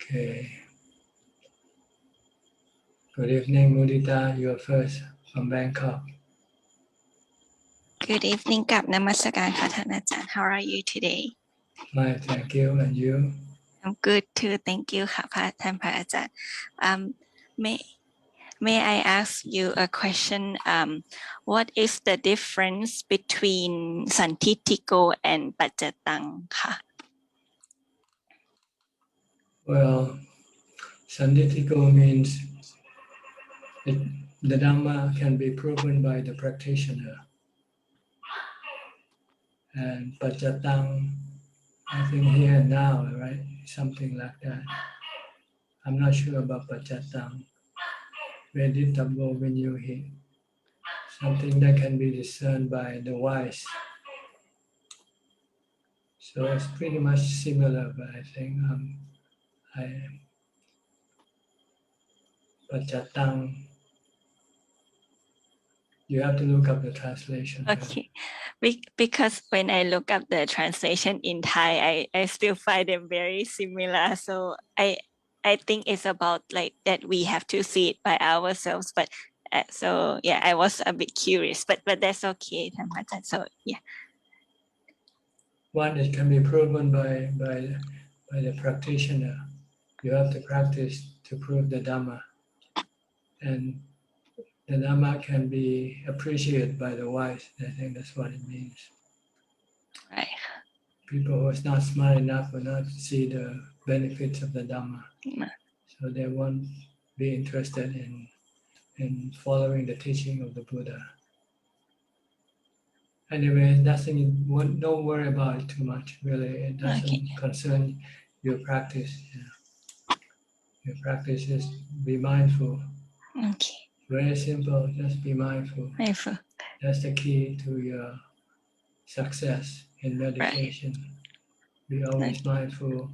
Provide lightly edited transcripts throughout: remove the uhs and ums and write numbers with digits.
Okay. Good evening, Mudita. You're first from Bangkok. Good evening กับนมัสการค่ะท่านอาจารย์ How are you today? Fine, thank you. And you? I'm good too. Thank you ค่ะท่านพระอาจารย์ May I ask you a question? What is the difference between Santitiko and Pajjatang ค่ะ Well, Sanditiko means the Dhamma can be proven by the practitioner. And Pajjatang, I think here and now, right? Something like that. I'm not sure about Pajjatang. Veditabo Vinyuhi. Something that can be discerned by the wise. So it's pretty much similar, but I think Pajjatang, you have to look up the translation. Okay, because when I look up the translation in Thai, I still find them very similar. So I think it's about like that we have to see it by ourselves. But so yeah, I was a bit curious, but that's okay, Thammajan. So yeah. One, it can be proven by the practitioner. You have to practice to prove the Dhamma. And the Dhamma can be appreciated by the wise. I think that's what it means. Right. People who are not smart enough will not see the benefits of the Dhamma. So they won't be interested in following the teaching of the Buddha. Anyway, don't worry about it too much, really. It doesn't concern your practice. Your practice is be mindful. Okay. Very simple, just be mindful. Mindful. That's the key to your success in meditation. Right. Be always mindful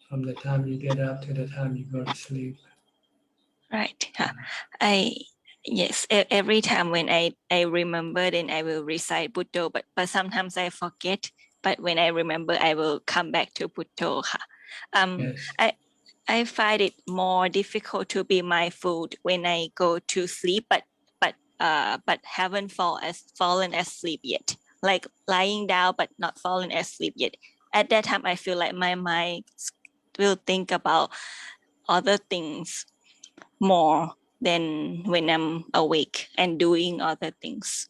from the time you get up to the time you go to sleep. Right. Yes, every time when I remember, then I will recite Buddha, but sometimes I forget. But when I remember, I will come back to Buddha. Yes. I find it more difficult to be mindful when I go to sleep, but haven't fallen asleep yet. Like lying down but not fallen asleep yet. At that time, I feel like my mind will think about other things more than when I'm awake and doing other things.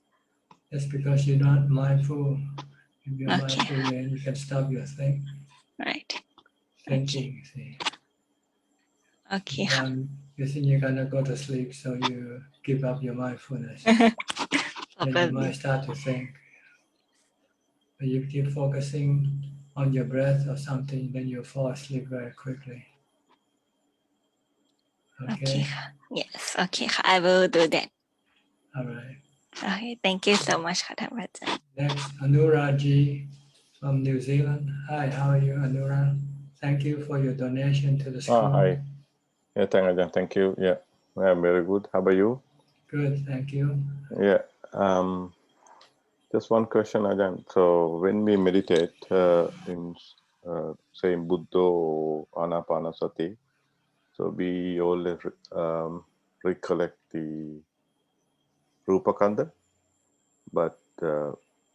That's because you're not mindful. If you're mindful, then you can stop your thinking. Right. Thinking, see. Okay. You think you're gonna go to sleep, so you give up your mindfulness. Then you might start to think. But you keep focusing on your breath or something, then you fall asleep very quickly. Okay? Yes. Okay. I will do that. All right. Okay. Thank you so much, Thammajan. Next, Anuraji from New Zealand. Hi, how are you, Anura? Thank you for your donation to the school. Hi. Yeah, thank you. Yeah, I'm very good. How about you? Good, thank you. Yeah. Just one question, Ajahn. So when we meditate in say Buddha or Anapanasati, so we always recollect the Rupa Kanda, but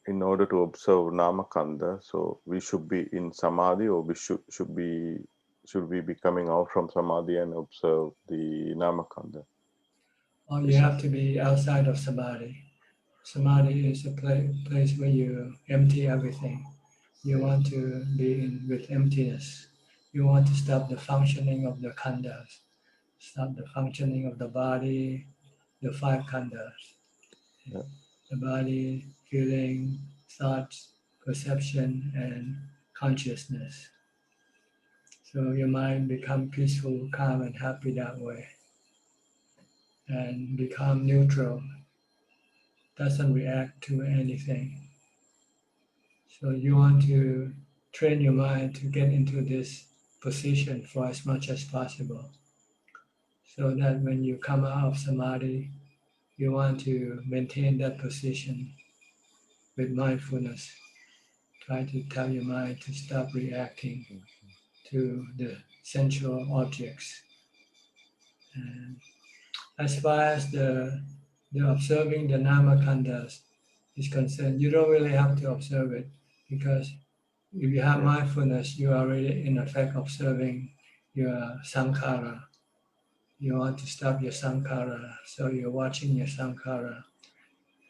in order to observe Namakanda, so we should be in Samadhi, or should we be coming out from Samadhi and observe the Namakanda? Oh, you have to be outside of Samadhi. Samadhi is a place where you empty everything. You want to be with emptiness. You want to stop the functioning of the khandhas, stop the functioning of the body, the 5 khandhas. Yeah. The body, feeling, thoughts, perception, and consciousness. So your mind become peaceful, calm, and happy that way. And become neutral. Doesn't react to anything. So you want to train your mind to get into this position for as much as possible. So that when you come out of Samadhi, you want to maintain that position with mindfulness. Try to tell your mind to stop reacting. to the sensual objects. And as far as the observing the nama khandhas is concerned, you don't really have to observe it, because if you have mindfulness, you are already in effect observing your sankhara. You want to stop your sankhara, so you're watching your sankhara.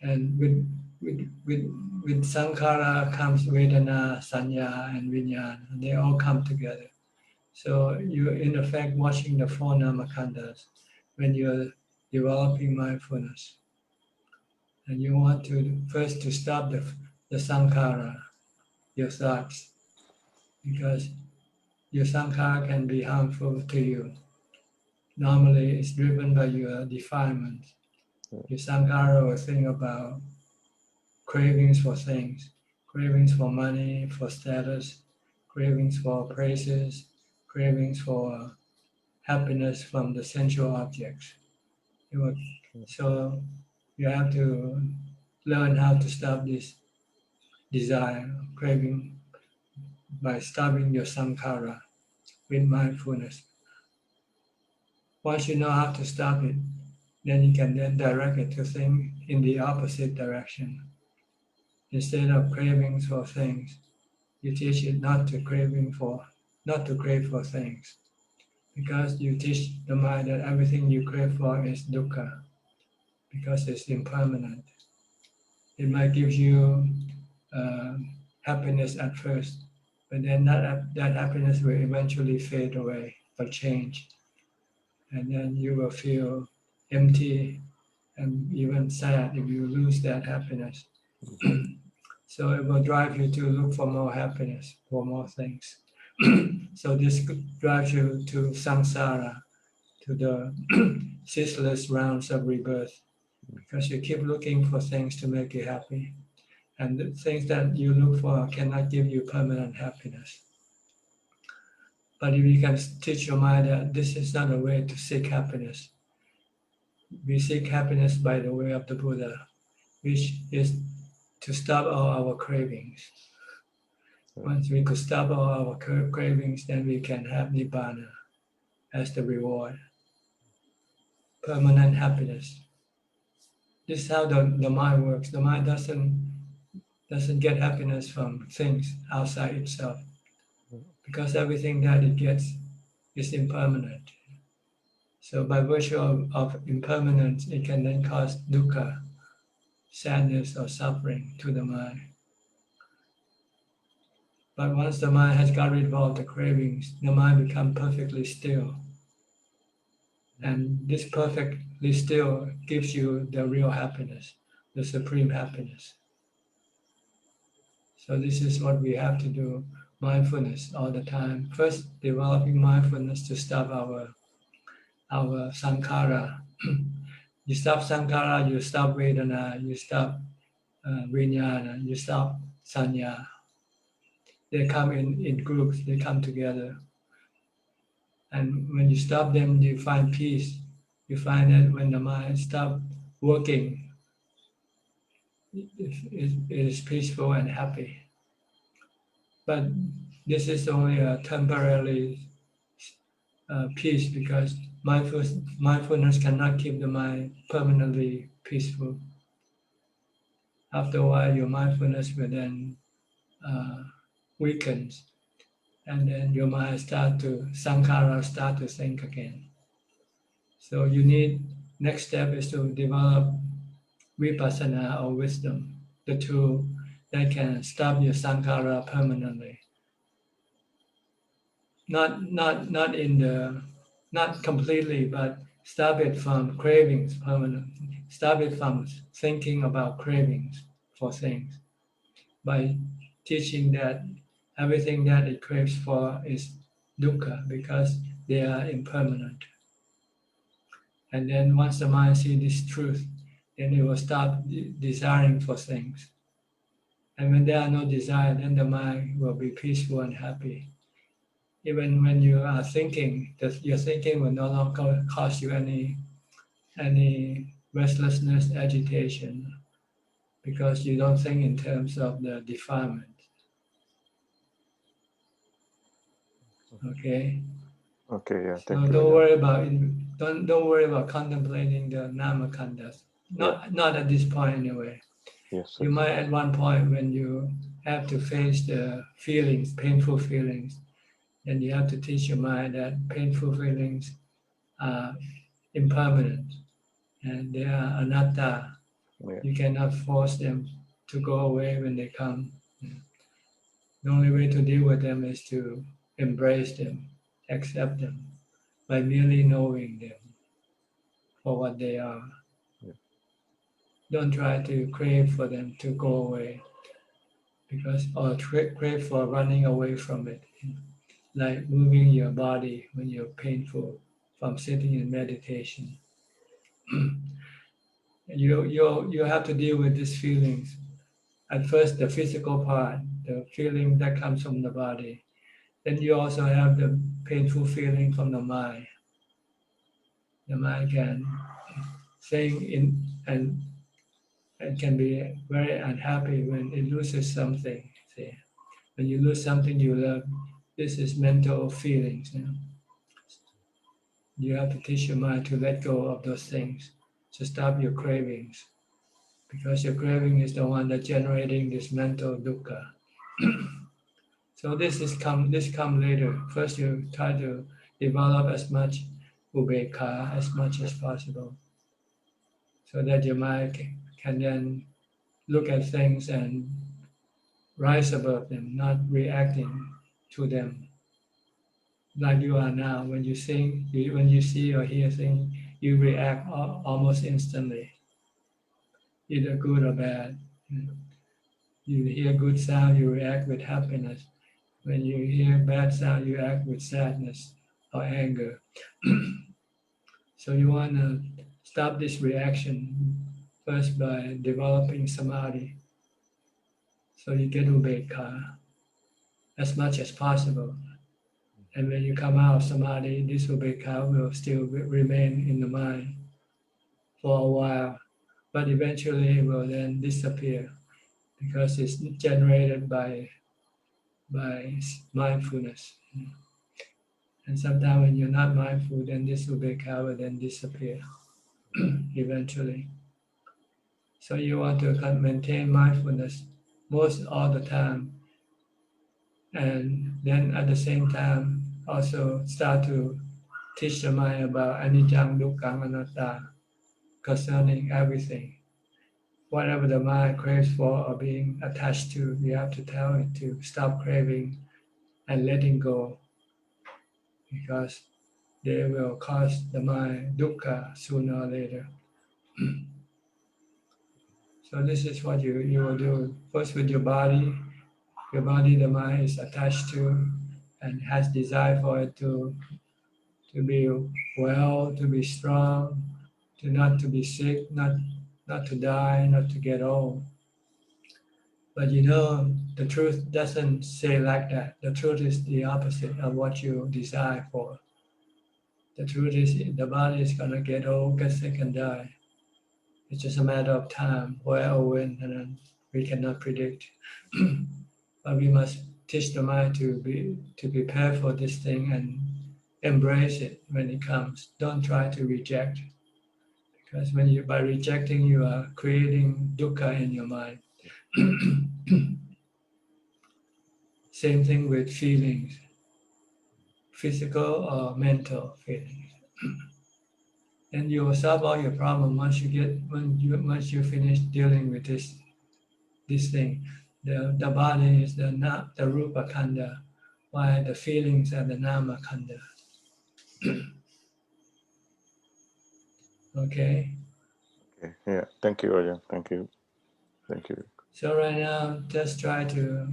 And with sankhara comes vedana, sanya, and vinyana. They all come together. So you're in effect watching the four namakhandhas when you're developing mindfulness. And you want to first to stop the sankhara, your thoughts, because your sankhara can be harmful to you. Normally, it's driven by your defilement. Your sankhara will think about cravings for things, cravings for money, for status, cravings for praises, cravings for happiness from the sensual objects. So you have to learn how to stop this desire, craving, by stopping your sankhara with mindfulness. Once you know how to stop it, then you can then direct it to think in the opposite direction. Instead of cravings for things, you teach it not to crave for things, because you teach the mind that everything you crave for is dukkha, because it's impermanent. It might give you happiness at first, but then that happiness will eventually fade away or change, and then you will feel empty and even sad if you lose that happiness. So it will drive you to look for more happiness, for more things. So this drives you to samsara, to the ceaseless rounds of rebirth, because you keep looking for things to make you happy. And the things that you look for cannot give you permanent happiness. But if you can teach your mind that this is not a way to seek happiness, we seek happiness by the way of the Buddha, which is to stop all our cravings. Once we could stop all our cravings, then we can have nibbana as the reward, permanent happiness. This is how the mind works. The mind doesn't get happiness from things outside itself, because everything that it gets is impermanent. So by virtue of impermanence, it can then cause dukkha, sadness or suffering to the mind. But once the mind has got rid of all the cravings, the mind becomes perfectly still. And this perfectly still gives you the real happiness, the supreme happiness. So this is what we have to do, mindfulness all the time. First, developing mindfulness to stop our sankhara. You stop sankhara, you stop vedana, you stop vinyana, you stop sanya. They come in groups, they come together. And when you stop them, you find peace. You find that when the mind stops working, it is peaceful and happy. But this is only a temporary peace, because mindfulness cannot keep the mind permanently peaceful. After a while, your mindfulness will then weaken, and then your mind sankhara start to think again. So you need, next step is to develop vipassana or wisdom, the tool that can stop your sankhara permanently. Not completely, but stop it from cravings permanently. Stop it from thinking about cravings for things by teaching that everything that it craves for is dukkha, because they are impermanent. And then once the mind sees this truth, then it will stop desiring for things. And when there are no desire, then the mind will be peaceful and happy. Even when you are thinking, your thinking will no longer cause you any restlessness, agitation, because you don't think in terms of the defilement. Okay. Okay, yeah, So thank you, don't Ajahn. worry about don't worry about contemplating the nama khandas. Not at this point anyway. Yes, You yes. might at one point when you have to face the feelings, painful feelings, then you have to teach your mind that painful feelings are impermanent and they are anatta. Yeah, You cannot force them to go away when they come. The only way to deal with them is to embrace them, accept them by merely knowing them for what they are. yeah. Don't try to crave for them to go away or crave for running away from it. Like moving your body when you're painful from sitting in meditation. You have to deal with these feelings. At first, the physical part, the feeling that comes from the body. Then you also have the painful feeling from the mind. The mind can think and can be very unhappy when it loses something. See, when you lose something you love, this is mental feelings. You have to teach your mind to let go of those things, to stop your cravings, because your craving is the one that's generating this mental dukkha. So this come later. First, you try to develop as much ubekkha as much as possible, so that your mind can then look at things and rise above them, not reacting to them like you are now. When you sing, when you see or hear things, you react almost instantly, either good or bad. You hear good sound, you react with happiness. When you hear bad sound, you act with sadness or anger. So you want to stop this reaction first by developing samadhi. So you get ubekkha as much as possible. And when you come out of samadhi, this ubekkha will still remain in the mind for a while, but eventually it will then disappear because it's generated by mindfulness. And sometimes when you're not mindful, then this ubekkha will then disappear eventually. So you want to maintain mindfulness most all the time, and then at the same time also start to teach the mind about anicca, dukkha, anatta concerning everything. Whatever the mind craves for or being attached to, you have to tell it to stop craving and letting go, because they will cause the mind dukkha sooner or later. So this is what you will do first with your body. Your body, the mind is attached to and has desire for it to be well, to be strong, to not to be sick, not to die, not to get old. But the truth doesn't say like that. The truth is the opposite of what you desire for. The truth is the body is going to get old, get sick, and die. It's just a matter of time, where or when, and we cannot predict. But we must teach the mind to prepare for this thing and embrace it when it comes. Don't try to reject, because by rejecting you are creating dukkha in your mind. Same thing with feelings, physical or mental feelings. And you will solve all your problem once you finish dealing with this thing. The body is the rupa khanda, while the feelings are the nama khanda. Okay. Okay, yeah. Thank you, Ajahn. Thank you. Thank you. So right now, just try to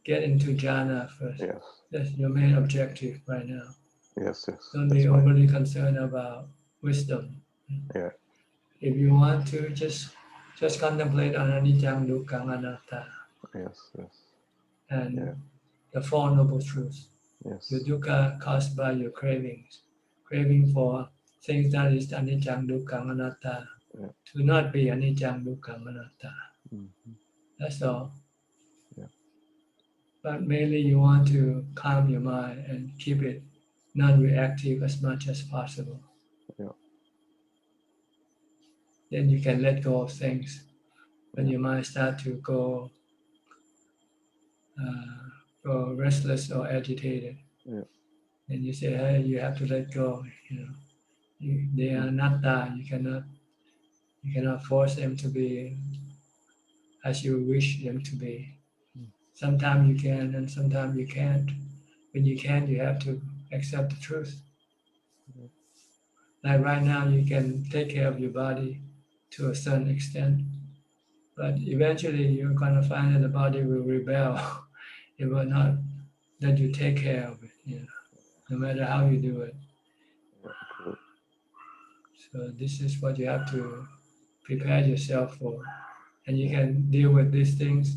get into jhana first. Yes, That's your main objective right now. yes, yes. Don't That's be fine. overly concerned about wisdom. Yeah, If you want to, just contemplate on anicca, dukkha, anatta, yes, yes. and Yeah, the Four Noble Truths. Your yes. dukkha caused by your craving for things that is anicca, dukkha, anatta, Yeah. to not be anicca, dukkha, anatta. Mm-hmm. That's all. Yeah. but mainly you want to calm your mind and keep it non-reactive as much as possible. Yeah. Then you can let go of things. When Yeah. your mind starts to go restless or agitated, Yeah. and you say, "Hey, you have to let go." They are not that. You cannot force them to be as you wish them to be. Sometimes you can, and sometimes you can't. When you can't, you have to accept the truth. Like right now, you can take care of your body to a certain extent, but eventually you're gonna find that the body will rebel. It will not let you take care of it, no matter how you do it. True. So this is what you have to prepare yourself for, and you can deal with these things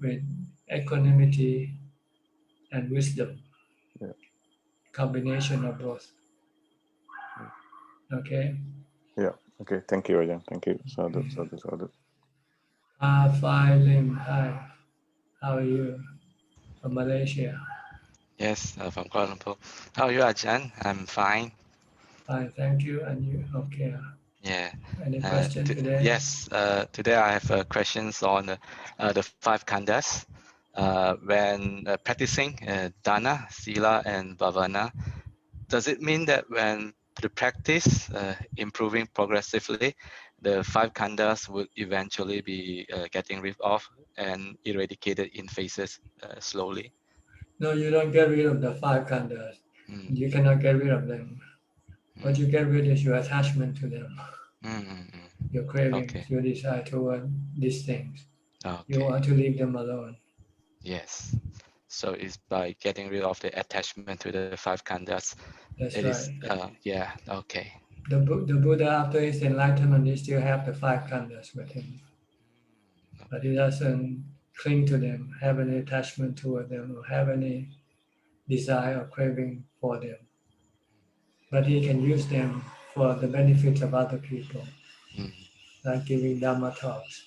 with equanimity and wisdom, Yeah. combination of both. Okay. Yeah. Okay. Thank you, Ajahn. Thank you. Sadhu. Phi Lim, hi. How are you? From Malaysia. Yes, from Kuala Lumpur. How are you, Ajahn? I'm fine. Fine, thank you. And you? Okay. Yeah. Any question today? Yes. Today I have questions on the five khandhas. When practicing dana, sila, and bhavana, does it mean that when the practice improving progressively, the five khandhas would eventually be getting rid of and eradicated in phases slowly? No, you don't get rid of the five khandhas. Mm, You cannot get rid of them. What you mm, get rid is your attachment to them, mm. your cravings, Okay. your desire toward these things. You Okay. want to leave them alone. Yes. So it's by getting rid of the attachment to the five khandhas. That's It is, right. yeah, okay. The Buddha, after his enlightenment, he still have the five khandhas with him, but he doesn't cling to them, have any attachment toward them, or have any desire or craving for them. But he can use them for the benefit of other people, Mm, like giving Dhamma talks.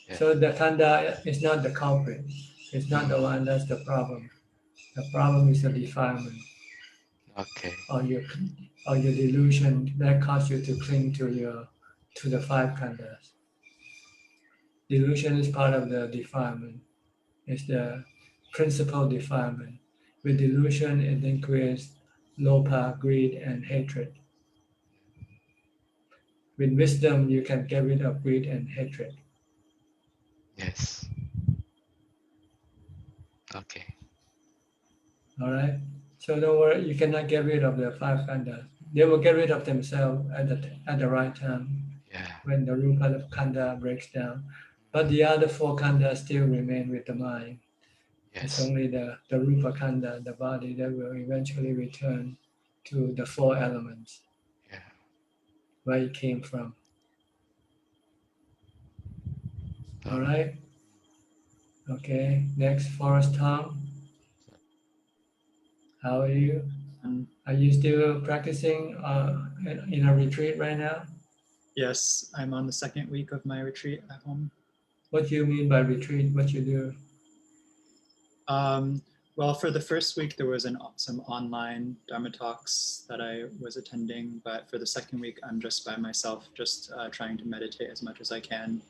yeah. So the khanda is not the culprit. It's not the one that's the problem. The problem is the defilement Okay. or your delusion that causes you to cling to the five khandhas. Delusion is part of the defilement. It's the principal defilement. With delusion, it then creates lopa, greed, and hatred. With wisdom, you can get rid of greed and hatred. Yes. Okay. All right. So don't worry. You cannot get rid of the five khandhas. They will get rid of themselves at the right time Yeah. when the rupa of khanda breaks down. But the other four khandhas still remain with the mind. It's Yes. only the rupa khanda, the body, that will eventually return to the four elements Yeah. where it came from. All Okay. right. Okay. Next, Forest Tom. How are you? Are you still practicing in a retreat right now? Yes, I'm on the second week of my retreat at home. What do you mean by retreat? What you do? Well, for the first week, there was some online Dharma talks that I was attending, but for the second week, I'm just by myself, just trying to meditate as much as I can.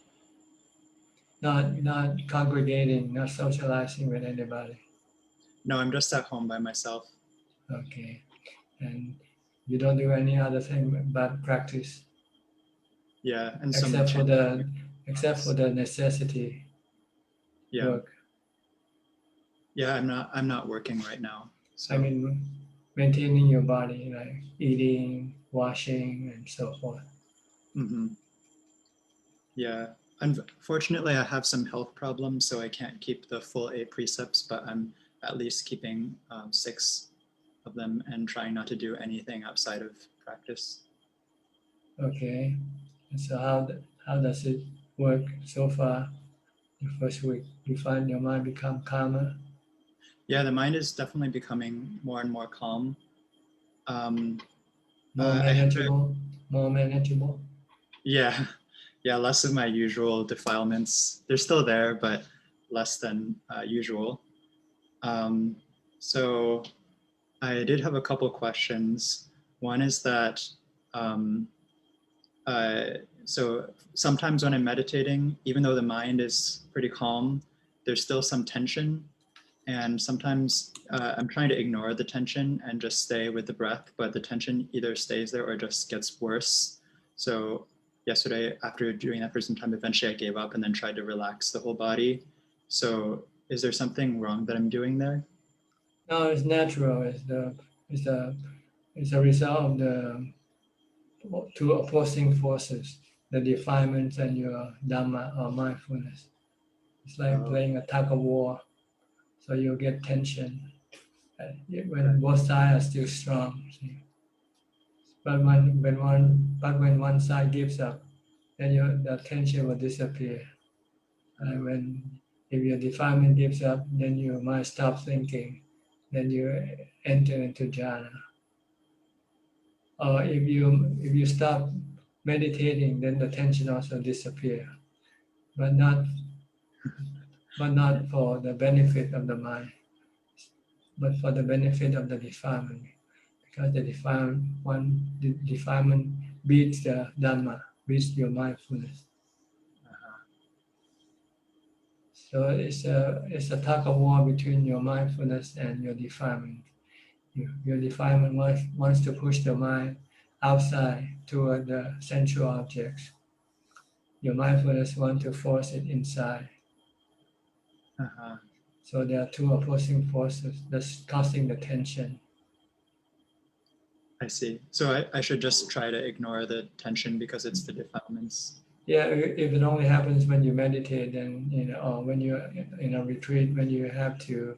Not congregating, not socializing with anybody. No, I'm just at home by myself. Okay. And you don't do any other thing but practice, Yeah, and except for some the necessity yeah, work. yeah. I'm not working right now. So I mean, maintaining your body, like eating, washing, and so forth. yeah. Unfortunately, I have some health problems, so I can't keep the full 8 precepts, but I'm at least keeping 6 of them and trying not to do anything outside of practice. Okay. And so how does it work so far? The first week, you find your mind become calmer. Yeah, the mind is definitely becoming more and more calm. More manageable. Yeah, less of my usual defilements. They're still there, but less than usual. So I did have a couple questions. One is that, so sometimes when I'm meditating, even though the mind is pretty calm, there's still some tension. And sometimes I'm trying to ignore the tension and just stay with the breath, but the tension either stays there or just gets worse. So yesterday, after doing that for some time, eventually I gave up and then tried to relax the whole body. So is there something wrong that I'm doing there? No, it's natural. It's a result of the two opposing forces, the defilements and your Dhamma or mindfulness. It's like playing a tug of war. So you get tension when both sides are still strong. See? But when one side gives up, then the tension will disappear. And if your defilement gives up, then your mind stops thinking. Then you enter into jhana. Or if you stop meditating, then the tension also disappear. But not for the benefit of the mind, but for the benefit of the defilement. Because the defilement beats the Dhamma, beats your mindfulness. So it's a tug of war between your mindfulness and your defilement. Your defilement wants to push the mind outside toward the sensual objects. Your mindfulness wants to force it inside. So there are two opposing forces that's causing the tension. I see. So I should just try to ignore the tension because it's the defilements. Yeah, if it only happens when you meditate, then or when you're in a retreat, when you have to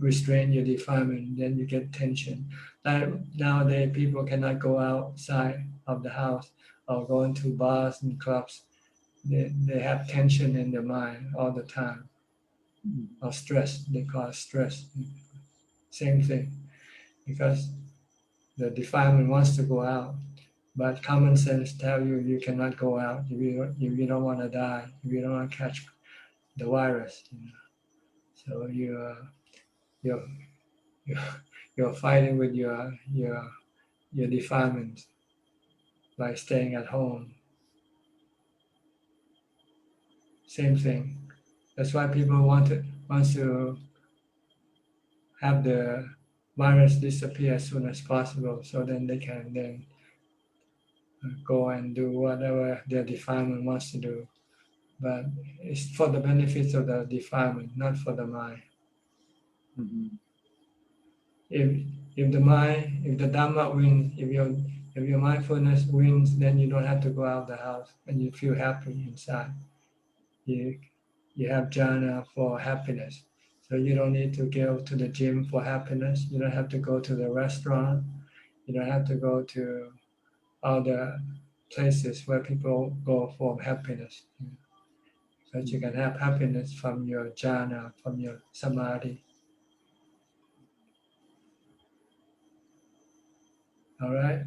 restrain your defilement, then you get tension. Like nowadays, people cannot go outside of the house or go into bars and clubs. They have tension in their mind all the time, or stress. They call it stress. Same thing, because the defilement wants to go out, but common sense tell you cannot go out if you don't want to die, if you don't want to catch the virus. So you're fighting with your defilement by staying at home. Same thing. That's why people want to have the virus disappear as soon as possible, so then they can then go and do whatever their defilement wants to do. But it's for the benefits of the defilement, not for the mind. If the Dhamma wins, if your mindfulness wins, then you don't have to go out of the house and you feel happy inside. You have jhana for happiness. So you don't need to go to the gym for happiness. You don't have to go to the restaurant. You don't have to go to all the places where people go for happiness. But you can have happiness from your jhana, from your samadhi. All right.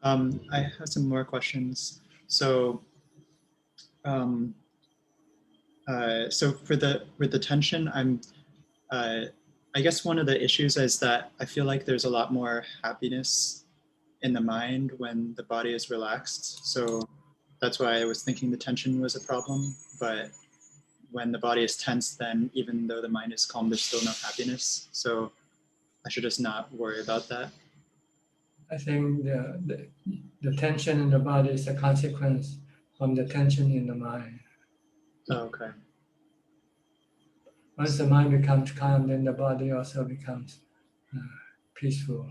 I have some more questions. So, so with the tension, I guess one of the issues is that I feel like there's a lot more happiness in the mind when the body is relaxed. So that's why I was thinking the tension was a problem. But when the body is tense, then even though the mind is calm, there's still no happiness. So I should just not worry about that. I think the tension in the body is a consequence from the tension in the mind. Oh, okay. Once the mind becomes calm, then the body also becomes peaceful.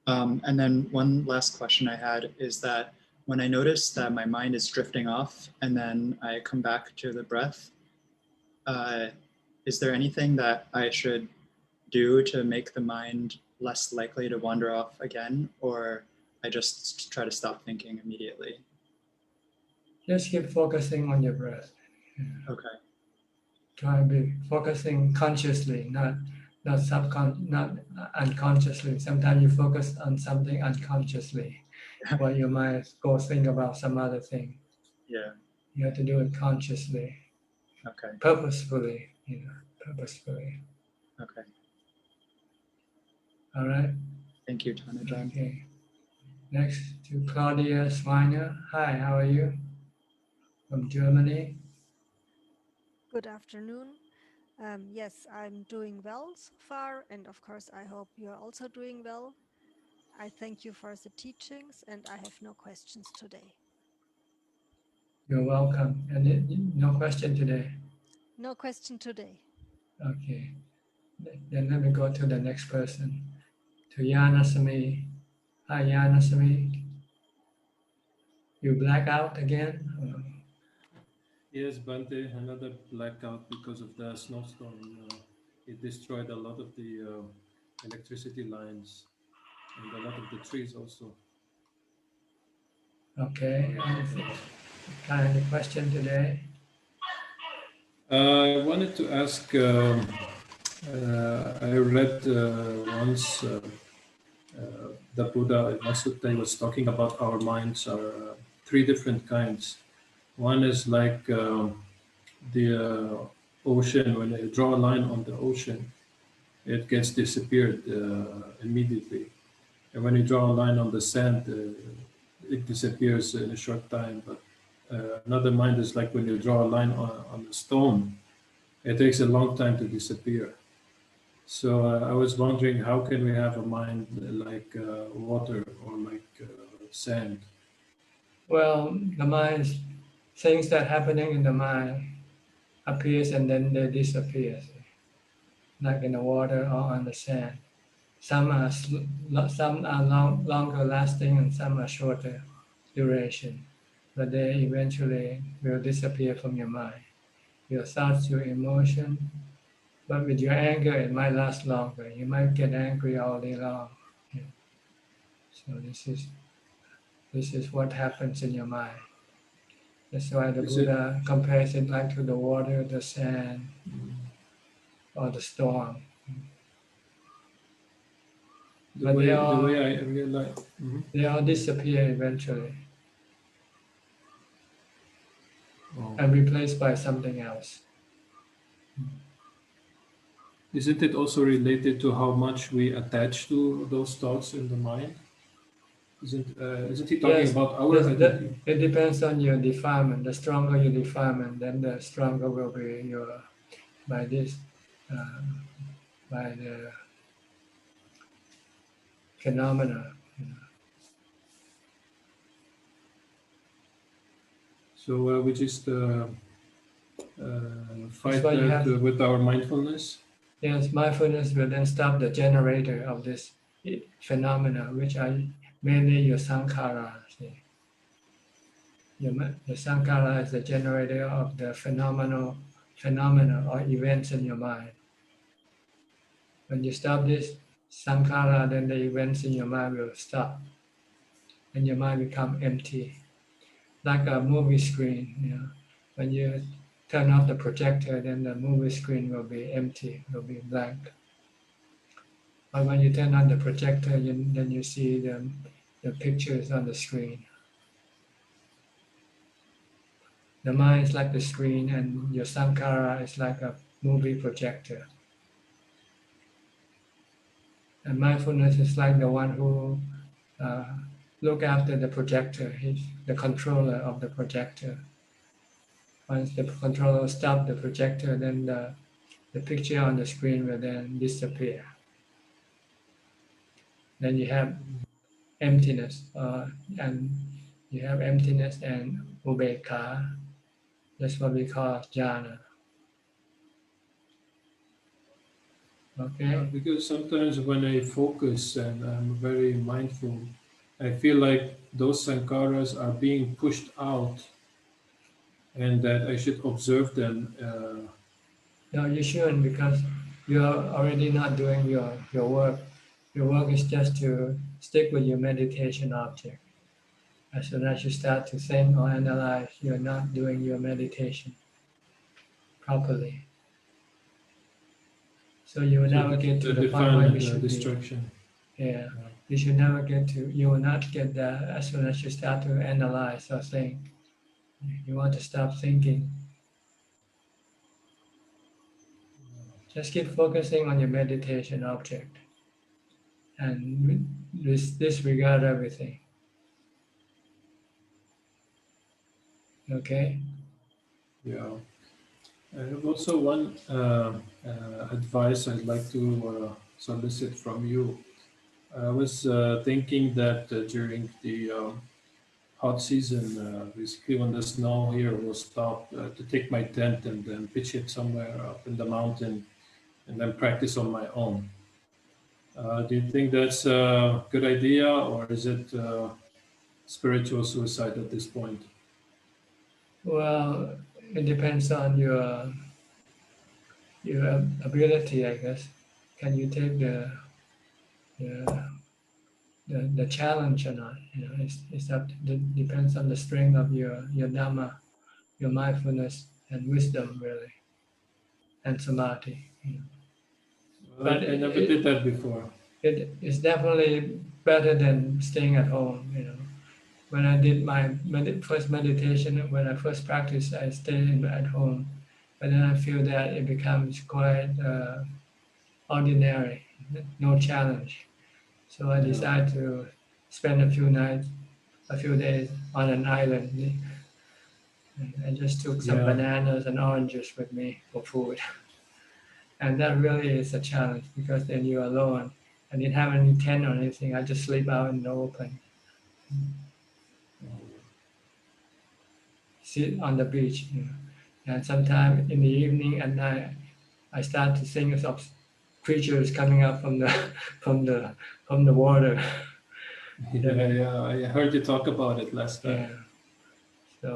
And then one last question I had is that when I notice that my mind is drifting off and then I come back to the breath, is there anything that I should do to make the mind less likely to wander off again, or I just try to stop thinking immediately? Just keep focusing on your breath. Okay. Try to be focusing consciously, not unconsciously. Sometimes you focus on something unconsciously, while your mind go think about some other thing. Yeah. You have to do it consciously, Okay. purposefully, purposefully. Okay. All right? Thank you, Ajahn. Okay. Next to Claudia Swiner. Hi, how are you? From Germany. Good afternoon. Yes, I'm doing well so far, and of course, I hope you're also doing well. I thank you for the teachings, and I have no questions today. You're welcome. And no question today. No question today. Okay. Then let me go to the next person. To Yanasami. Hi, Yanasami. You black out again? Yes, Bante, another blackout because of the snowstorm. It destroyed a lot of the electricity lines and a lot of the trees also. Okay. Kind of question today. I wanted to ask, I read once the Buddha in Sutta was talking about our minds are three different kinds. One is like the ocean. When you draw a line on the ocean, it gets disappeared immediately. And when you draw a line on the sand, it disappears in a short time. But another mind is like when you draw a line on a stone, it takes a long time to disappear. So I was wondering, how can we have a mind like water or like sand? Well, the mind, things that happening in the mind appears and then they disappear, like in the water or on the sand. Some are longer lasting and some are shorter duration, but they eventually will disappear from your mind. Your thoughts, your emotion, but with your anger, it might last longer. You might get angry all day long. Yeah. So this is what happens in your mind. That's why the Buddha compares it like to the water, the sand, or the storm. The way I realize. They all disappear eventually and replaced by something else. Isn't it also related to how much we attach to those thoughts in the mind? Isn't he talking about our identity? It depends on your defilement. The stronger your defilement, then the stronger will be your by the phenomena. So which is the fight that with our mindfulness? Yes, mindfulness will then stop the generator of this phenomena, which are mainly your sankhara. The sankhara is the generator of the phenomena or events in your mind. When you stop this sankhara, then the events in your mind will stop, and your mind become empty, like a movie screen. When you turn off the projector, then the movie screen will be empty, will be blank. But when you turn on the projector, then you see the pictures on the screen. The mind is like the screen, and your sankhara is like a movie projector. And mindfulness is like the one who look after the projector. He's the controller of the projector. Once the controller stops the projector, then the picture on the screen will then disappear. Then you have emptiness, and you have emptiness and ubekkha. That's what we call jhana. Okay. Because sometimes when I focus and I'm very mindful, I feel like those sankharas are being pushed out, and that I should observe them. No, you shouldn't, because you're already not doing your work. Your work is just to stick with your meditation object. As soon as you start to think or analyze, you're not doing your meditation properly. So you will never get to the point where you should distraction. be. Yeah. You should never get to, you will not get there as soon as you start to analyze or think. You want to stop thinking. Just keep focusing on your meditation object and disregard everything. Okay? Yeah. I have also one advice I'd like to solicit from you. I was thinking that during the hot season, basically when the snow here will stop, to take my tent and then pitch it somewhere up in the mountain and then practice on my own. Do you think that's a good idea, or is it spiritual suicide at this point? Well, it depends on your ability, I guess. Can you take the the challenge or not? You know, it's up. Depends on the strength of your Dhamma, your mindfulness and wisdom, really, and samadhi. You know. Well, But I never did that before. it is definitely better than staying at home. You know, when I did my first meditation, when I first practiced, I stayed at home, but then I feel that it becomes quite ordinary, no challenge. So I Yeah. decided to spend a few days on an island. And I just took some bananas and oranges with me for food. And that really is a challenge because then you're alone. I didn't have any tent or anything. I just sleep out in the open, sit on the beach. You know. And sometime in the evening at night, I start to think of creatures coming up from the from the water. Yeah, I heard you talk about it last time. Yeah. So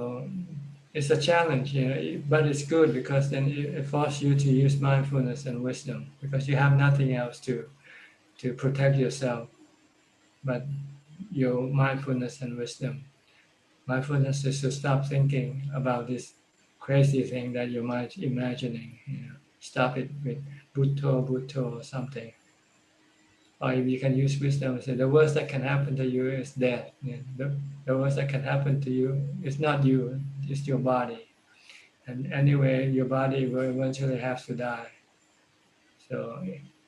it's a challenge, you know, but it's good because then it forces you to use mindfulness and wisdom because you have nothing else to protect yourself but your mindfulness and wisdom. Mindfulness is to stop thinking about this crazy thing that your mind's imagining. You know, stop it with Bhutto or something. Or if you can use wisdom, say the worst that can happen to you is death. You know, the worst that can happen to you is not you, it's your body. And anyway, your body will eventually have to die. So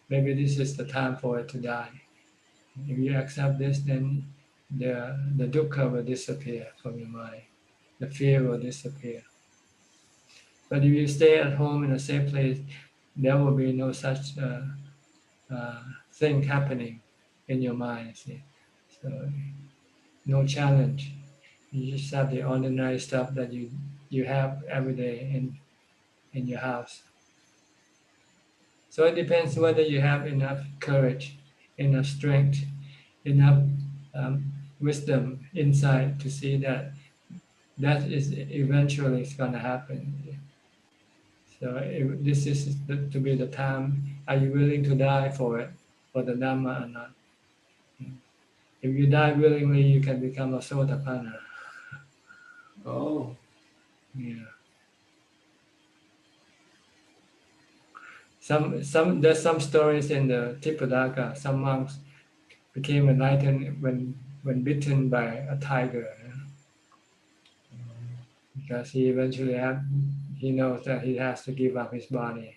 maybe this is the time for it to die. If you accept this, then the dukkha will disappear from your mind. The fear will disappear. But if you stay at home in a safe place, there will be no such thing happening in your mind. See? So no challenge. You just have the ordinary stuff that you have every day in your house. So it depends whether you have enough courage, enough strength, enough wisdom, insight to see that that is eventually it's going to happen. So this is to be the time. Are you willing to die for it, for the Dhamma or not? If you die willingly, you can become a Sotapanna. Oh. Yeah. There's some stories in the Tipitaka. Some monks became enlightened when bitten by a tiger, because he knows that he has to give up his body.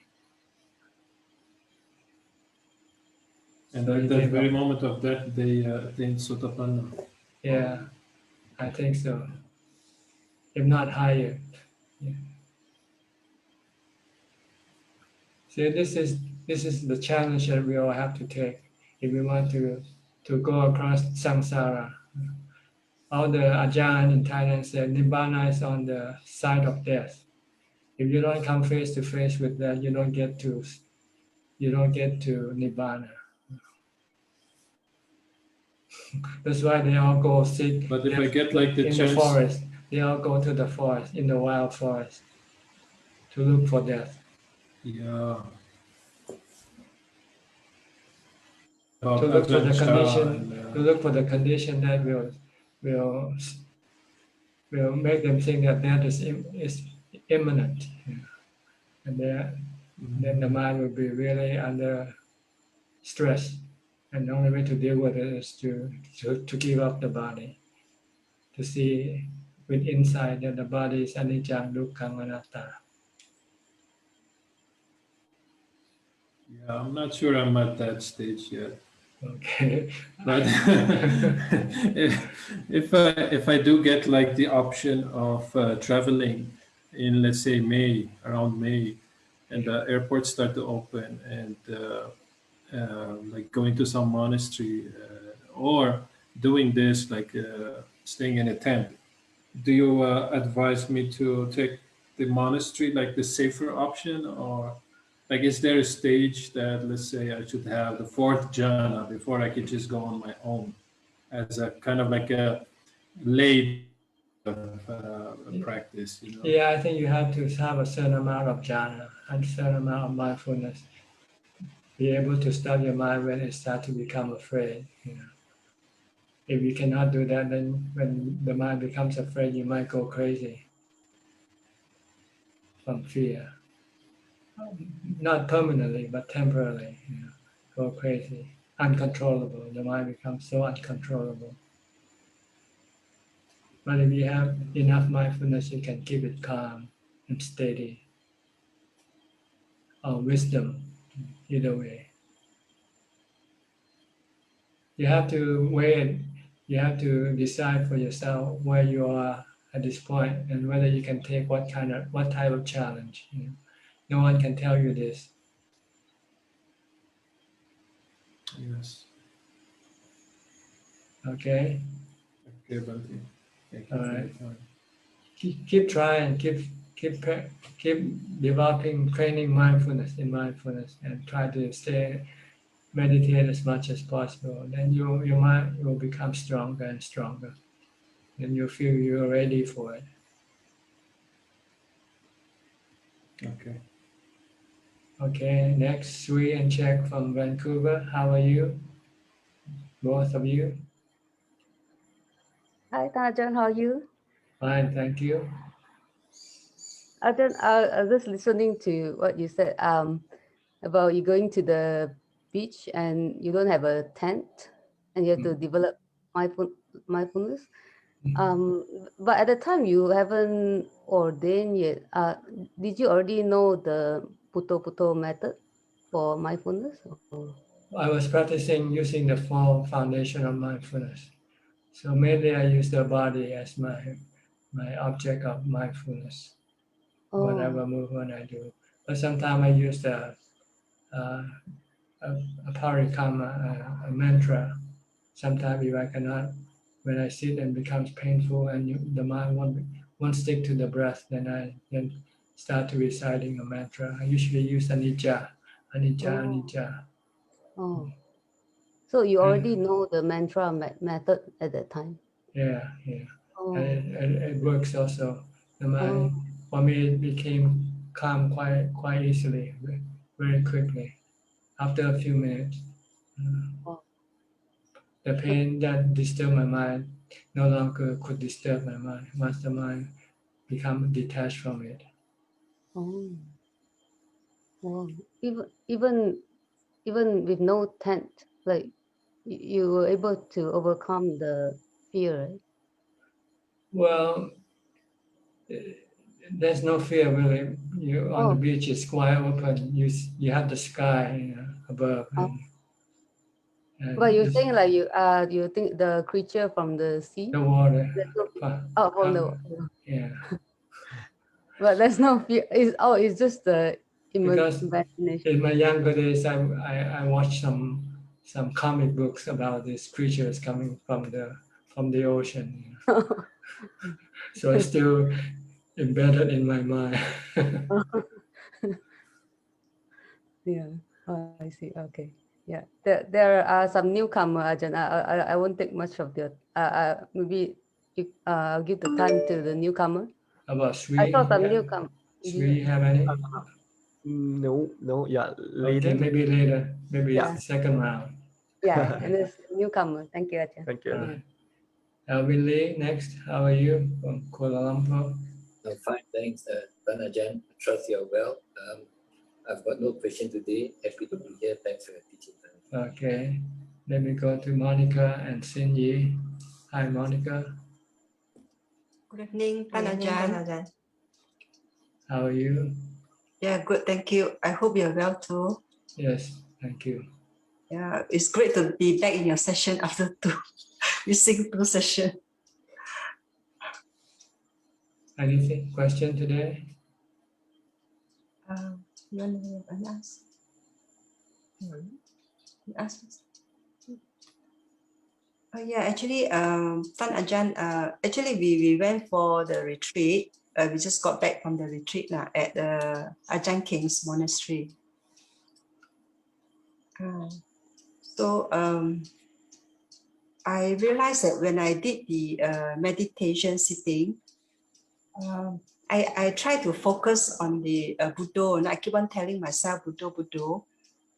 And So at he that gave very up. moment of death, they attained Sotapanna. Yeah, I think so. If not higher. Yeah. So this is the challenge that we all have to take if we want to go across samsara. All the Ajahn in Thailand said Nibbana is on the side of death. If you don't come face to face with that, you don't get to Nibbana. That's why they all go seek. But if I get like the in chance, the forest, they all go to the forest, in the wild forest, to look for death. yeah. To look for the condition, to look for the condition that will make them think that death is imminent, and then the mind will be really under stress, and the only way to deal with it is to give up the body, to see with insight that the body is anicca, dukkha, anatta. Yeah, I'm not sure I'm at that stage yet. Okay. But if I do get like the option of traveling in, let's say, around May, and the airports start to open, and like going to some monastery, or doing this like staying in a tent, do you advise me to take the monastery, like the safer option, or like is there a stage that, let's say, I should have the fourth jhana before I could just go on my own as a kind of like a lay practice, you know? Yeah, I think you have to have a certain amount of jhana and a certain amount of mindfulness. Be able to stop your mind when it starts to become afraid. You know, if you cannot do that, then when the mind becomes afraid, you might go crazy from fear. Not permanently, but temporarily. You know, go crazy, uncontrollable. The mind becomes so uncontrollable. But if you have enough mindfulness, you can keep it calm and steady. Or wisdom, either way. You have to weigh it. You have to decide for yourself where you are at this point and whether you can take what type of challenge. You know? No one can tell you this. Yes. Okay. Okay, Bhante. Thank All you for your right. time. Keep trying. Keep developing, training mindfulness, and try to meditate as much as possible. Then your mind will become stronger and stronger. Then you feel you're ready for it. Okay. Okay, next, Sui and Czech from Vancouver. How are you? Both of you? Hi, Ajahn, how are you? Fine, thank you. Ajahn, I was just listening to what you said about you going to the beach and you don't have a tent and you have to develop mindfulness. But at the time you haven't ordained yet. Did you already know the Puto method for mindfulness? I was practicing using the foundation of mindfulness. So mainly I use the body as my object of mindfulness, whatever movement I do. But sometimes I use a parikama, a mantra. Sometimes if I cannot, when I sit and becomes painful and the mind won't stick to the breath, then I start to reciting a mantra. I usually use anicca. Oh, so you already And know the mantra method at that time? yeah. Oh, And it works also. The mind, for me, it became calm quite easily, very quickly, after a few minutes. oh. The pain that disturbed my mind no longer could disturb my mind once the mind become detached from it. Oh, wow. Even with no tent, like you were able to overcome the fear, right? Well, there's no fear really. You on the beach, it's quite open. You have the sky, above, and But you're saying like you think the creature from the sea? the water. From the Yeah. but there's no fear. It's just the Because imagination. in my younger days, I watched some comic books about these creatures coming from the ocean. So it's still embedded in my mind. Yeah. Oh, I see. Okay. Yeah. There are some newcomer, Ajahn. I won't take much of the. Maybe I'll give the time to the newcomer. About I Sri, saw some newcomer. Sri, have any? No, yeah, Okay, leading. maybe later. Maybe Yeah. it's the second round. Yeah, and there's newcomer. Thank you, Ajahn. Thank you. All right. Alvin Lee, next. How are you from Kuala Lumpur? I'm fine, thanks, Ajahn. I trust you're well. I've got no question today. Happy to be here. Thanks for your teaching. Okay. Let me go to Monica and Xin Yi. Hi, Monica. Good evening, Pan Good evening, Ajahn. Pan Ajahn. How are you? Yeah, good, thank you. I hope you're well too. Yes, thank you. Yeah, it's great to be back in your session after missing 2 sessions. Anything question today? You want to ask? You ask first. Oh yeah, actually, Pan Ajahn, actually we went for the retreat. We just got back from the retreat at the Ajahn King's monastery. So I realized that when I did the meditation sitting, I try to focus on the Buddha, and I keep on telling myself Buddha, Buddha.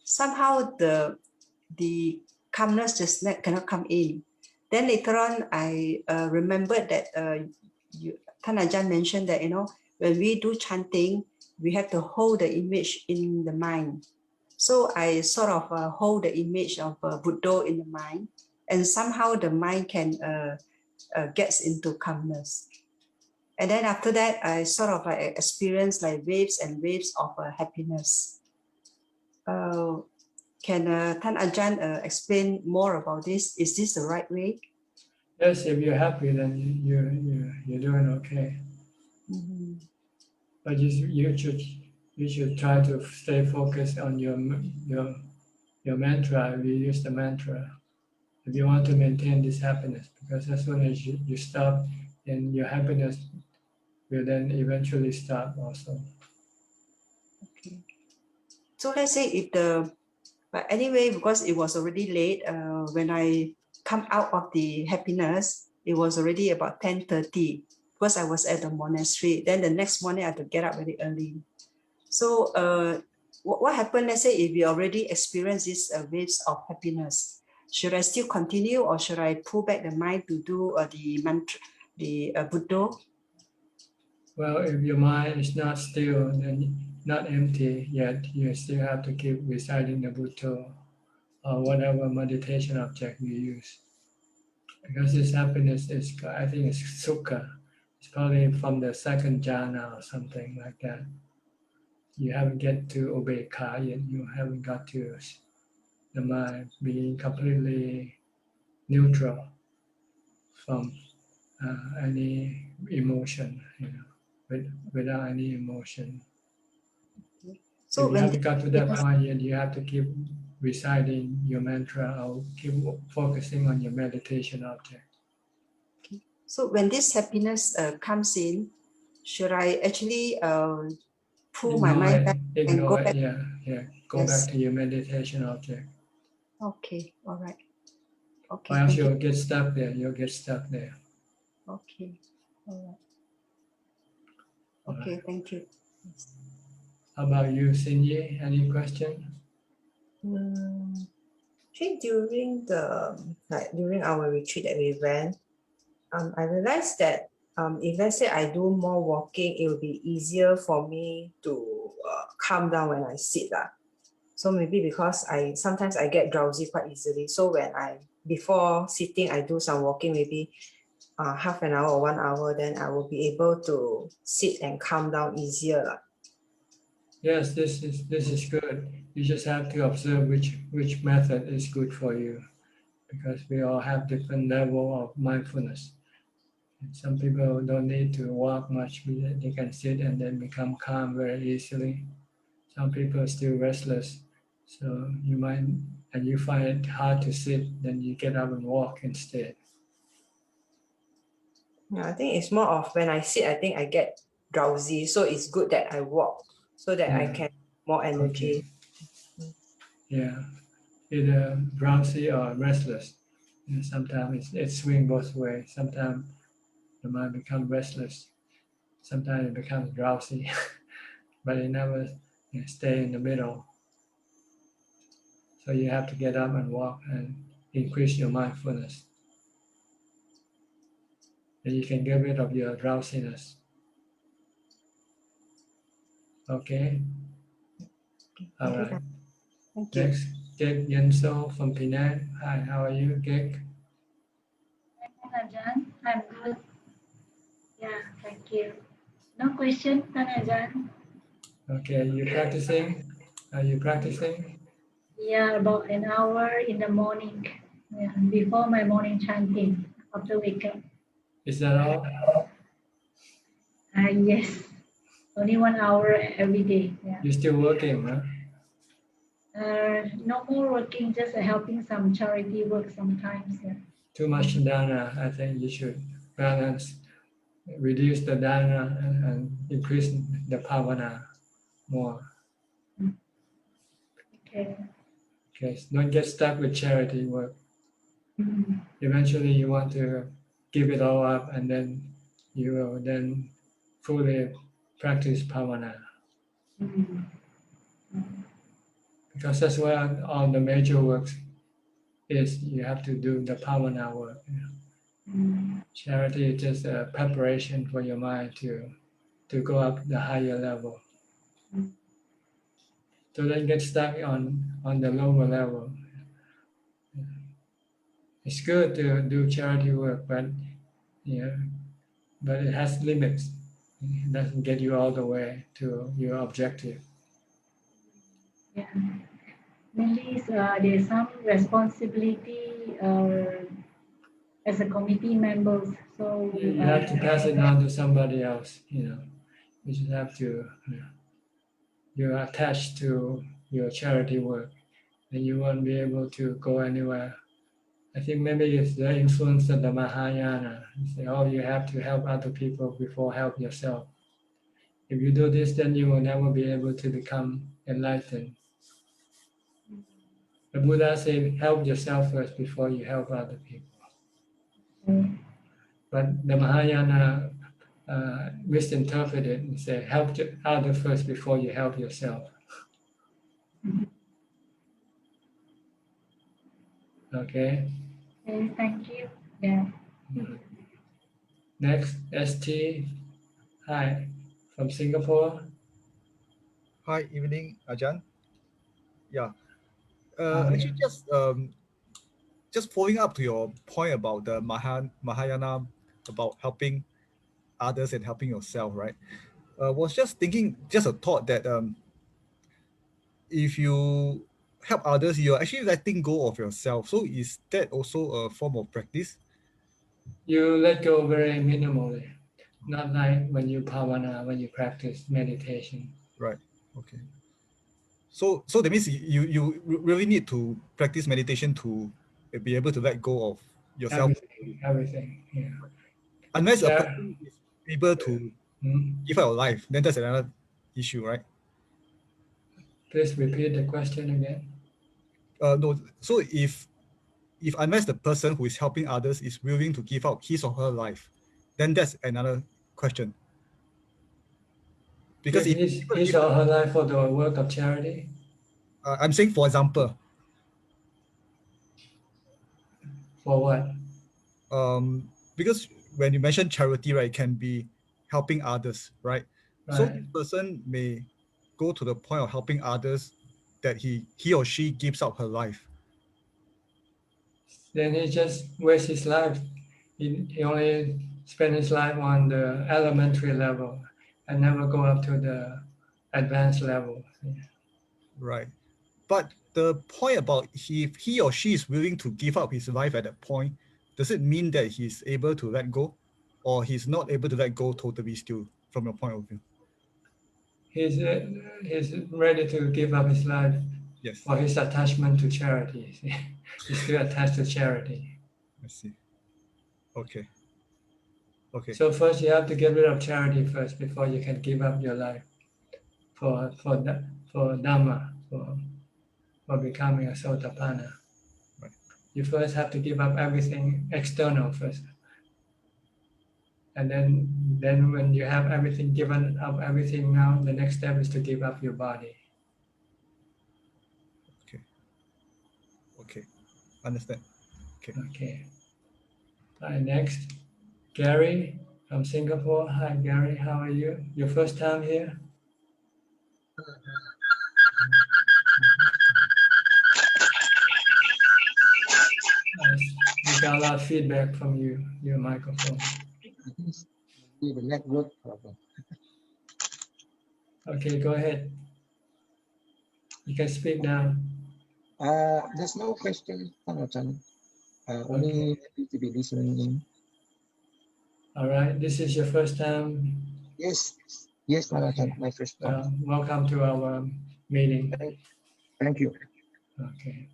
Somehow the calmness just cannot come in. Then later on, I remembered that Tan Ajahn mentioned that, when we do chanting, we have to hold the image in the mind. So I sort of hold the image of Buddha in the mind, and somehow the mind can gets into calmness. And then after that, I sort of experience like waves and waves of happiness. Can Tan Ajahn explain more about this? Is this the right way? Yes, if you're happy, then you're doing okay. But you should try to stay focused on your mantra. We use the mantra if you want to maintain this happiness, because as soon as you stop, then your happiness will then eventually stop also. Okay. So let's say but anyway, because it was already late, when I come out of the happiness, it was already about 10:30 because I was at the monastery. Then the next morning I had to get up very early. So what happened, let's say if we already experienced these waves of happiness, should I still continue or should I pull back the mind to do the mantra, the Buddha? Well, if your mind is not still, then not empty yet, you still have to keep reciting the Buddha or whatever meditation object you use. Because this happiness is, I think it's sukha. It's probably from the second jhana or something like that. You haven't get to ubeka yet. You haven't got to the mind being completely neutral from any emotion, without any emotion. So if you haven't got to that point yet, you have to keep reciting your mantra or keep focusing on your meditation object. So when this happiness comes in, should I actually pull my mind back and go back? Go back to your meditation object. Okay, all right. Okay. Or else you'll get stuck there. Okay, all right. Okay, thank you. How about you, Sinyi? Any question? Actually, during our retreat that we went, I realized that if let's say I do more walking, it will be easier for me to calm down when I sit. So maybe because sometimes I get drowsy quite easily. So when before sitting, I do some walking, maybe half an hour or 1 hour, then I will be able to sit and calm down easier. Yes, this is good. You just have to observe which method is good for you, because we all have different level of mindfulness. And some people don't need to walk much; they can sit and then become calm very easily. Some people are still restless, so you find it hard to sit, then you get up and walk instead. Yeah, I think it's more of when I sit, I think I get drowsy. So it's good that I walk so that I can have more energy. Okay. Yeah, either drowsy or restless. Sometimes it swings both ways. Sometimes the mind becomes restless. Sometimes it becomes drowsy, but it never stay in the middle. So you have to get up and walk and increase your mindfulness. Then you can get rid of your drowsiness. Okay. All right. Thank you. Next, Gek Yenso from Penang. Hi, how are you, Gek? Ajahn, I'm good. Yeah, thank you. No question, Ajahn. Okay, you practicing? Are you practicing? Yeah, about an hour in the morning. Yeah, before my morning chanting after wake up. Is that all? Yes, only 1 hour every day. Yeah. You're still working, huh? No more working, just helping some charity work sometimes. Yeah. Too much dana. I think you should balance, reduce the dana and increase the bhavana more. Okay. Okay, so don't get stuck with charity work. Mhm. Eventually, you want to give it all up, and then you will then fully practice bhavana, Mhm. because that's where all the major works is. You have to do the bhavana work. Mhm. Charity is just a preparation for your mind to go up the higher level. Mhm. So don't get stuck on the lower level. It's good to do charity work, but but it has limits. It doesn't get you all the way to your objective. Yeah. Mainly, there's some responsibility as a committee members. So You have to pass it on to somebody else. You just have to. You're attached to your charity work, and you won't be able to go anywhere. I think maybe it's the influence of the Mahayana. You say, oh, you have to help other people before help yourself. If you do this, then you will never be able to become enlightened. The Buddha said, help yourself first before you help other people. But the Mahayana misinterpreted and said, help others first before you help yourself. Okay. Okay, thank you. Yeah. Next, ST. Hi, from Singapore. Hi, evening, Ajahn. Yeah. Hi. Actually, just following up to your point about the Mahayana, about helping others and helping yourself, right? Was just thinking, just a thought that if you help others, you're actually letting go of yourself. So is that also a form of practice? You let go very minimally, not like when you bhavana, when you practice meditation. Right. Okay. So that means you really need to practice meditation to be able to let go of yourself. Everything. Yeah. Unless a person is able to give out life, then that's another issue, right? Please repeat the question again. No. So if unless the person who is helping others is willing to give out his or her life, then that's another question. Because if his or her life for the work of charity. I'm saying, for example. For what? Because when you mention charity, right, it can be helping others, right? So Right. this person may go to the point of helping others that he or she gives up her life. Then he just wastes his life. He only spend his life on the elementary level and never go up to the advanced level. Right. But the point about if he or she is willing to give up his life at that point, does it mean that he's able to let go, or he's not able to let go totally still, from your point of view? He's ready to give up his life. Yes. For his attachment to charity. He's still attached to charity. I see. Okay. Okay. So first you have to get rid of charity first before you can give up your life for Dhamma, for becoming a Sotapanna. Right. You first have to give up everything external first. And then when you have everything given up, everything now, the next step is to give up your body. Okay. Okay. Understand. Okay. Okay. All right, next. Gary from Singapore. Hi, Gary. How are you? Your first time here? We got a lot of feedback from you, your microphone. The network problem. Okay, go ahead. You can speak now. There's no question, Ajahn. Only happy to be listening. All right, this is your first time. Yes, Ajahn, my first time. Welcome to our meeting. Thank you. Okay.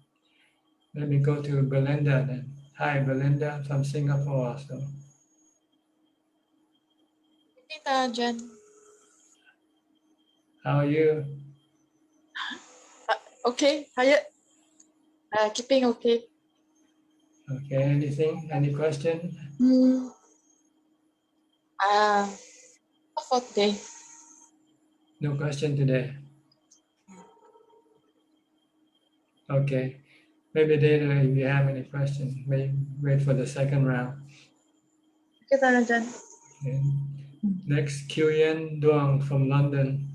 Let me go to Belinda then. Hi, Belinda from Singapore also. Ajahn. How are you? Okay, hiya. Keeping okay. Okay, anything? Any question? Not for today. No question today. Okay. Maybe later if you have any questions, wait for the second round. Okay, Ajahn. Okay. Next, Kuyen Duong from London.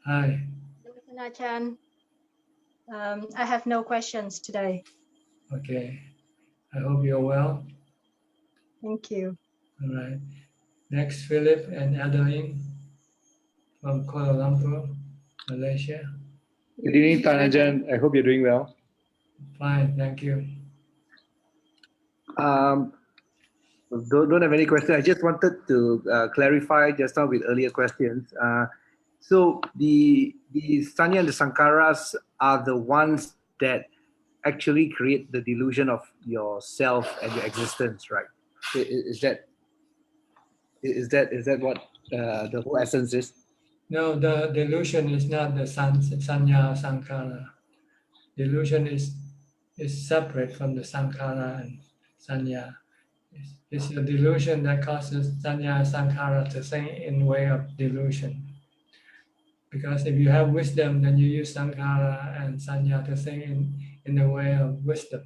Hi. Ajahn. I have no questions today. Okay. I hope you're well. Thank you. All right. Next, Philip and Adeline from Kuala Lumpur, Malaysia. Good evening, Ajahn. I hope you're doing well. Fine, thank you. Don't have any questions. I just wanted to clarify just now with earlier questions. So the Sanya and the Sankaras are the ones that actually create the delusion of yourself and your existence, right? Is that what the whole essence is? No, the delusion is not the Sanya Sankara. Delusion is separate from the Sankara and Sanya. It's a delusion that causes Sanya Sankara to think in way of delusion. Because if you have wisdom, then you use Sankara and Sanya to think in the way of wisdom.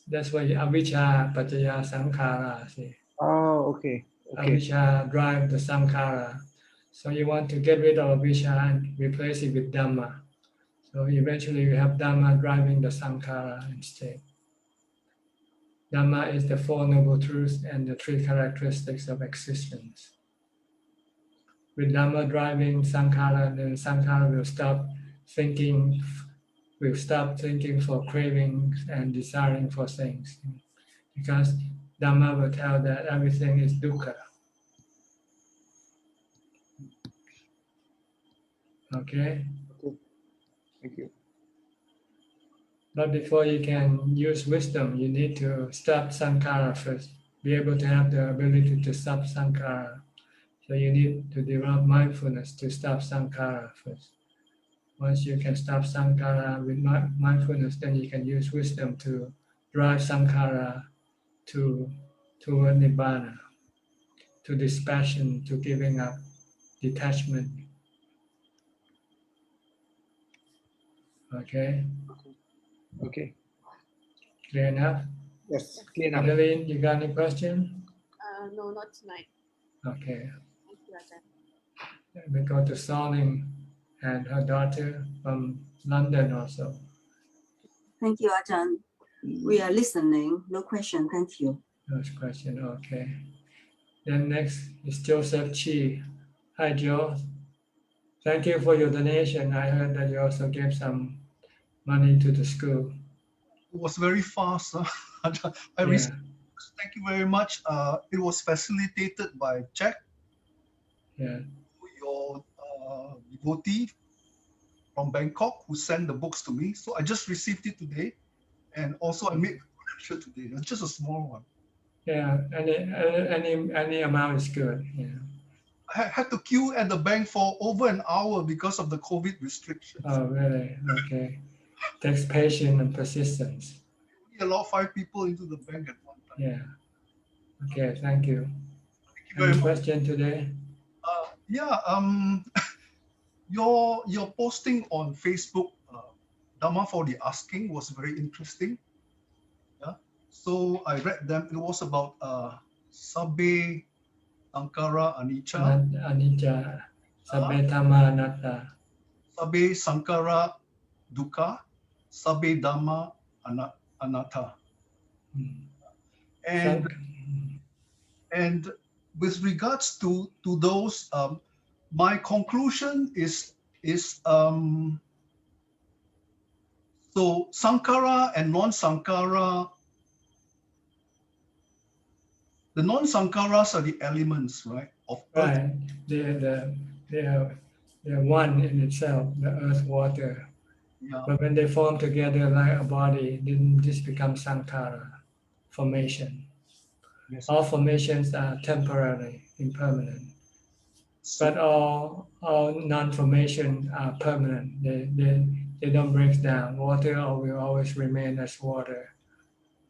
That's why Avijja Pachaya Sankara. See? Oh, okay. Avijja drive the Sankara. So you want to get rid of Avijja and replace it with Dhamma. So eventually you have Dhamma driving the Sankara instead. Dhamma is the Four Noble Truths and the three characteristics of existence. With Dhamma driving Sankara, then Sankara will stop thinking for cravings and desiring for things. Because Dhamma will tell that everything is dukkha. Okay? Thank you. But before you can use wisdom, you need to stop Sankara first. Be able to have the ability to stop Sankara. So you need to develop mindfulness to stop Sankara first. Once you can stop Sankara with mindfulness, then you can use wisdom to drive Sankara toward Nibbana, to dispassion, to giving up, detachment. Okay? Okay. Clear enough? Yes, clear enough. Adeline, you got any question? No, not tonight. Okay. Thank you, Ajahn. We go to Soning and her daughter from London also. Thank you, Ajahn. We are listening. No question. Thank you. No question. Okay. Then next is Joseph Chi. Hi, Joe. Thank you for your donation. I heard that you also gave some money to the school. It was very fast. Thank you very much. It was facilitated by Jack, Yeah. your devotee from Bangkok, who sent the books to me. So I just received it today, and also I made a donation today. It's just a small one. Yeah. Any amount is good. Yeah. I had to queue at the bank for over an hour because of the COVID restrictions. Oh, really? Okay. Takes patience and persistence. We allow 5 people into the bank at one time. Yeah. Okay. Thank you. Thank you very Any much. question today? Your posting on Facebook, Dhamma for the Asking, was very interesting. Yeah. So I read them. It was about Sabbe Sankara Anicca. Anicca. Sabbe Dhamma Anatta. Sabbe Sankara Dukkha. Sabbe Dhamma Anatta. And with regards to those, my conclusion is so Sankara and non-Sankara. The non-Sankaras are the elements, right? Of earth. Right. They're one in itself, the earth, water. Yeah. But when they form together like a body, then this becomes Sankara, formation. Yes. All formations are temporary, impermanent. But all non-formation are permanent. They don't break down. Water will always remain as water.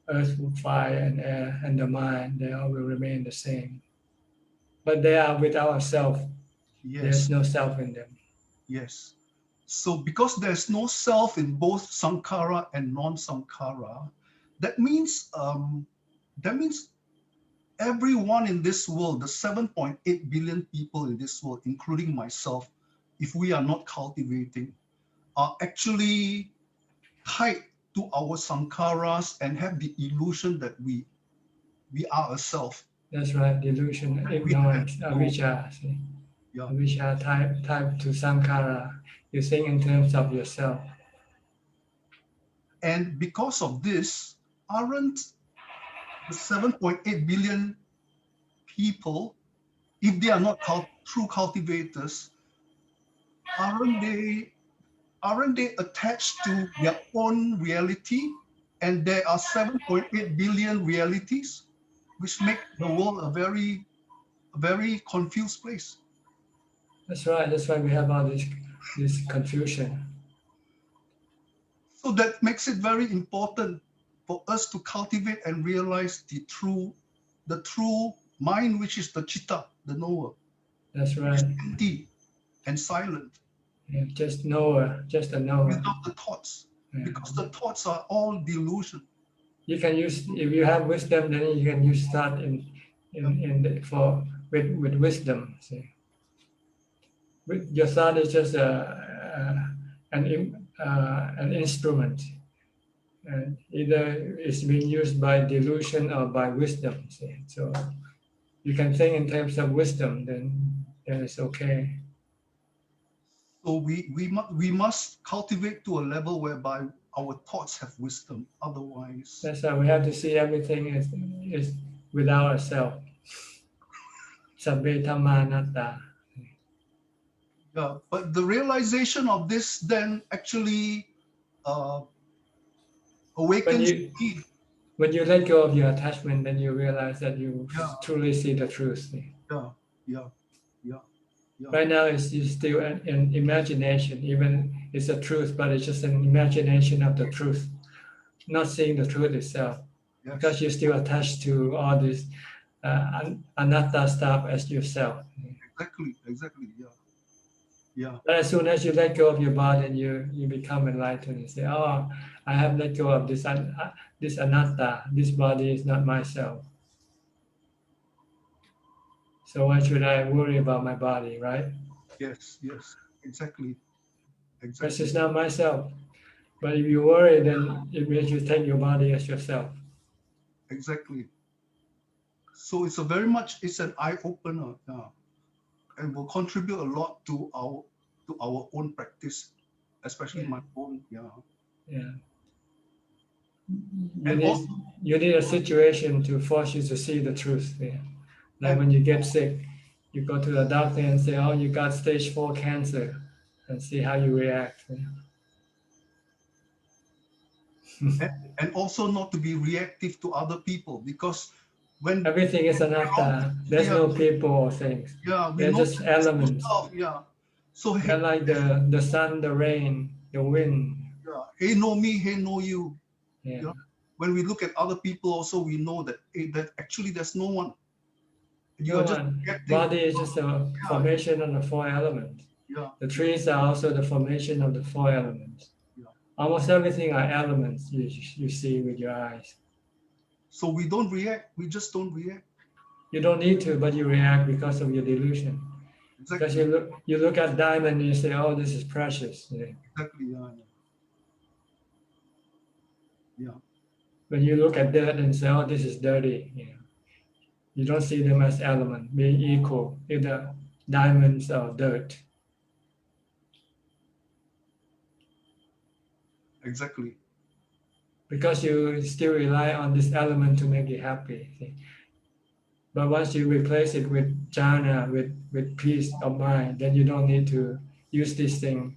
Earth, fire, and air, and the mind, they all will remain the same. But they are without self. Yes. There's no self in them. Yes. So because there's no self in both Sankara and non-Sankara, that means everyone in this world, the 7.8 billion people in this world, including myself, if we are not cultivating, are actually tied to our Sankaras and have the illusion that we are a self. That's right, delusion, ignorance, avijja. Yeah. Avijja type to Sankara. You think in terms of yourself. And because of this, aren't the 7.8 billion people, if they are not true cultivators, aren't they attached to their own reality? And there are 7.8 billion realities, which make the world a very confused place. That's right. That's why we have all this confusion. So that makes it very important for us to cultivate and realize the true mind, which is the chitta, the knower. That's right. Empty and silent. Yeah, just knower, just a knower. Without the thoughts, because the thoughts are all delusion. You can use, if you have wisdom, then you can use that with wisdom. See, your thought is just an instrument, and either it's being used by delusion or by wisdom. See, so you can think in terms of wisdom, then it's okay. So we must cultivate to a level whereby our thoughts have wisdom. Otherwise, that's why we have to see everything is without a self. Sabbe Dhamma anatta. Yeah, but the realization of this then actually awakens me. When you let go of your attachment, then you realize that you truly see the truth. Yeah. Right now, it's still an imagination. Even it's a truth, but it's just an imagination of the truth, not seeing the truth itself. Yes. Because you're still attached to all this anatta stuff as yourself. Exactly. Yeah. But as soon as you let go of your body, and you become enlightened. You say, "Oh, I have let go of this anatta. This body is not myself. So why should I worry about my body, right?" Yes, exactly. Because it's not myself. But if you worry, then it means you take your body as yourself. Exactly. So it's an eye opener, and will contribute a lot to our own practice, especially my own. Yeah. You need a situation to force you to see the truth. Yeah. Like when you get sick, you go to the doctor and say, "Oh, you got stage 4 cancer," and see how you react. And also not to be reactive to other people, because when everything is anatta, there's no people or things. Yeah, they're just elements. Yeah. So they're like the sun, the rain, the wind. Yeah. Hey, know me, hey, know you. Yeah. When we look at other people, also we know that that actually there's no one. Body is just a formation of the 4 elements. Yeah. The trees are also the formation of the 4 elements. Yeah. Almost everything are elements you see with your eyes. So we don't react. We just don't react. You don't need to, but you react because of your delusion. Exactly. Because you look at diamond and you say, "Oh, this is precious." Yeah. Exactly. Yeah. When you look at dirt and say, "Oh, this is dirty," you don't see them as element, being equal, either diamonds or dirt. Exactly. Because you still rely on this element to make you happy. See? But once you replace it with jhana, with peace of mind, then you don't need to use this thing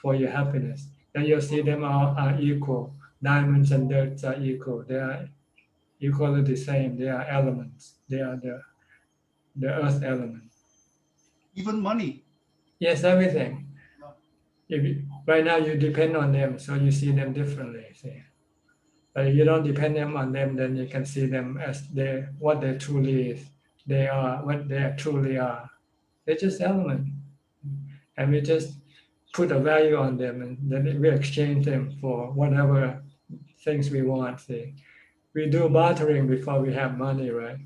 for your happiness. Then you'll see them all are equal. Diamonds and dirt are equal. They are equally the same. They are elements. They are the earth element. Even money. Yes, everything. Right now you depend on them, so you see them differently. See? But if you don't depend on them, then you can see them as what they truly is. They are what they truly are. They're just elements. And we just put a value on them, and then we exchange them for whatever things we want. See? We do bartering before we have money, right?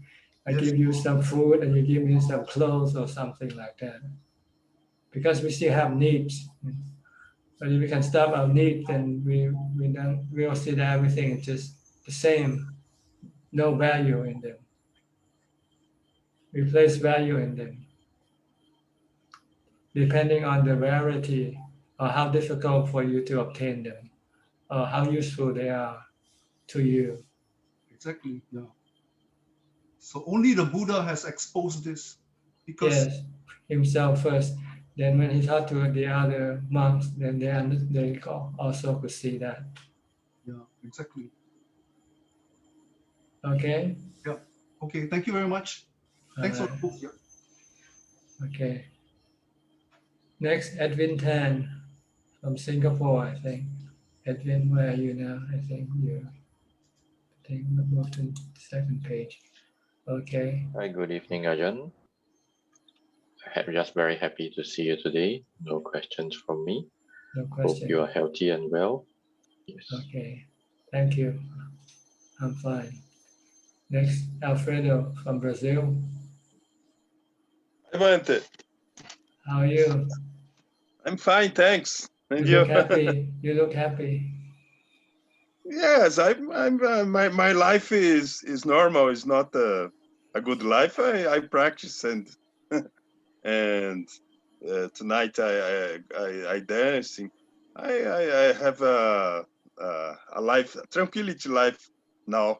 I give you some food and you give me some clothes or something like that. Because we still have needs. But if we can stop our needs, then we will see that everything is just the same, no value in them. We place value in them, depending on the rarity or how difficult for you to obtain them, or how useful they are to you. Exactly. Yeah. So only the Buddha has exposed this, because yes, himself first. Then when he taught to the other monks, then they also could see that. Yeah, exactly. Okay. Yeah. Okay. Thank you very much. Thanks for the book. Yeah. Okay. Next, Edwin Tan from Singapore, I think. Edwin, where are you now? I think we'll move to the second page. Okay. Hi, good evening, Ajahn. I'm just very happy to see you today. No questions from me. No question. Hope you are healthy and well. Yes. Okay. Thank you. I'm fine. Next, Alfredo from Brazil. Levante. How are you? I'm fine, thanks. And you look happy. You look happy. Yes, my life is normal. It's not a good life. I practice and and tonight I dancing. I have a life, a tranquility life now.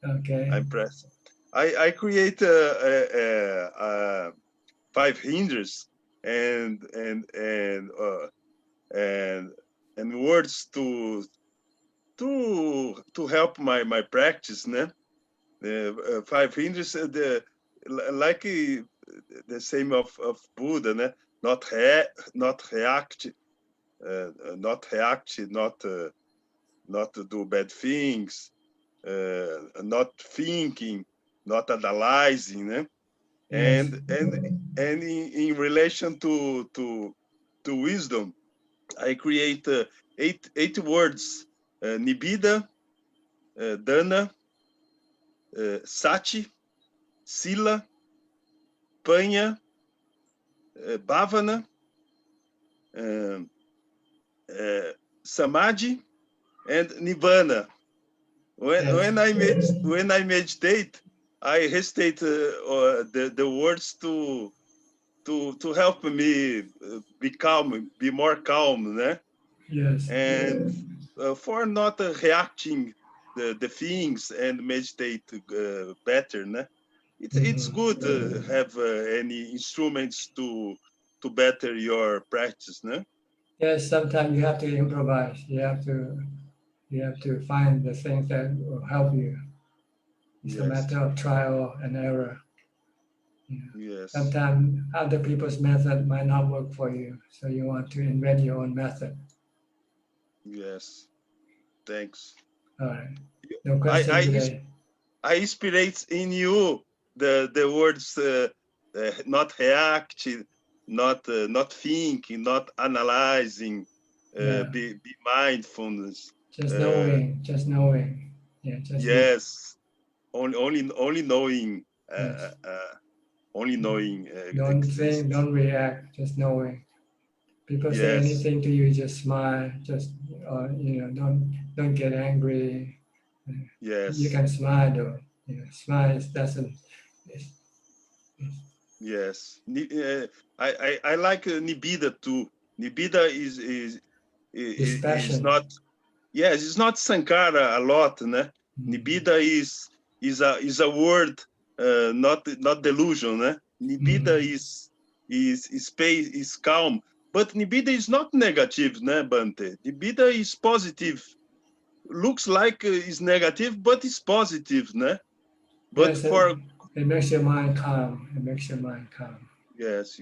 Okay. I'm present. I create 5 hinders and words to help my practice, né? 5 hinders, like the same of Buddha, né? Not react, not to do bad things, not thinking, not analyzing, né? Yes. And in relation to wisdom, I create 8 words: Nibbida, Dana, Sati, Sila, Panya, Bhavana, Samadhi, and Nibbana. When I meditate, I restate the words to help me be calm, be more calm, né? Yes. And for not reacting the things and meditate better, né? It's good to have any instruments to better your practice, né? Yes, sometimes you have to improvise. You have to find the things that will help you. It's a matter of trial and error. Yes. Sometimes other people's method might not work for you, so you want to invent your own method. Yes. Thanks. All right. No question today. I inspirate in you the words not reacting, not thinking, not analyzing, be mindfulness. Just knowing, just knowing. Yeah, just yes. Only knowing. Only knowing. Don't think, don't react, just knowing. People say anything to you, just smile, just don't get angry, Yes. You can smile though. Smile doesn't. Yes. I like Nibbida too. Nibbida is not. Yes, it's not Sankara a lot, né? Nibbida is a word, not delusion, né? Nibbida is space, is calm, but Nibbida is not negative, né, Bante? Nibbida is positive. Looks like is negative, but it's positive, né? But Yes, for it makes your mind calm. It makes your mind calm. yes.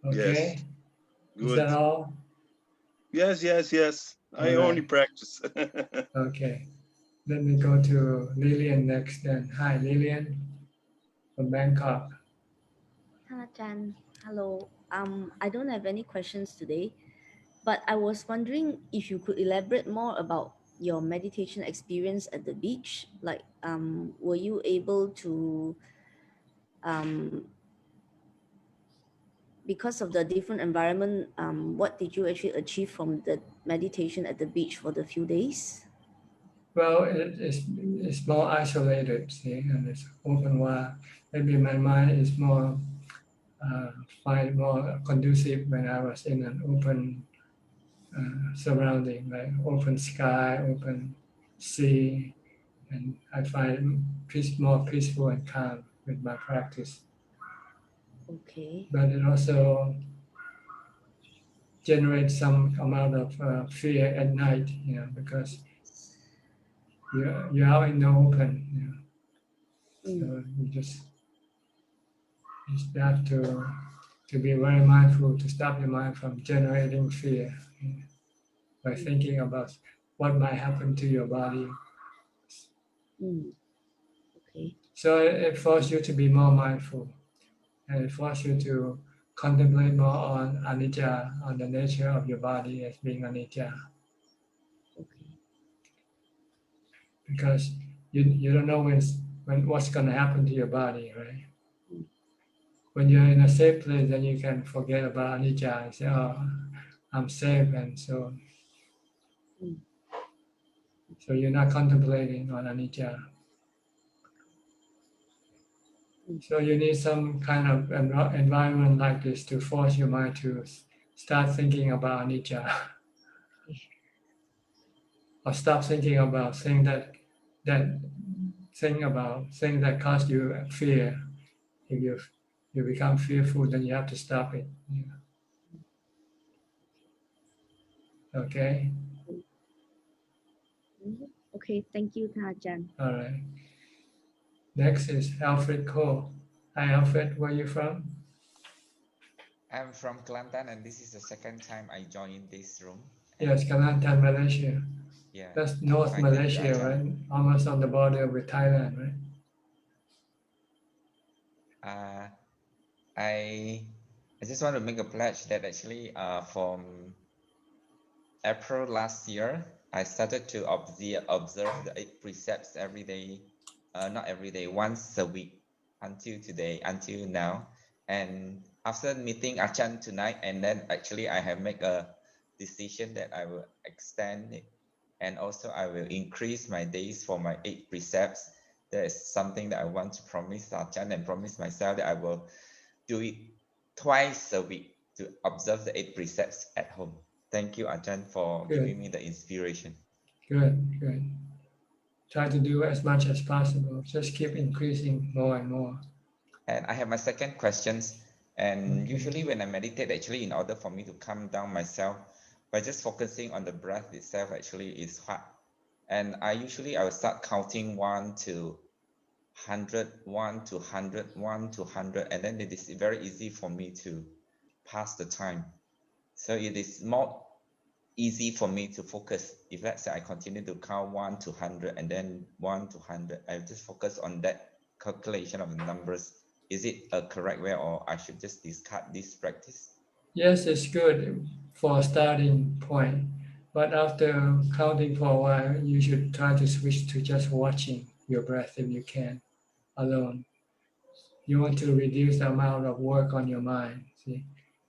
Okay. Yes. Is that all? Yes. I All only right. practice. Okay. Let me go to Lillian next then. Hi, Lillian from Bangkok. Ajahn, hello. I don't have any questions today, but I was wondering if you could elaborate more about your meditation experience at the beach. Like, were you able to, because of the different environment, what did you actually achieve from the meditation at the beach for the few days? Well, it's more isolated, see, and it's open wide. Maybe my mind is more find more conducive when I was in an open surrounding, like open sky, open sea, and I find more peaceful and calm with my practice. Okay. But it also generates some amount of fear at night, because you're out in the open, so you just have to be very mindful to stop your mind from generating fear by thinking about what might happen to your body. Okay. So it forces you to be more mindful, and it forces you to contemplate more on anicca, on the nature of your body as being anicca. Okay. Because you don't know when what's going to happen to your body, right? When you're in a safe place, then you can forget about anicca and say, "Oh, I'm safe," and so you're not contemplating on anicca. So you need some kind of environment like this to force your mind to start thinking about anicca, or stop thinking about things that cause you fear. If you become fearful, then you have to stop it. Okay. Okay. Thank you, Ajahn. All right. Next is Alfred Cole. Hi, Alfred. Where are you from? I'm from Kelantan, and this is the second time I joined this room. Yes, Kelantan, Malaysia. Yeah. That's North Fine, thank you, Malaysia, Ajahn. right? Almost on the border with Thailand, right? I just want to make a pledge that actually from April last year, I started to observe the 8 precepts every day, not every day, once a week until today, until now. And after meeting Ajahn tonight, and then actually I have made a decision that I will extend it, and also I will increase my days for my 8 precepts. That is something that I want to promise Ajahn and promise myself that I will do it twice a week to observe the 8 precepts at home. Thank you, Ajahn, for giving me the inspiration. Good, good. Try to do as much as possible. Just keep increasing more and more. And I have my second questions. And usually when I meditate, actually, in order for me to calm down myself, by just focusing on the breath itself, actually is hard. And I will start counting 1 to 100, 1 to 100, 1 to 100, and then it is very easy for me to pass the time. So it is more easy for me to focus. If let's say I continue to count 1 to 100 and then 1 to 100, I just focus on that calculation of the numbers. Is it a correct way, or I should just discard this practice? Yes, it's good for a starting point. But after counting for a while, you should try to switch to just watching your breath if you can, alone. You want to reduce the amount of work on your mind. See,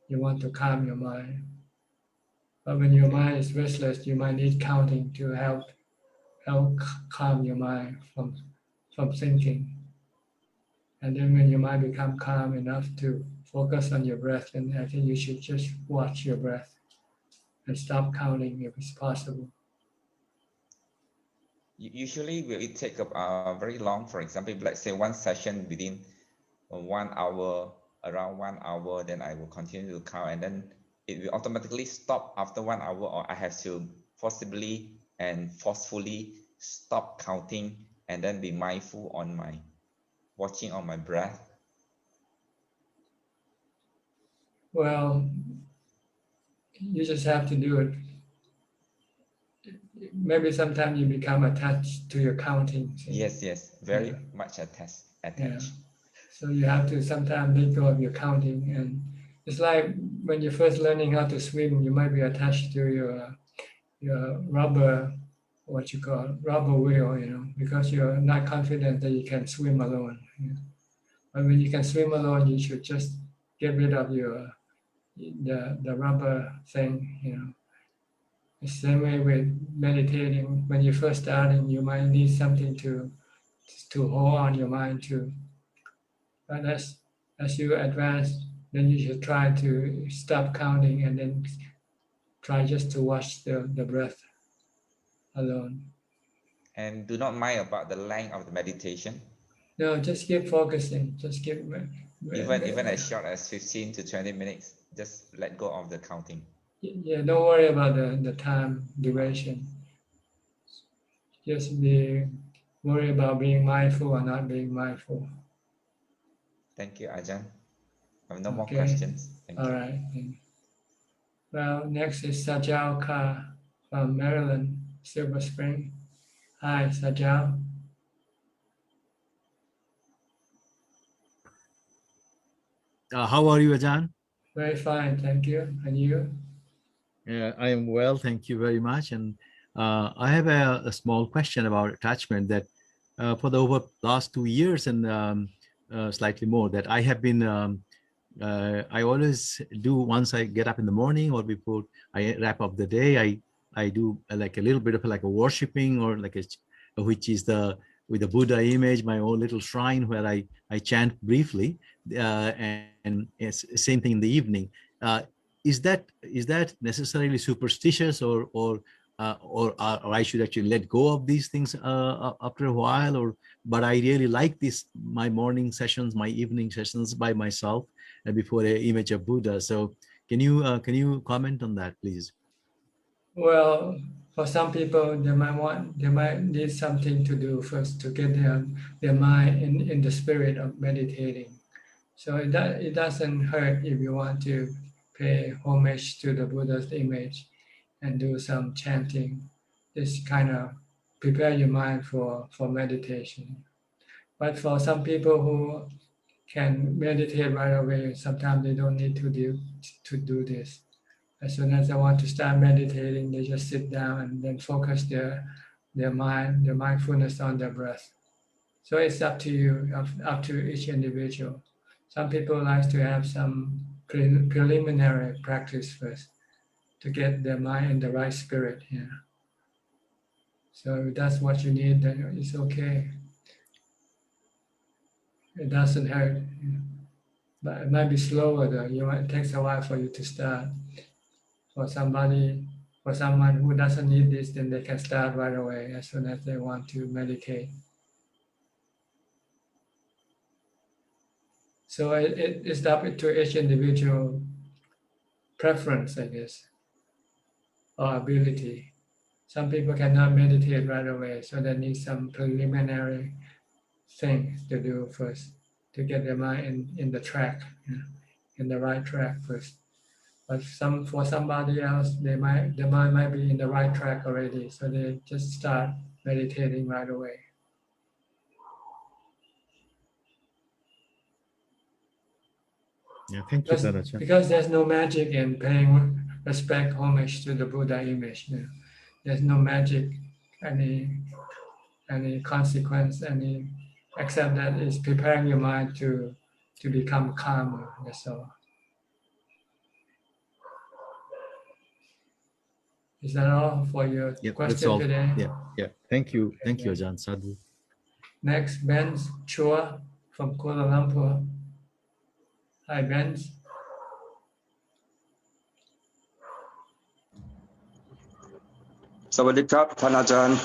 you want to calm your mind. But when your mind is restless, you might need counting to help calm your mind from thinking. And then when your mind becomes calm enough to focus on your breath, then I think you should just watch your breath and stop counting if it's possible. Usually will it take up very long? For example, if let's say one session within 1 hour, around 1 hour, then I will continue to count, and then it will automatically stop after 1 hour, or I have to forcibly and forcefully stop counting and then be mindful on my watching on my breath. Well, you just have to do it. Maybe sometimes you become attached to your counting. See? Yes, very much attached. Yeah. So you have to sometimes let go of your counting, and it's like when you're first learning how to swim, you might be attached to your rubber, what you call rubber wheel, because you're not confident that you can swim alone. But when you can swim alone, you should just get rid of the rubber thing. The same way with meditating, when you're first starting, you might need something to hold on your mind to. But as you advance, then you should try to stop counting and then try just to watch the breath alone. And do not mind about the length of the meditation. No, just keep focusing. Just keep. Even as short as 15 to 20 minutes, just let go of the counting. Yeah, don't worry about the time duration. Just worry about being mindful or not being mindful. Thank you, Ajahn. I have no more Okay. questions. Thank All you. right. Well, next is Sajal Ka from Maryland, Silver Spring. Hi, Sajal. How are you, Ajahn? Very fine, thank you. And you? Yeah, I am well, thank you very much. And I have a small question about attachment that for the over last 2 years and slightly more that I have been, I always do once I get up in the morning or before I wrap up the day, I do like a little bit of like a worshiping or like which is with the Buddha image, my own little shrine where I chant briefly, and it's same thing in the evening. Is that necessarily superstitious or I should actually let go of these things after a while, but I really like my morning sessions, my evening sessions by myself before an image of Buddha. So can you comment on that, please? Well, for some people, they might need something to do first to get their mind in the spirit of meditating. So it doesn't hurt if you want to pay homage to the Buddha's image and do some chanting. This kind of prepare your mind for meditation. But for some people who can meditate right away, sometimes they don't need to do this. As soon as they want to start meditating, they just sit down and then focus their mindfulness on their breath. So it's up to you, up to each individual. Some people like to have some preliminary practice first to get their mind in the right spirit. Yeah. So if that's what you need, then it's okay. It doesn't hurt, but it might be slower though. It takes a while for you to start. For someone who doesn't need this, then they can start right away as soon as they want to meditate. So it's up to each individual preference, I guess, or ability. Some people cannot meditate right away, so they need some preliminary things to do first to get their mind in the track, in the right track first. But for somebody else, their mind might be in the right track already, so they just start meditating right away. Yeah, thank you, Taracha. Because there's no magic in paying respect, homage to the Buddha image. There's no magic, any consequence, except that it's preparing your mind to become calmer. That's all. Is that all for your Yep, that's question all. today? Yeah. Thank you. Thank you, Ajahn. Sadhu. Next, Ben Chua from Kuala Lumpur. Hi, Ben. Sawadee-krap, Tan Ajahn.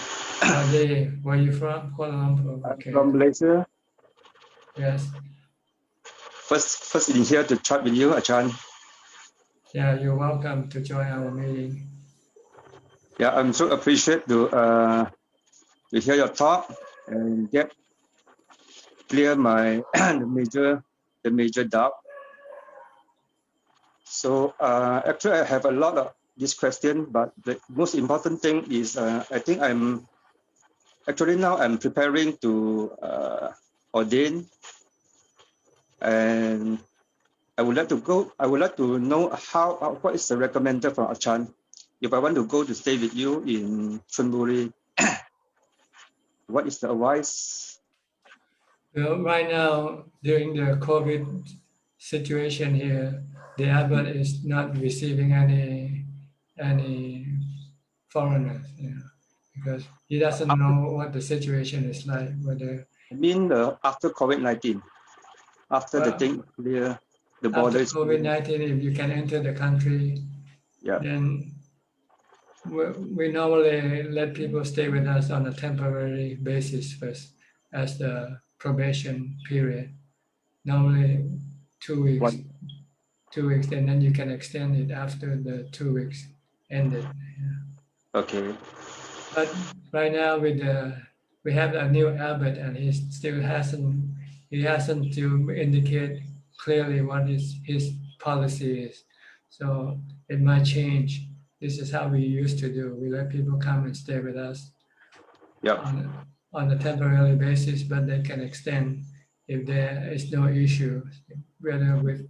Where are you from? Kuala Lumpur. Okay. From Malaysia. Yes. First in here to chat with you, Ajahn. Yeah, you're welcome to join our meeting. Yeah, I'm so appreciate to hear your talk and get clear my the major doubt. So actually, I have a lot of this question, but the most important thing is I think I'm preparing to ordain, and I would like to know what is the recommended from Ajahn. If I want to go to stay with you in Chonburi, what is the advice? Well, right now, during the COVID situation here, the abbot is not receiving any foreigners, because he doesn't know what the situation is like. Whether I mean after COVID-19, after the thing clear, the border after is clear. COVID-19, if you can enter the country, then we normally let people stay with us on a temporary basis first, as the probation period. Normally 2 weeks. 2 weeks, and then you can extend it after the 2 weeks ended. Okay. But right now we have a new abbot, and he still hasn't to indicate clearly what his policy is. So it might change. This is how we used to do. We let people come and stay with us on a temporary basis, but they can extend if there is no issue, whether with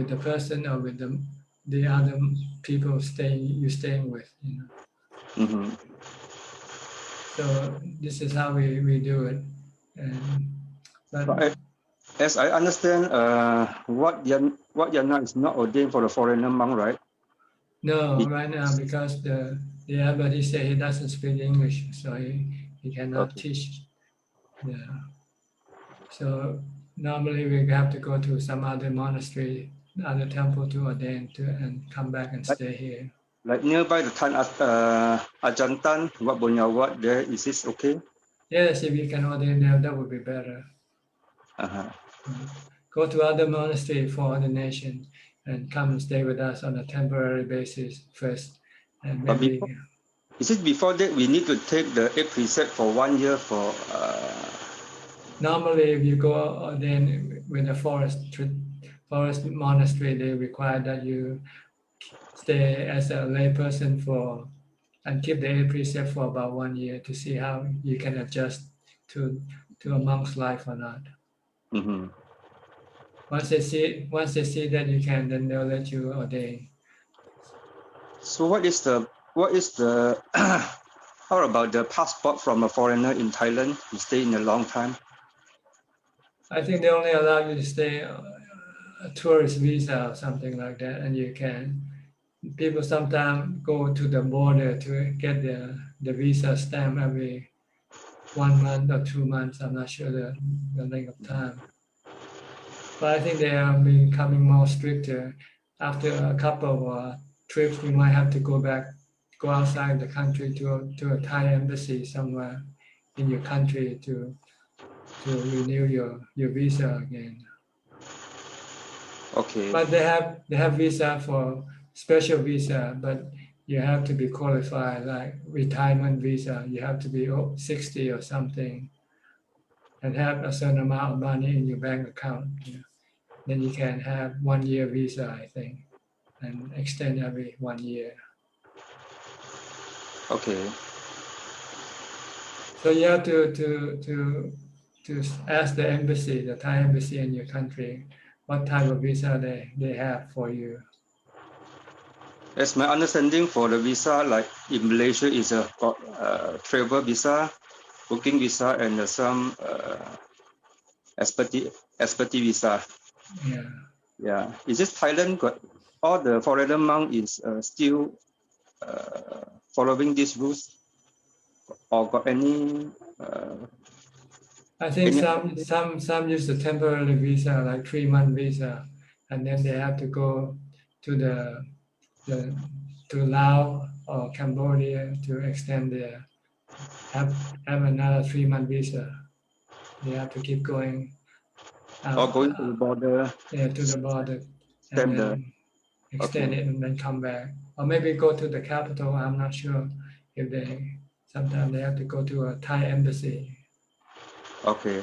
the person or with the other people you're staying with. So this is how we do it. But as I understand, Wat Yannasangwararam is not ordained for a foreigner monk, right? no, right now, because the abbot, he said he doesn't speak English, so he cannot teach. Yeah. So normally we have to go to some other monastery, other temple to ordain and come back and stay here. Like nearby the Tan Ajahn Tan, Wat Bonyawat there, is this okay? Yes, if you can ordain there, that would be better. Go to other monastery for ordination and come and stay with us on a temporary basis first. And maybe is it before that we need to take the 8 precept for 1 year for? Normally, if you go ordain with a forest monastery, they require that you stay as a lay person and keep the 8 precept for about 1 year to see how you can adjust to a monk's life or not. Once they see that you can, then they'll let you ordain. So what is the how about the passport from a foreigner in Thailand to stay in a long time? I think they only allow you to stay a tourist visa or something like that, and you can. People sometimes go to the border to get the visa stamp every 1 month or 2 months. I'm not sure the length of time. But I think they are becoming more stricter. After a couple of trips, you might have to go outside the country to a Thai embassy somewhere in your country to renew your visa again. Okay. But they have visa for special visa, but you have to be qualified, like retirement visa. You have to be 60 or something and have a certain amount of money in your bank account. Then you can have 1 year visa, I think, and extend every 1 year. Okay. So you have to ask the embassy, the Thai embassy in your country, what type of visa they have for you. As my understanding for the visa, like in Malaysia, is a travel visa, working visa, and some expertise visa. Yeah. Yeah. Is this Thailand got all the foreigner monk is still following these rules, or got any? I think any some use the temporary visa, like 3-month visa, and then they have to go to to Laos or Cambodia to extend their have another 3-month visa. They have to keep going. Or going to the border. Yeah, to the border, and Stem then extend it and then come back, or maybe go to the capital. I'm not sure if they. Sometimes they have to go to a Thai embassy. Okay.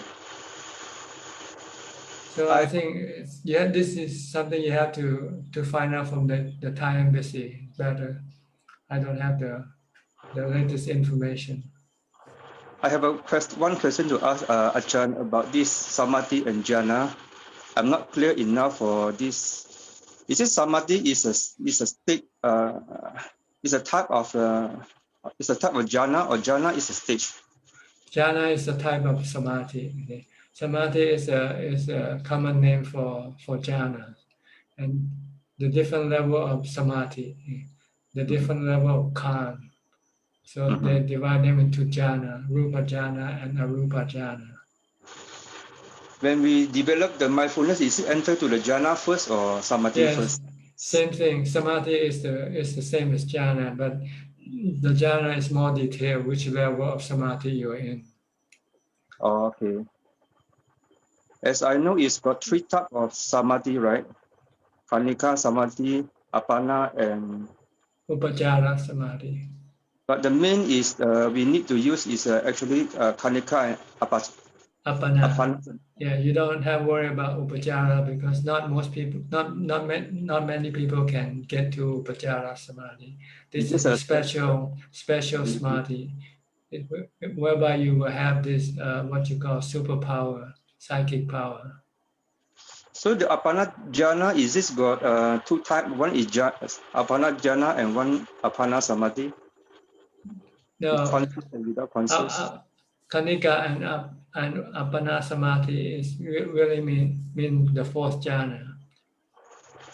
So I think this is something you have to find out from the Thai embassy better. I don't have the latest information. I have one question to ask Ajahn about this samadhi and jhana. I'm not clear enough for this. Is it samadhi is a state? Is a type of jhana, or jhana is a stage? Jhana is a type of samadhi. Okay. Samadhi is a common name for jhana, and the different level of samadhi, the different level of calm. So they divide them into jhana, rupa jhana and arupa jhana. When we develop the mindfulness, is it enter to the jhana first or samadhi first? Same thing. Samadhi is the same as jhana, but the jhana is more detailed, which level of samadhi you're in. Oh, okay. As I know, it's got 3 types of samadhi, right? Kanika samadhi, apana, and upajjhara samadhi. But the main is we need to use is actually kanika and apana. Yeah, you don't have worry about upajjhara because not many people can get to upajjhara samadhi. This is a special samadhi, whereby you will have this what you call superpower, psychic power. So the apana jhana, is this got 2 types? One is apana jhana and one apana samadhi. No, with conscious and without conscious. Kanika and apana samadhi is really mean the 4th jhana.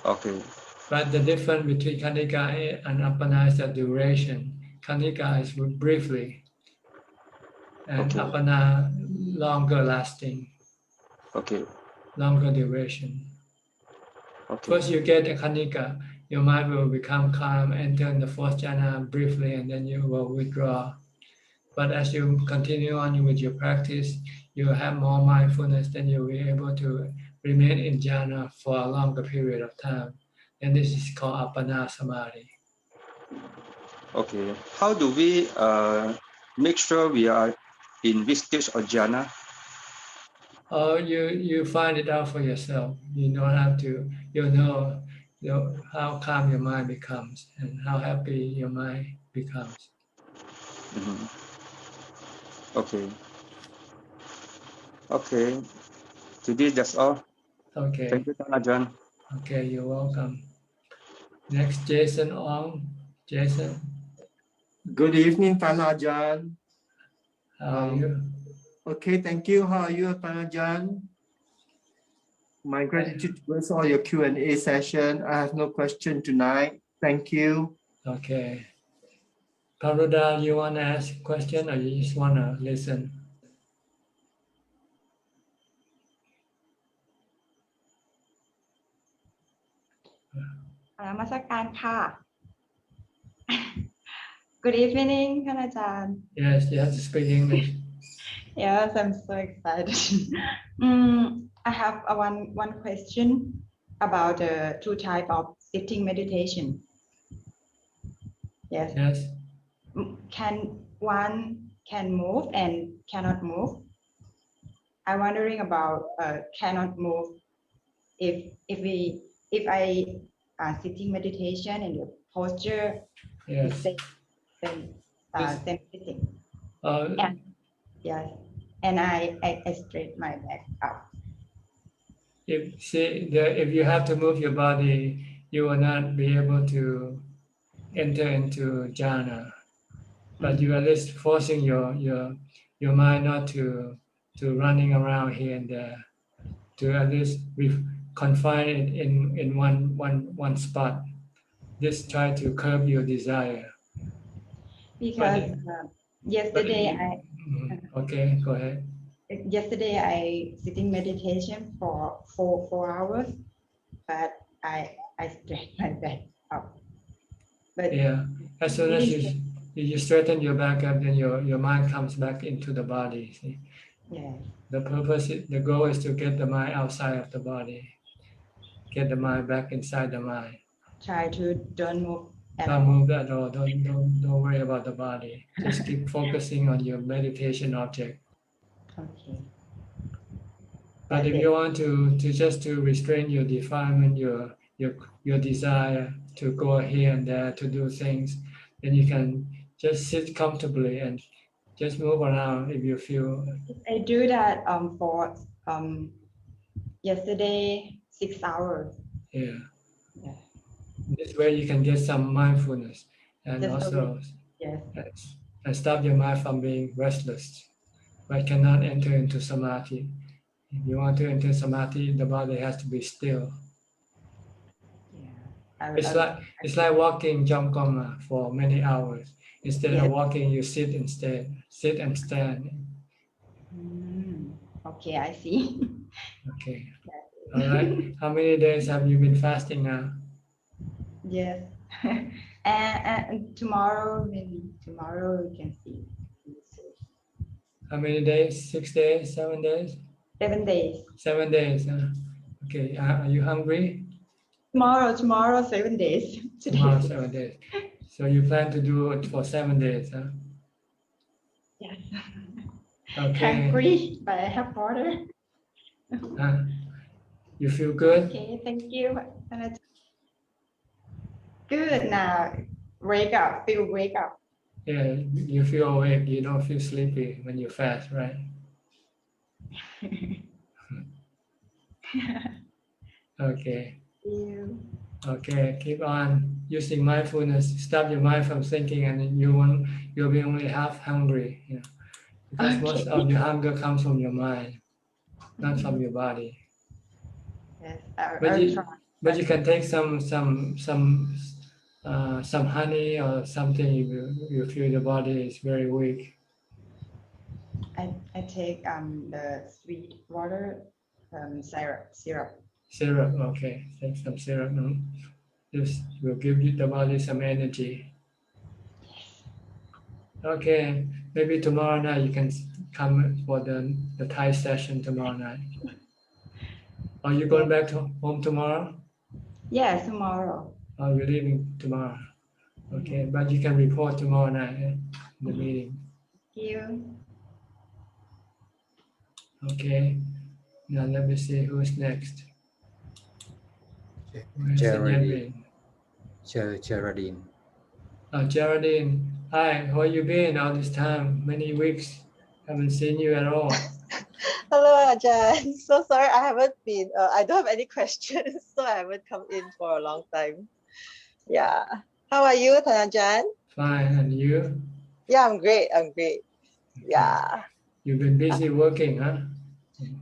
Okay. But the difference between Kanika and apana is the duration. Kanika is briefly, and apana longer lasting. Okay. Longer duration. Okay. First you get a Kanika, your mind will become calm, enter in the 4th jhana briefly, and then you will withdraw. But as you continue on with your practice, you have more mindfulness, then you'll be able to remain in jhana for a longer period of time. And this is called apana samadhi. Okay. How do we make sure we are in which stage of jhana? You find it out for yourself. You don't have to, you know how calm your mind becomes and how happy your mind becomes. Okay. Okay. Today that's all. Okay. Thank you, Ajahn. Okay, you're welcome. Next, Jason Ong. Jason. Good evening, Ajahn. How are you? Okay, thank you. How are you, Ajahn? My gratitude towards all your Q&A session. I have no question tonight. Thank you. Okay. Paruda, you want to ask a question or you just want to listen? Good evening, Ajahn. Yes, you have to speak English. Yes, I'm so excited. I have one question about the 2 types of sitting meditation. Yes. Yes. Can one move and cannot move? I'm wondering about cannot move. If I sitting meditation and the posture Yes. is same sitting. And yes, and I straight my back up. If you have to move your body, you will not be able to enter into jhana. But you are at least forcing your mind not to running around here and there, to at least confine it in one spot. Just try to curb your desire. because yesterday Okay, go ahead. yesterday I sitting meditation for 4 hours, but I straighten my back up. But Yeah, as soon as you straighten your back up, then your mind comes back into the body. See? Yeah. The purpose, the goal is to get the mind outside of the body, get the mind back inside the mind. Try to don't move at Don't all. move at all. Don't worry about the body. Just keep focusing on your meditation object. Okay. But if you want to just to restrain your defilement, your desire to go here and there to do things, then you can just sit comfortably and just move around if you feel. I do that for yesterday 6 hours. Yeah. Yeah. This way you can get some mindfulness and Just also yes. and stop your mind from being restless, but cannot enter into samadhi. If you want to enter samadhi, the body has to be still. It's like walking jamkoma for many hours. Instead of walking, you sit instead. Sit and stand. Okay, I see. Okay. All right. How many days have you been fasting now? Yes. and tomorrow, maybe tomorrow we can see. How many days? 6 days? 7 days? 7 days. 7 days. Okay. Are you hungry? Tomorrow 7 days. Tomorrow 7 days. So you plan to do it for 7 days, huh? Yes. Okay. Hungry, but I have water. You feel good? Okay, thank you. Good now. Wake up. Yeah, you feel awake. You don't feel sleepy when you fast, right? Okay. Okay, keep on using mindfulness. Stop your mind from thinking, and then you'll be only half hungry. You know, because most of your hunger comes from your mind, not from your body. Yes, but you can take some honey or something if you feel the body is very weak. I take the sweet water syrup. Syrup, okay. Take some syrup. This will give you the body some energy. Okay, maybe tomorrow night you can come for the Thai session tomorrow night. Are you going back to home tomorrow? Yes, tomorrow. Oh, you're leaving tomorrow. Okay, but you can report tomorrow night in the meeting. Thank you. Okay, now let me see who's next. Geraldine. Geraldine. Geraldine, hi, how you been all this time? Many weeks, haven't seen you at all. Hello, Ajahn. So sorry, I haven't been, I don't have any questions, so I haven't come in for a long time. Yeah. How are you, Ajahn? Fine, and you? Yeah, I'm great. Yeah. You've been busy working, huh?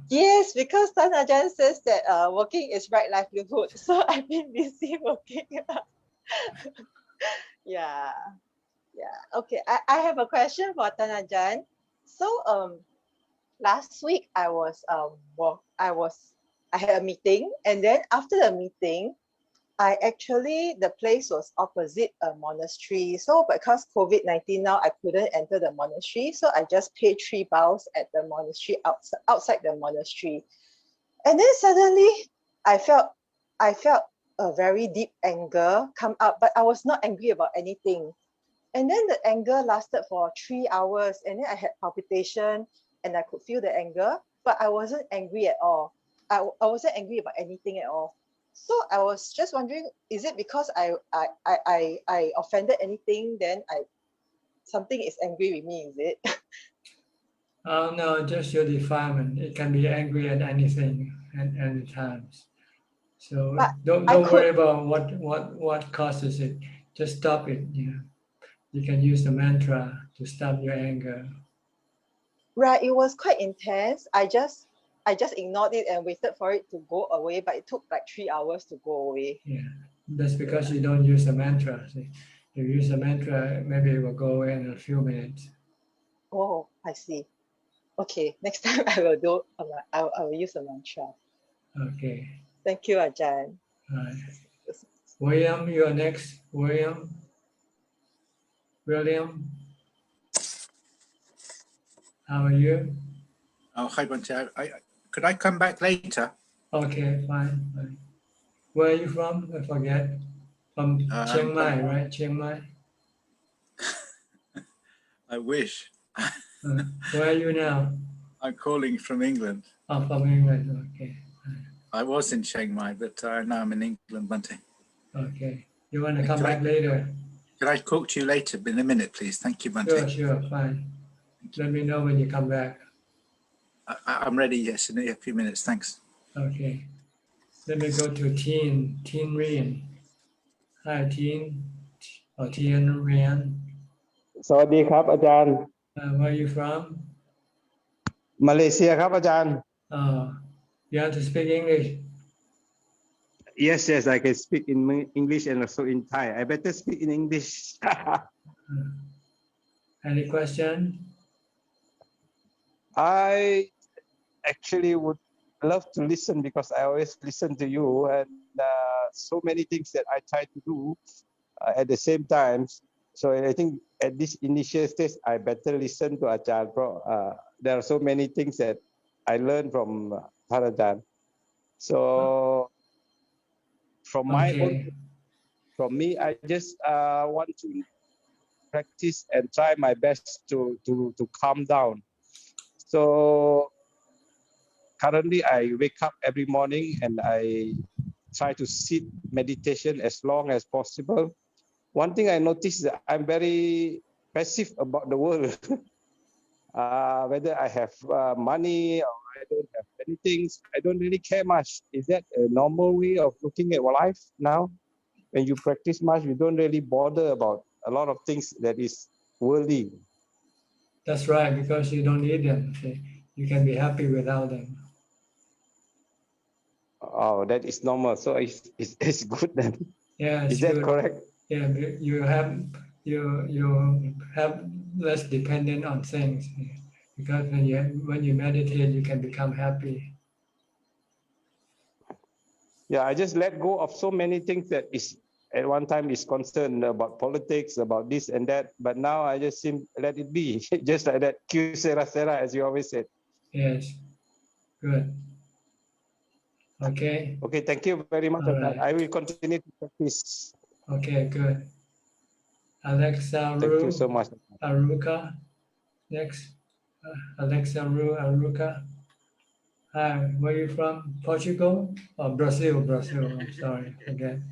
Yes, because Ajahn says that working is right livelihood, so I've been busy working. Yeah. Okay, I have a question for Ajahn. So last week I had a meeting, and then after the meeting, the place was opposite a monastery. So because COVID-19 now, I couldn't enter the monastery, so I just paid 3 baos at the monastery outside the monastery. And then suddenly I felt a very deep anger come up, but I was not angry about anything. And then the anger lasted for 3 hours, and then I had palpitation and I could feel the anger, but I wasn't angry at all. I wasn't angry about anything at all. So I was just wondering, is it because I offended anything, then something is angry with me, is it? Oh no, just your defilement. It can be angry at anything at any times. So don't worry about what causes it. Just stop it. You can use the mantra to stop your anger. Right, it was quite intense. I just ignored it and waited for it to go away, but it took like 3 hours to go away. Yeah, that's because you don't use the mantra. See? You use a mantra, maybe it will go away in a few minutes. Oh, I see. Okay, next time I will do. I will use a mantra. Okay. Thank you, Ajahn. Right. William, you're next. William. How are you? Oh, hi, Bante. Could I come back later? Okay, fine. Where are you from? I forget. From Chiang Mai, right? Chiang Mai. I wish. Where are you now? I'm calling from England. Oh, from England. Okay. I was in Chiang Mai, but now I'm in England, Bante. Okay. You want to come back later? Could I talk to you later in a minute, please? Thank you, Bante. Sure, fine. Let me know when you come back. I'm ready, yes, in a few minutes. Thanks. Okay. Let me go to Teen Rian. Hi, Teen. Or Tien Rian. สวัสดีครับอาจารย์ Where are you from? มาเลเซียครับอาจารย์ You have to speak English. Yes, I can speak in English and also in Thai. I better speak in English. Any question? I actually would love to listen because I always listen to you, and so many things that I try to do at the same time. So I think at this initial stage, I better listen to Ajahn. There are so many things that I learned from Ajahn. So from my own, from me, I just want to practice and try my best to calm down. So currently, I wake up every morning and I try to sit meditation as long as possible. One thing I noticed that I'm very passive about the world. Whether I have money or I don't have many things, I don't really care much. Is that a normal way of looking at life now? When you practice much, you don't really bother about a lot of things that is worldly. That's right, because you don't need them. Okay? You can be happy without them. Oh, that is normal. So it's good then. Yeah, is that good. correct? Yeah, you have less dependent on things, because when you meditate, you can become happy. Yeah, I just let go of so many things that is at one time is concerned about politics, about this and that, but now I just let it be, just like that. Q sera sera, as you always said. Yes, good. Okay. Okay, thank you very much. Right. I will continue to practice. Okay, good. Alexa Thank you so much. Aruka, next. Alexa Aruka. Hi, where are you from? Portugal? Oh, Brazil. I'm sorry, again.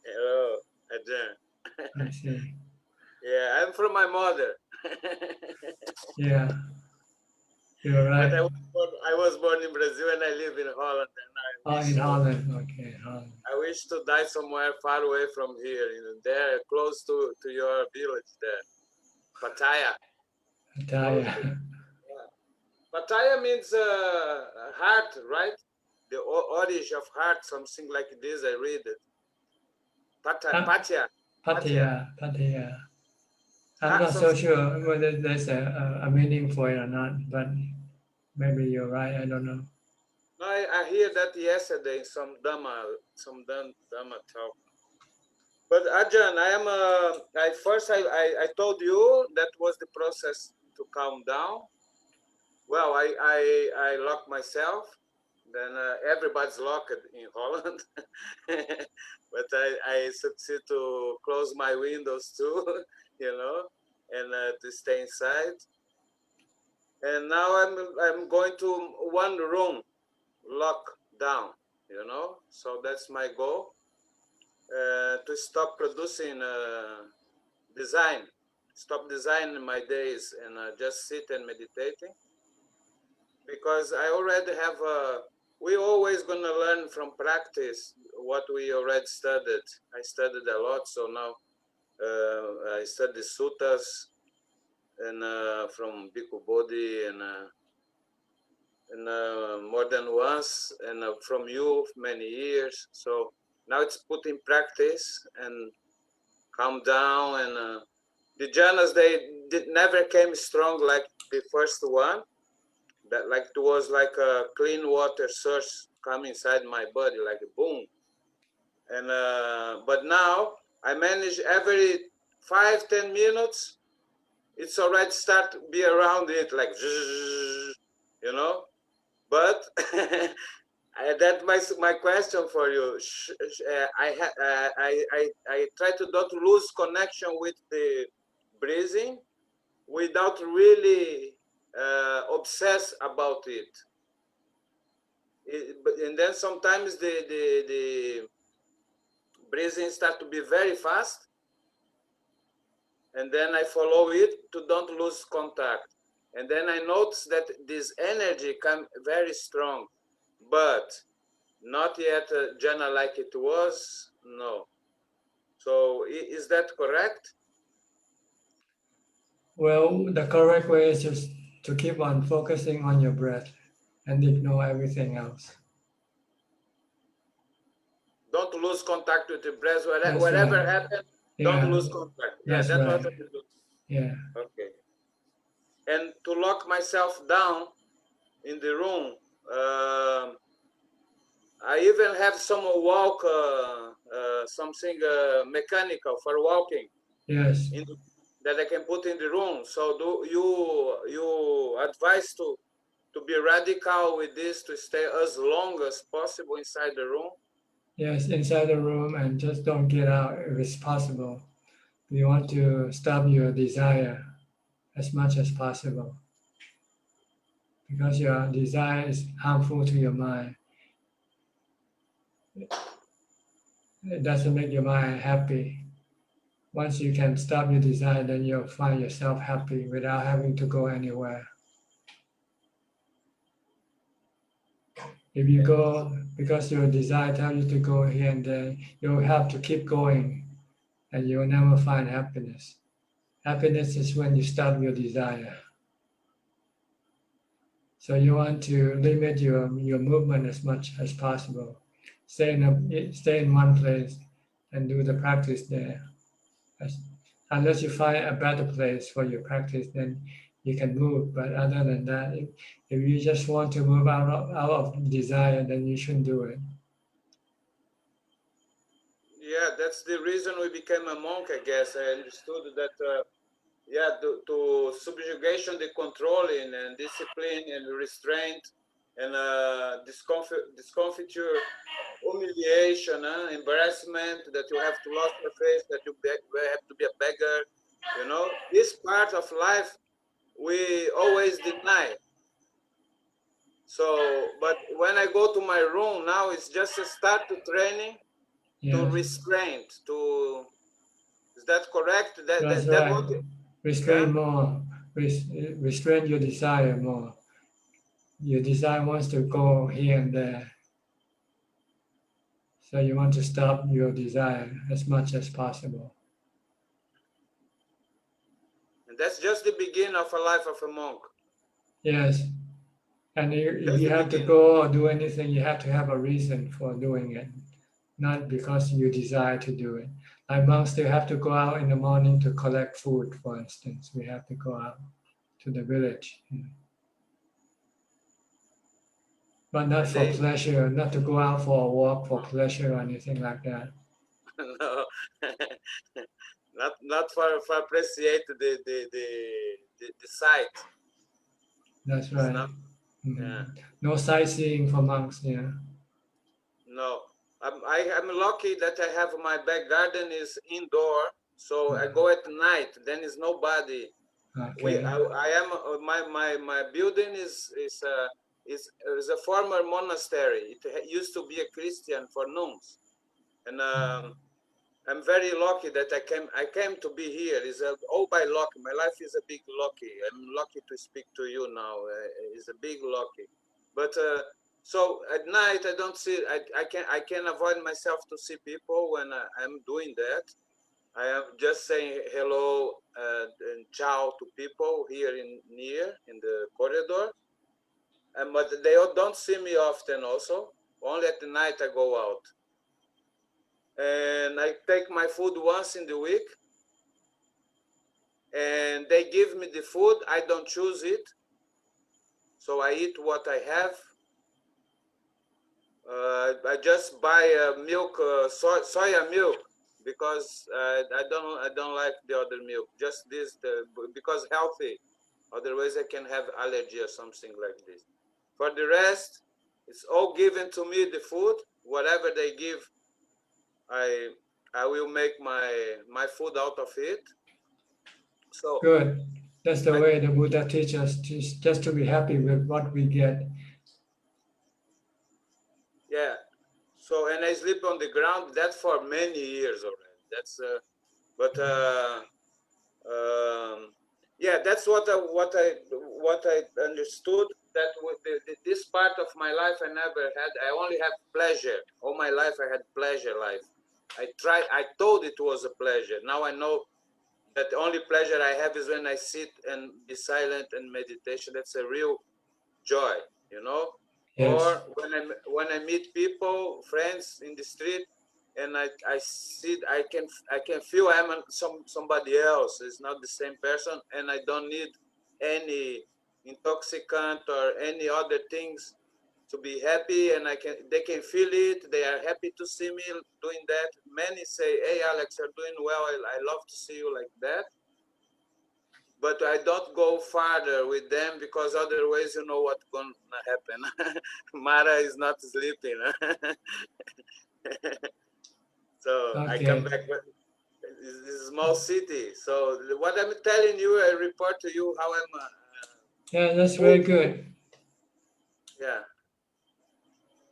Hello, Ajahn. I see. Yeah, I'm from my mother. Yeah, you're right. But I was born in Brazil and I live in Holland. And in Holland. Okay, Holland. I wish to die somewhere far away from here, there, close to your village there, Pattaya. Pattaya means heart, right? The origin of heart, something like this. I read it. Pattaya. I'm not so sure whether there's a meaning for it or not, but maybe you're right. I don't know. No, I hear that yesterday, some Dhamma talk. But Ajahn, I told you that was the process to calm down. Well, I locked myself. Then everybody's locked in Holland, but I succeed to close my windows too, and to stay inside. And now I'm going to one room, lock down, So that's my goal, to stop producing stop designing my days and just sit and meditating. Because I already have we always gonna learn from practice what we already studied. I studied a lot, so now I study suttas and from Bhikkhu Bodhi and more than once, and from you many years. So now it's put in practice, and calm down, and the jhanas, never came strong like the first one. That like it was like a clean water source coming inside my body, like a boom. And but now I manage every 5-10 minutes. It's already start to be around it, like you know. But that's my question for you. I try to not lose connection with the breathing without really obsess about it. And then sometimes the breathing start to be very fast, and then I follow it to don't lose contact. And then I notice that this energy come very strong, but not yet jhana like it was. No. So is that correct? Well, the correct way is just to keep on focusing on your breath and ignore everything else. Don't lose contact with the breath. That's Whatever right. happens, Yeah, don't lose contact. Yeah, that's that's right. what I do. Yeah. Okay. And to lock myself down in the room, I even have some walk, something mechanical for walking. Yes. That I can put in the room. So do you advise to be radical with this, to stay as long as possible inside the room? Yes, inside the room, and just don't get out if it's possible. You want to stop your desire as much as possible, because your desire is harmful to your mind. It doesn't make your mind happy. Once you can stop your desire, then you'll find yourself happy without having to go anywhere. If you go because your desire tells you to go here and there, you'll have to keep going, and you'll never find happiness. Happiness is when you stop your desire. So you want to limit your movement as much as possible. Stay in one place and do the practice there. Unless you find a better place for your practice, then you can move. But other than that, if you just want to move out of desire, then you shouldn't do it. Yeah, that's the reason we became a monk, I guess. I understood that, yeah, to subjugation, the controlling and discipline and restraint and discomfiture, humiliation, embarrassment, that you have to lose your face, that you have to be a beggar. You know, this part of life we always deny. So, but when I go to my room now, it's just a start to training, to restraint, to, is that correct? That's right. Restrain more. Restrain your desire more. Your desire wants to go here and there. So you want to stop your desire as much as possible. And that's just the beginning of a life of a monk. Yes. And if you have to go or do anything, you have to have a reason for doing it, not because you desire to do it. Like monks, they have to go out in the morning to collect food, for instance. We have to go out to the village. But not for pleasure, not to go out for a walk for pleasure or anything like that. No, not for appreciate the sight. That's right. Yeah. No sightseeing for monks, yeah. No, I'm lucky that I have my back garden is indoor, so I go at night. Then is nobody. Okay. I am my building is a former monastery. It used to be a Christian for nuns, and I'm very lucky that I came to be here. It's all by luck. My life is a big lucky. I'm lucky to speak to you now. It's a big lucky. But so at night I don't see. I can avoid myself to see people when I'm doing that. I am just saying hello and ciao to people here near in the corridor. But they don't see me often. Also, only at the night I go out. and I take my food once in the week, and they give me the food. I don't choose it, so I eat what I have. I just buy milk, soya milk, because I don't like the other milk. Just this, because healthy. Otherwise, I can have allergy or something like this. For the rest, it's all given to me. The food, whatever they give, I will make my food out of it. So Good. That's the way the Buddha teaches us, just to be happy with what we get. yeah. So, and I sleep on the ground. That's for many years already. That's yeah, that's what I understood. That with this part of my life, I never had. I only have pleasure. All my life, I had pleasure life. I thought it was a pleasure. Now I know that the only pleasure I have is when I sit and be silent and meditation. That's a real joy, you know. Yes. Or when I meet people, friends in the street, and I see, I can feel I'm somebody else. It's not the same person, and I don't need any intoxicant or any other things to be happy, and they can feel it. They are happy to see me doing that. Many say, "Hey, Alex, you're doing well. I love to see you like that." But I don't go farther with them, because otherwise, you know what's gonna happen. Mara is not sleeping. So Okay. I come back. It's a small city. So what I'm telling you, I report to you how I'm. Yeah, that's very good. Yeah.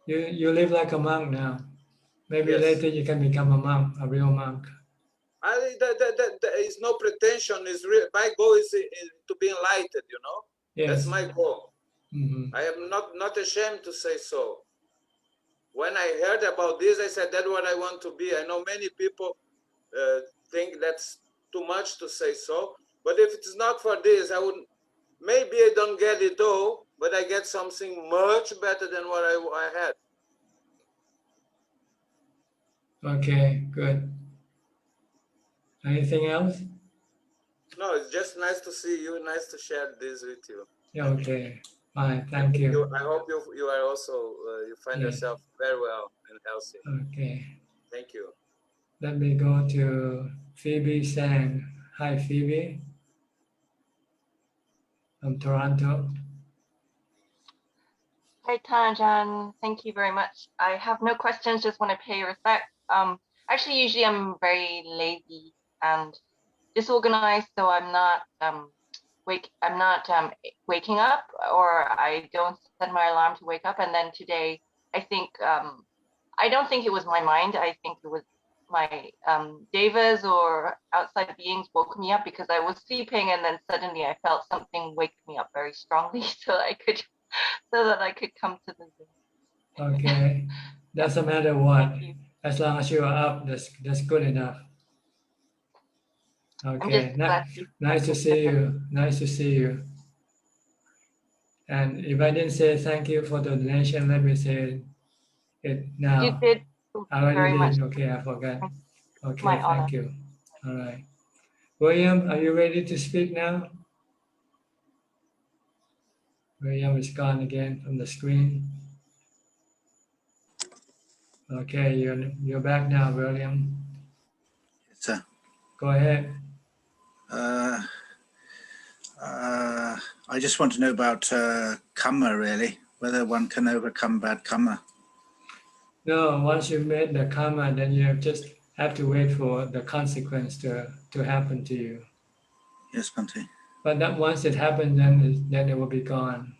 You live like a monk now. Maybe Yes. later you can become a monk, a real monk. There is no pretension. Is real. My goal is to be enlightened. You know. Yes. That's my goal. Mm-hmm. I am not ashamed to say so. When I heard about this, I said that's what I want to be. I know many people think that's too much to say so, but if it's not for this, maybe I don't get it all, but I get something much better than what I had. Okay, good. Anything else? No, it's just nice to see you. Nice to share this with you. Yeah, okay, fine. Thank you. I hope you are also you find Yes. yourself very well and healthy. Okay. Thank you. Let me go to Phoebe Sang. Hi, Phoebe. From Toronto. Hi, Ajahn. Thank you very much. I have no questions, just want to pay respect. Actually, usually I'm very lazy and disorganized, so I'm not waking up, or I don't set my alarm to wake up. And then today, I think I don't think it was my mind. I think it was my devas or outside beings woke me up, because I was sleeping, and then suddenly I felt something wake me up very strongly, so that I could come to the Zoom. Okay. Doesn't matter what. As long as you are up, that's good enough. Okay. Nice to see you. Nice to see you. And if I didn't say thank you for the donation, let me say it now. You did. I already very did. much. Okay, I forgot. Okay, My honor. thank you. All right. William, are you ready to speak now? William is gone again from the screen. Okay, you're back now, William. Yes, sir. Go ahead. I just want to know about karma, really, whether one can overcome bad karma. No, once you've made the karma, then you just have to wait for the consequence to happen to you. Yes, Bhante. But that once it happens, then it will be gone.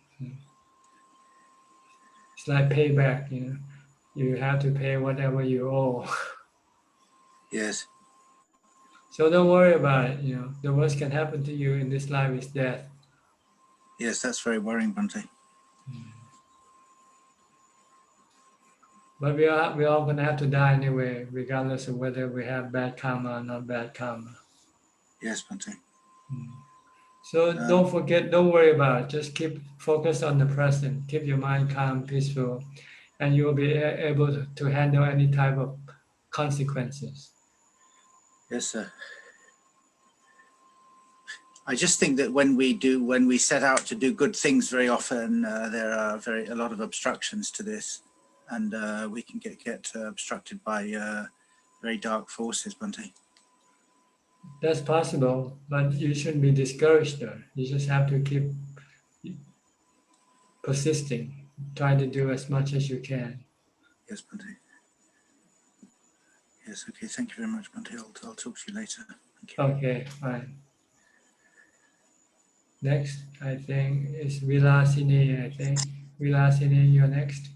It's like payback, you know. You have to pay whatever you owe. Yes. So don't worry about it. You know, the worst can happen to you in this life is death. Yes, that's very worrying, Bhante. But we're all gonna have to die anyway, regardless of whether we have bad karma or not bad karma. Yes, Bhante. So don't worry about it. Just keep focused on the present. Keep your mind calm, peaceful, and you will be able to handle any type of consequences. Yes, sir. I just think that when we set out to do good things, very often there are a lot of obstructions to this, and we can get obstructed by very dark forces, Bhante. That's possible, but you shouldn't be discouraged though. You just have to keep persisting, try to do as much as you can. Yes, Bhante. Yes, okay. Thank you very much, Bhante. I'll talk to you later. Thank you. Okay, fine. Next, I think is Vilasini. I think Vilasini, you're next.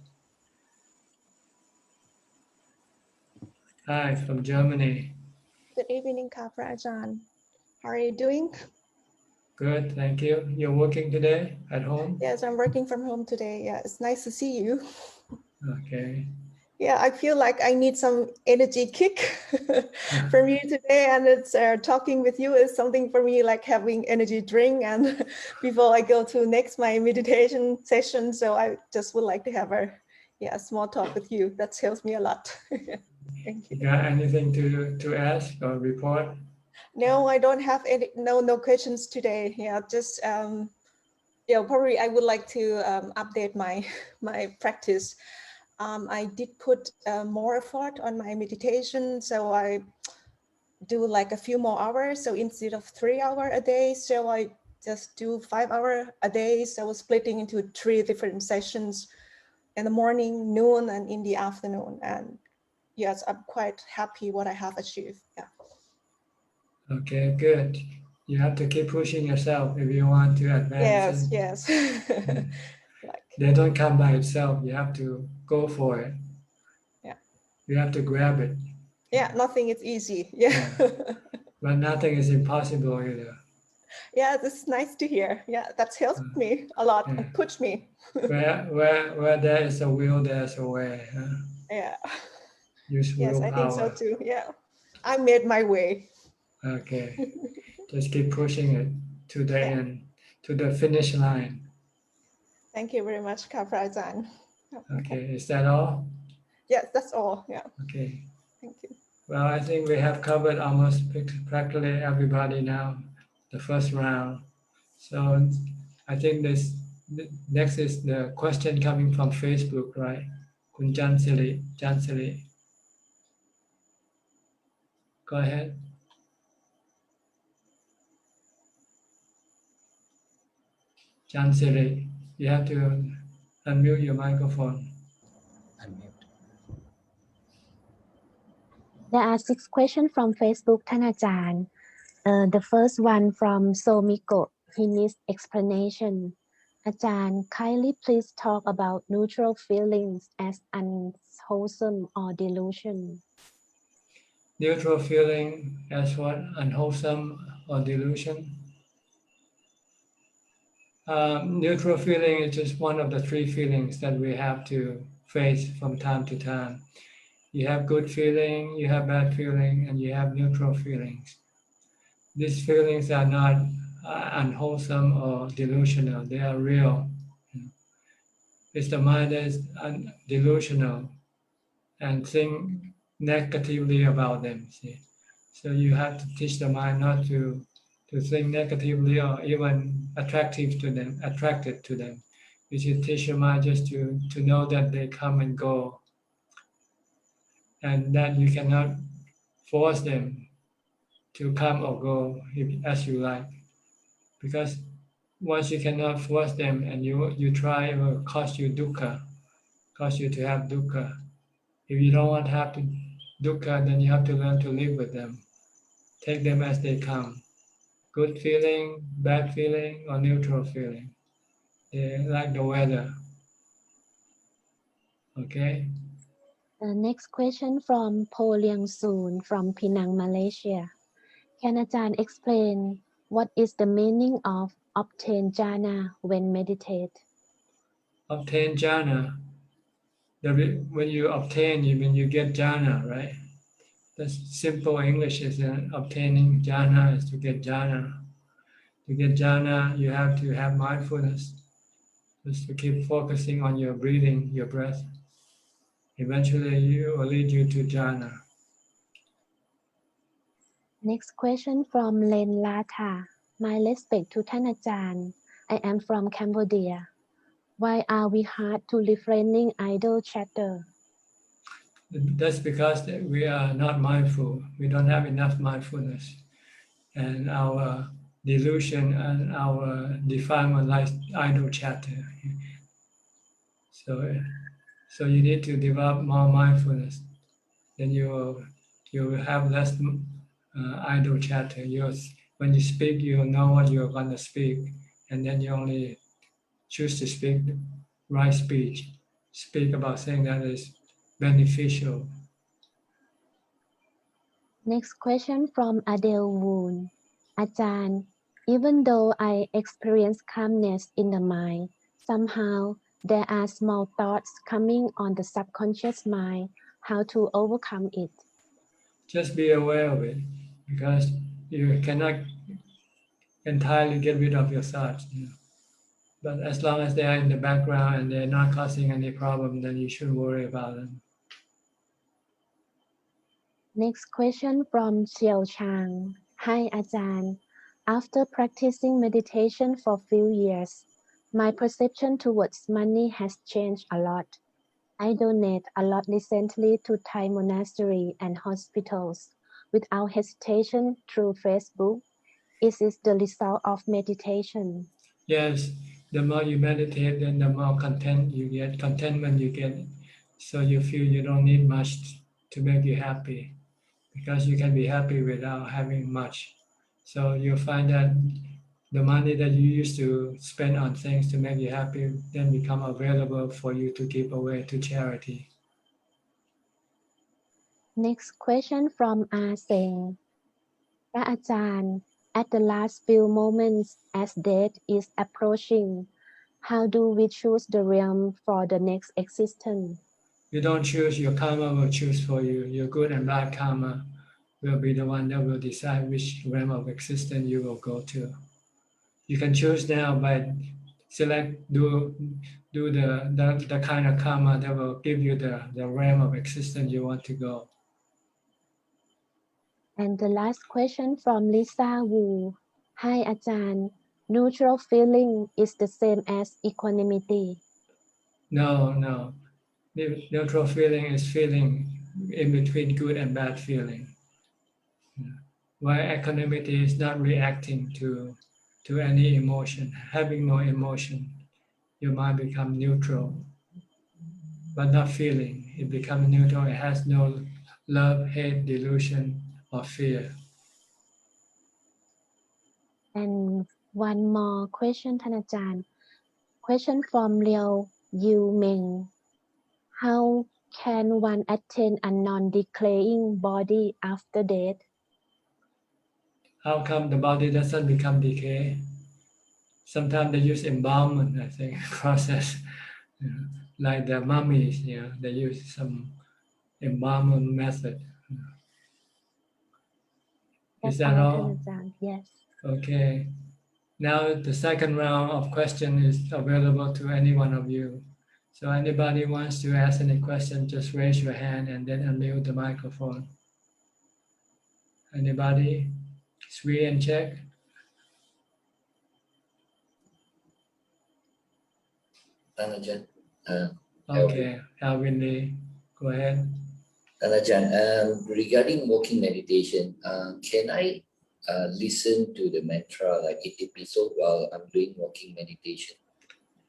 Hi, from Germany. Good evening, Ajahn. How are you doing? Good, thank you. You're working today at home? Yes, I'm working from home today. Yeah, it's nice to see you. Okay. Yeah, I feel like I need some energy kick from you today, and it's talking with you is something for me like having energy drink. And before I go to next my meditation session, so I just would like to have a small talk with you. That helps me a lot. Thank you. You got anything to ask or report? No, I don't have any no questions today. Yeah, just probably I would like to update my practice. I did put more effort on my meditation, so I do like a few more hours. So instead of 3 hours a day, so I just do 5 hours a day. So splitting into 3 different sessions in the morning, noon, and in the afternoon. And yes, I'm quite happy what I have achieved. Yeah. Okay, good. You have to keep pushing yourself if you want to advance. Yes. They don't come by itself. You have to go for it. Yeah. You have to grab it. Yeah, nothing is easy. Yeah. But nothing is impossible either. Yeah, this is nice to hear. Yeah, that's helped me a lot and pushed me. Where there is a will, there's a way. Huh? Yeah. Use Yes, I think so willpower. too. Yeah. I made my way. Okay. Just keep pushing it to the end, to the finish line. Thank you very much, Ajahn. Okay, is that all? Yes, that's all. Yeah. Okay. Thank you. Well, I think we have covered almost practically everybody now, the first round. So I think next is the question coming from Facebook, right? Kun Jansili. Go ahead. Jansili, you have to unmute your microphone. There are 6 questions from Facebook, Ajahn. The first one from Somiko. He needs explanation. Ajahn, kindly please talk about neutral feelings as unwholesome or delusion. Neutral feeling as what? Unwholesome or delusion? Neutral feeling is just one of the 3 feelings that we have to face from time to time. You have good feeling, you have bad feeling, and you have neutral feelings. These feelings are not unwholesome or delusional. They are real. It's the mind that is delusional and think negatively about them. See? So you have to teach the mind not to think negatively or even attracted to them. You should teach your mind just to know that they come and go, and that you cannot force them to come or go as you like, because once you cannot force them and you try, it will cause you dukkha, cause you to have dukkha. If you don't want to have dukkha, then you have to learn to live with them. Take them as they come. Good feeling, bad feeling, or neutral feeling. They like the weather. Okay? The next question from Po Liang Soon from Penang, Malaysia. Can Ajahn explain what is the meaning of obtain jhana when meditate? Obtain jhana. When you obtain, you mean you get jhana, right? The simple English is obtaining jhana is to get jhana. To get jhana, you have to have mindfulness. Just to keep focusing on your breathing, your breath. Eventually, it will lead you to jhana. Next question from Len Latha. My respect toท่านอาจารย์. I am from Cambodia. Why are we hard to refraining idle chatter? That's because we are not mindful. We don't have enough mindfulness. And our delusion and our defilement like idle chatter. So you need to develop more mindfulness. Then you will have less idle chatter. When you speak, you know what you're going to speak. And then you only choose to speak right speech. Speak about something that is beneficial. Next question from Adele Woon. Ajahn, even though I experience calmness in the mind, somehow there are small thoughts coming on the subconscious mind. How to overcome it? Just be aware of it, because you cannot entirely get rid of your thoughts. But as long as they are in the background and they're not causing any problem, then you shouldn't worry about them. Next question from Xiao Chang. Hi Ajahn. After practicing meditation for few years, my perception towards money has changed a lot. I donate a lot recently to Thai monastery and hospitals without hesitation through Facebook. Is this the result of meditation? Yes, the more you meditate, then the more contentment you get. So you feel you don't need much to make you happy, because you can be happy without having much. So you'll find that the money that you used to spend on things to make you happy then become available for you to give away to charity. Next question from Seng. พระอาจารย์ at the last few moments as death is approaching, how do we choose the realm for the next existence? You don't choose, your karma will choose for you. Your good and bad karma will be the one that will decide which realm of existence you will go to. You can choose now by do the kind of karma that will give you the realm of existence you want to go. And the last question from Lisa Wu. Hi Ajahn, neutral feeling is the same as equanimity. No. Neutral feeling is feeling in between good and bad feeling. While equanimity is not reacting to any emotion, having no emotion, your mind becomes neutral, but not feeling. It becomes neutral. It has no love, hate, delusion, or fear. And one more question, ท่านอาจารย์. Question from Liao Yu Meng. How can one attain a non-decaying body after death? How come the body doesn't become decay? Sometimes they use embalmment, I think, process. Like the mummies, they use some embalmment method. Is that all? Yes. Okay. Now the second round of question is available to any one of you. So anybody wants to ask any question, just raise your hand and then unmute the microphone. Anybody? Sri and check. Ajahn. Okay, Alvin Lee, go ahead. Ajahn, regarding walking meditation, can I listen to the mantra like it episode while I'm doing walking meditation?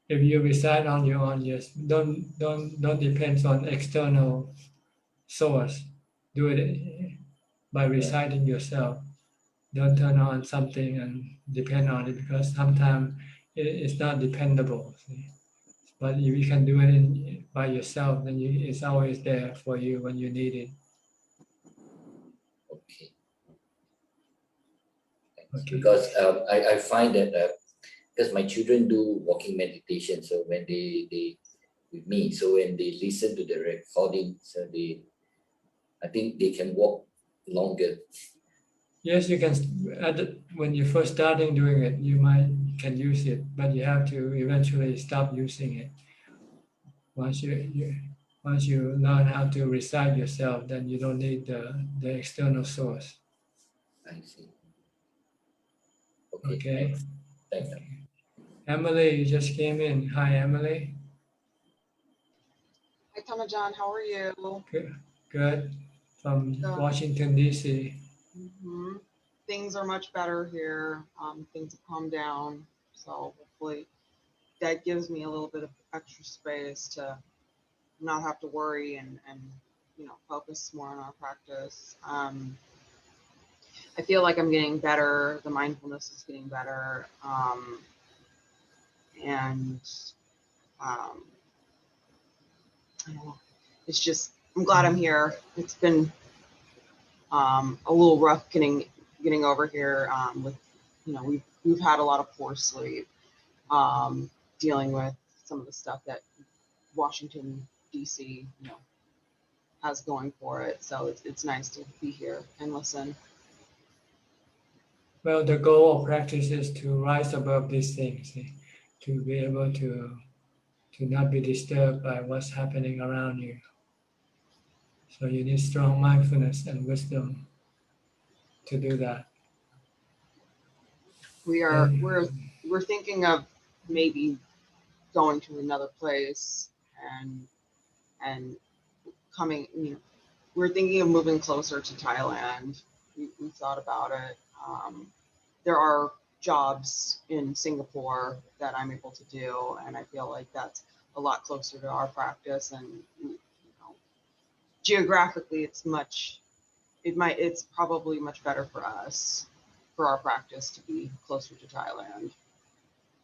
If you recite on your own, yes. Don't depend on external source. Do it by reciting yourself. Don't turn on something and depend on it, because sometimes it's not dependable. See? But if you can do it by yourself, then it's always there for you when you need it. Okay. Because I find that because my children do walking meditation, so when they with me, so when they listen to the recording, so I think they can walk longer. Yes, you can. When you're first starting doing it, you can use it, but you have to eventually stop using it. Once you learn how to recite yourself, then you don't need the external source. I see. Okay. Thanks. Emily, you just came in. Hi, Emily. Hi, Tamajan. How are you? Good. From Washington, D.C. Mm-hmm. Things are much better here. Things have calmed down. So hopefully that gives me a little bit of extra space to not have to worry and focus more on our practice. I feel like I'm getting better. The mindfulness is getting better. And I don't know. It's just, I'm glad I'm here. It's been a little rough getting over here with, we've had a lot of poor sleep, dealing with some of the stuff that Washington, D.C., has going for it. So it's nice to be here and listen. Well, the goal of practice is to rise above these things, to be able to not be disturbed by what's happening around you. So you need strong mindfulness and wisdom to do that. We're thinking of maybe going to another place and coming, we're thinking of moving closer to Thailand. We thought about it. There are jobs in Singapore that I'm able to do, and I feel like that's a lot closer to our practice. And geographically, it's probably much better for us, for our practice, to be closer to Thailand.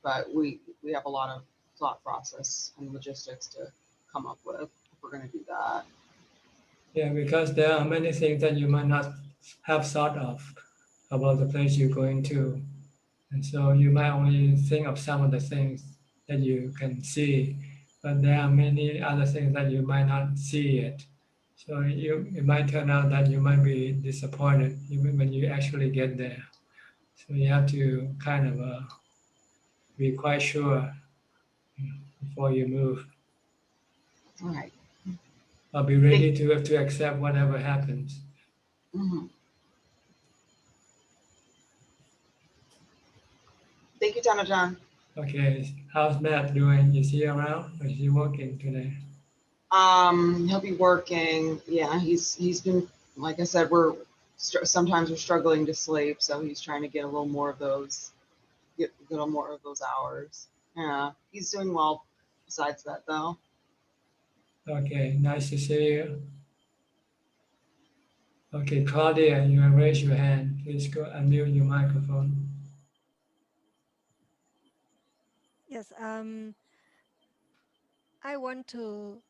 But we have a lot of thought process and logistics to come up with if we're going to do that. Yeah, because there are many things that you might not have thought of about the place you're going to. And so you might only think of some of the things that you can see, but there are many other things that you might not see yet. So it might turn out that you might be disappointed even when you actually get there. So you have to kind of be quite sure before you move. All right. Or be ready to accept whatever happens. Mm-hmm. Thank you, Tanajan. Okay, how's Matt doing? Is he around or is he working today? He'll be working. Yeah, he's been, like I said, sometimes we're struggling to sleep, so he's trying to get a little more of those hours. Yeah, he's doing well besides that, though. Okay, nice to see you. Okay, Claudia, you may raise your hand. Please go unmute your microphone. Yes, I want to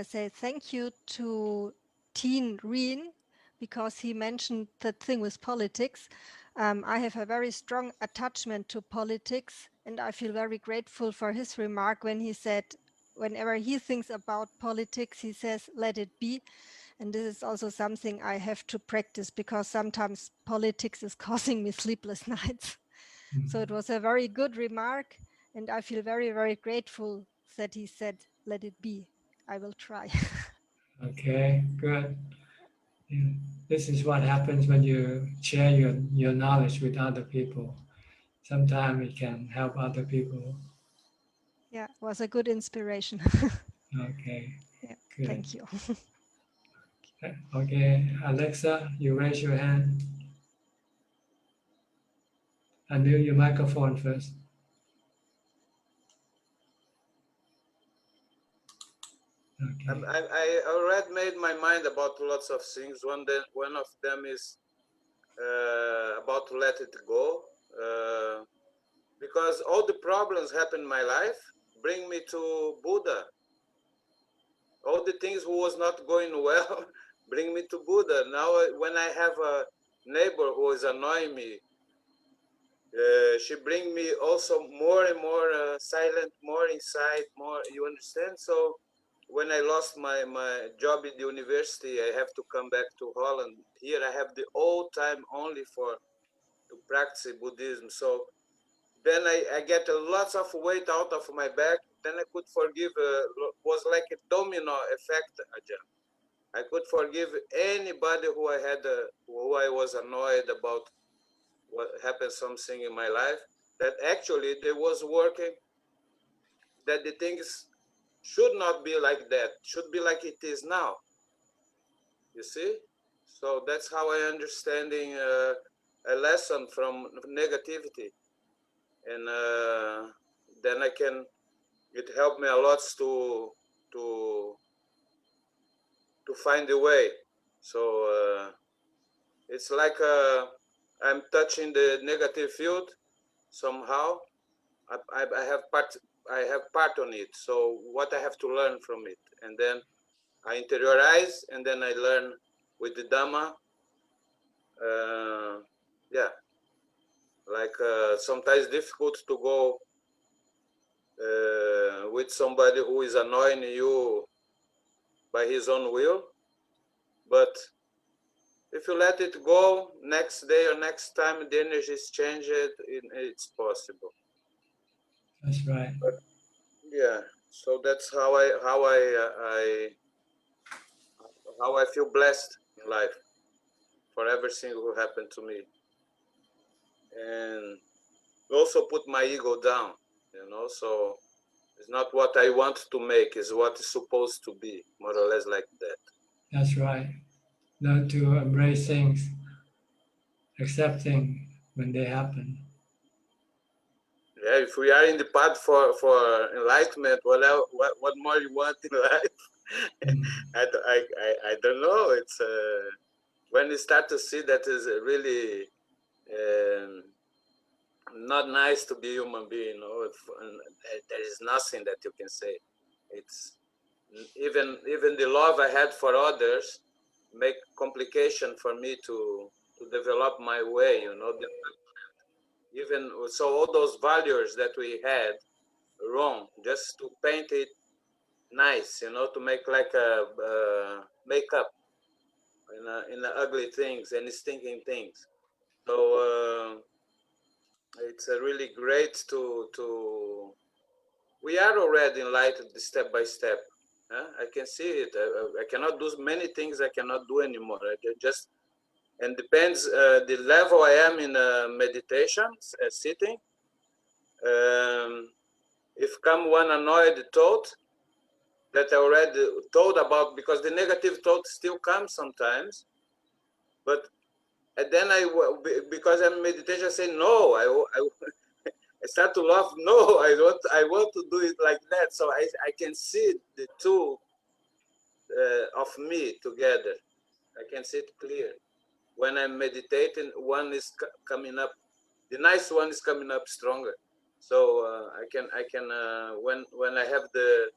say thank you to Teen Reen because he mentioned the thing with politics. I have a very strong attachment to politics, and I feel very grateful for his remark when he said, whenever he thinks about politics, he says, let it be. And this is also something I have to practice because sometimes politics is causing me sleepless nights. So it was a very good remark, and I feel very, very grateful that he said, let it be. I will try. Okay, good. Yeah. This is what happens when you share your knowledge with other people. Sometimes it can help other people. Yeah, it was a good inspiration. Okay, yeah, good. thank you. Okay, Alexa, you raise your hand. Unmute your microphone first. Okay. I already made my mind about lots of things. One of them is about to let it go, because all the problems happen in my life bring me to Buddha. All the things who was not going well bring me to Buddha. Now when I have a neighbor who is annoying me, she bring me also more and more silent, more inside, more, you understand? So when I lost my job in the university, I have to come back to Holland. Here I have the whole time only to practice Buddhism. So then I get lots of weight out of my back. Then I could forgive. Was like a domino effect, Ajahn. I could forgive anybody who I was annoyed about what happened something in my life, that actually they was working, that the things should not be like that, should be like it is now. You see? So that's how I understanding a lesson from negativity. And then it helped me a lot to find a way. So it's like I'm touching the negative field somehow. I have part on it. So what I have to learn from it, and then I interiorize, and then I learn with the Dhamma. Yeah, like sometimes difficult to go with somebody who is annoying you by his own will, but if you let it go, next day or next time the energy is changed, it's possible. That's right. But yeah, so that's how I feel blessed in life for everything who happened to me, and also put my ego down, you know. So it's not what I want to make, it's what is supposed to be, more or less like that. That's right. Learn to embrace things, accepting when they happen. Yeah, if we are in the path for enlightenment, what more you want in life? I don't know. It's when you start to see that is really not nice to be a human being. You know, there is nothing that you can say. It's even the love I had for others make complication for me to develop my way. You know, even so, all those values that we had wrong, just to paint it nice, you know, to make like a makeup in the ugly things and stinking things. So it's really great to we are already enlightened step by step. I can see it. I cannot do many things I cannot do anymore. I can just, and depends the level I am in meditation, sitting. If come one annoyed thought that I already thought about, because the negative thought still comes sometimes, but and then because I'm meditation, I say no. I start to laugh. No, I want to do it like that. So I can see the two of me together. I can see it clear. When I'm meditating, one is coming up. The nice one is coming up stronger. So I can when I have the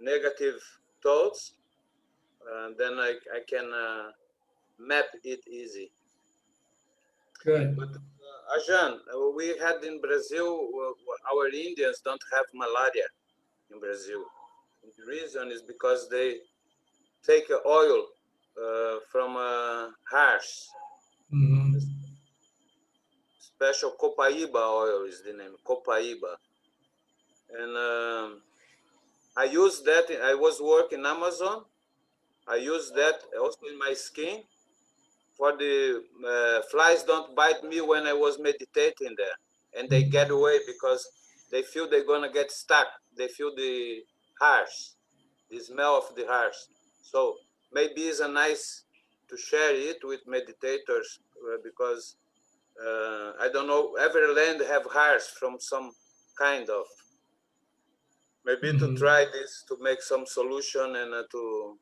negative thoughts, then I can map it easy. Good. But Ajahn, we had in Brazil, our Indians don't have malaria in Brazil. And the reason is because they take oil from hash. Mm-hmm. Special copaíba oil is the name, copaíba. And I use that. I was working in Amazon. I use that also in my skin. For the flies don't bite me when I was meditating there, and they get away because they feel they're gonna get stuck. They feel the harsh, the smell of the harsh. So maybe it's a nice to share it with meditators because I don't know, every land have harsh from some kind of. Maybe to try this to make some solution and to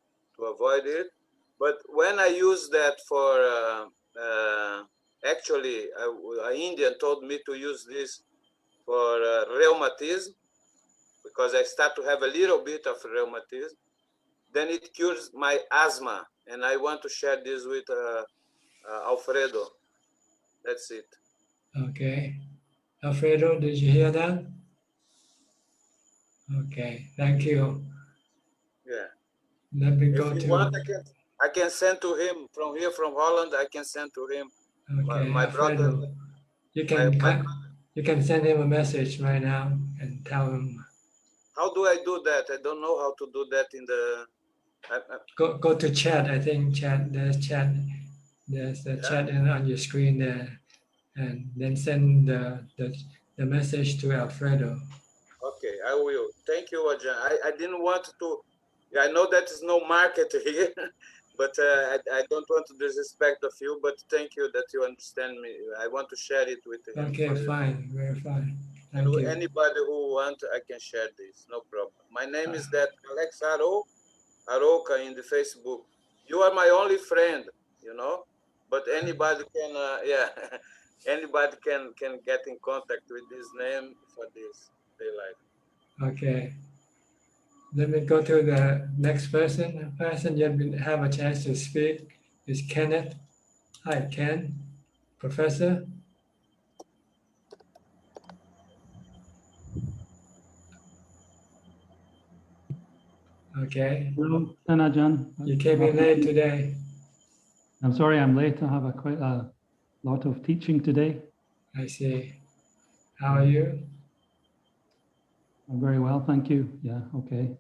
avoid it. But when I use that for actually, an Indian told me to use this for rheumatism, because I start to have a little bit of rheumatism. Then it cures my asthma, and I want to share this with Alfredo. That's it. Okay. Alfredo, did you hear that? Okay, thank you. Yeah. Let me If go you to. want, I can send to him from here, from Holland. I can send to him. Okay, My brother. Alfredo, you can send him a message right now and tell him. How do I do that? I don't know how to do that in the. Go to chat. I think chat. There's chat. There's the chat on your screen there, and then send the message to Alfredo. Okay, I will. Thank you, Ajahn. I didn't want to. I know that is no market here, but I don't want to disrespect of you. But thank you that you understand me. I want to share it with him. Okay, fine, very fine. Thank And you. anybody who wants, I can share this. No problem. My name is that Alex Aroka in the Facebook. You are my only friend, you know. But anybody can, yeah, anybody can get in contact with this name for this they like. Okay. Let me go to the next person. The person you didn't have a chance to speak is Kenneth. Hi, Ken. Professor. Okay. Hello, Ajahn. You came in late today. I'm sorry I'm late. I have quite a lot of teaching today. I see. How are you? I'm very well, thank you. Yeah, okay.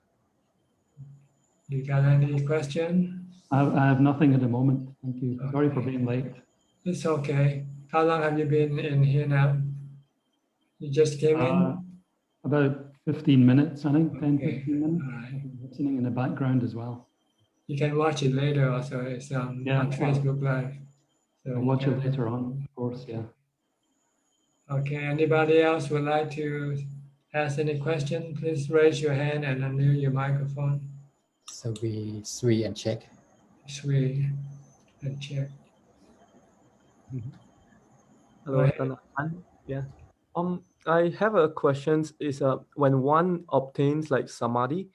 You got any question? I have nothing at the moment. Thank you. Sorry for being late. It's okay. How long have you been in here now? You just came in? About 15 minutes, I think, 10, Okay. 15 minutes. All right. I've been listening in the background as well. You can watch it later also. It's on Facebook Live. So I'll watch it later on, of course, yeah. Okay, anybody else would like to ask any question? Please raise your hand and unmute your microphone. So we Sri and check. Sri and check. Hello, Ajahn. Yeah. I have a question. Is when one obtains like samadhi,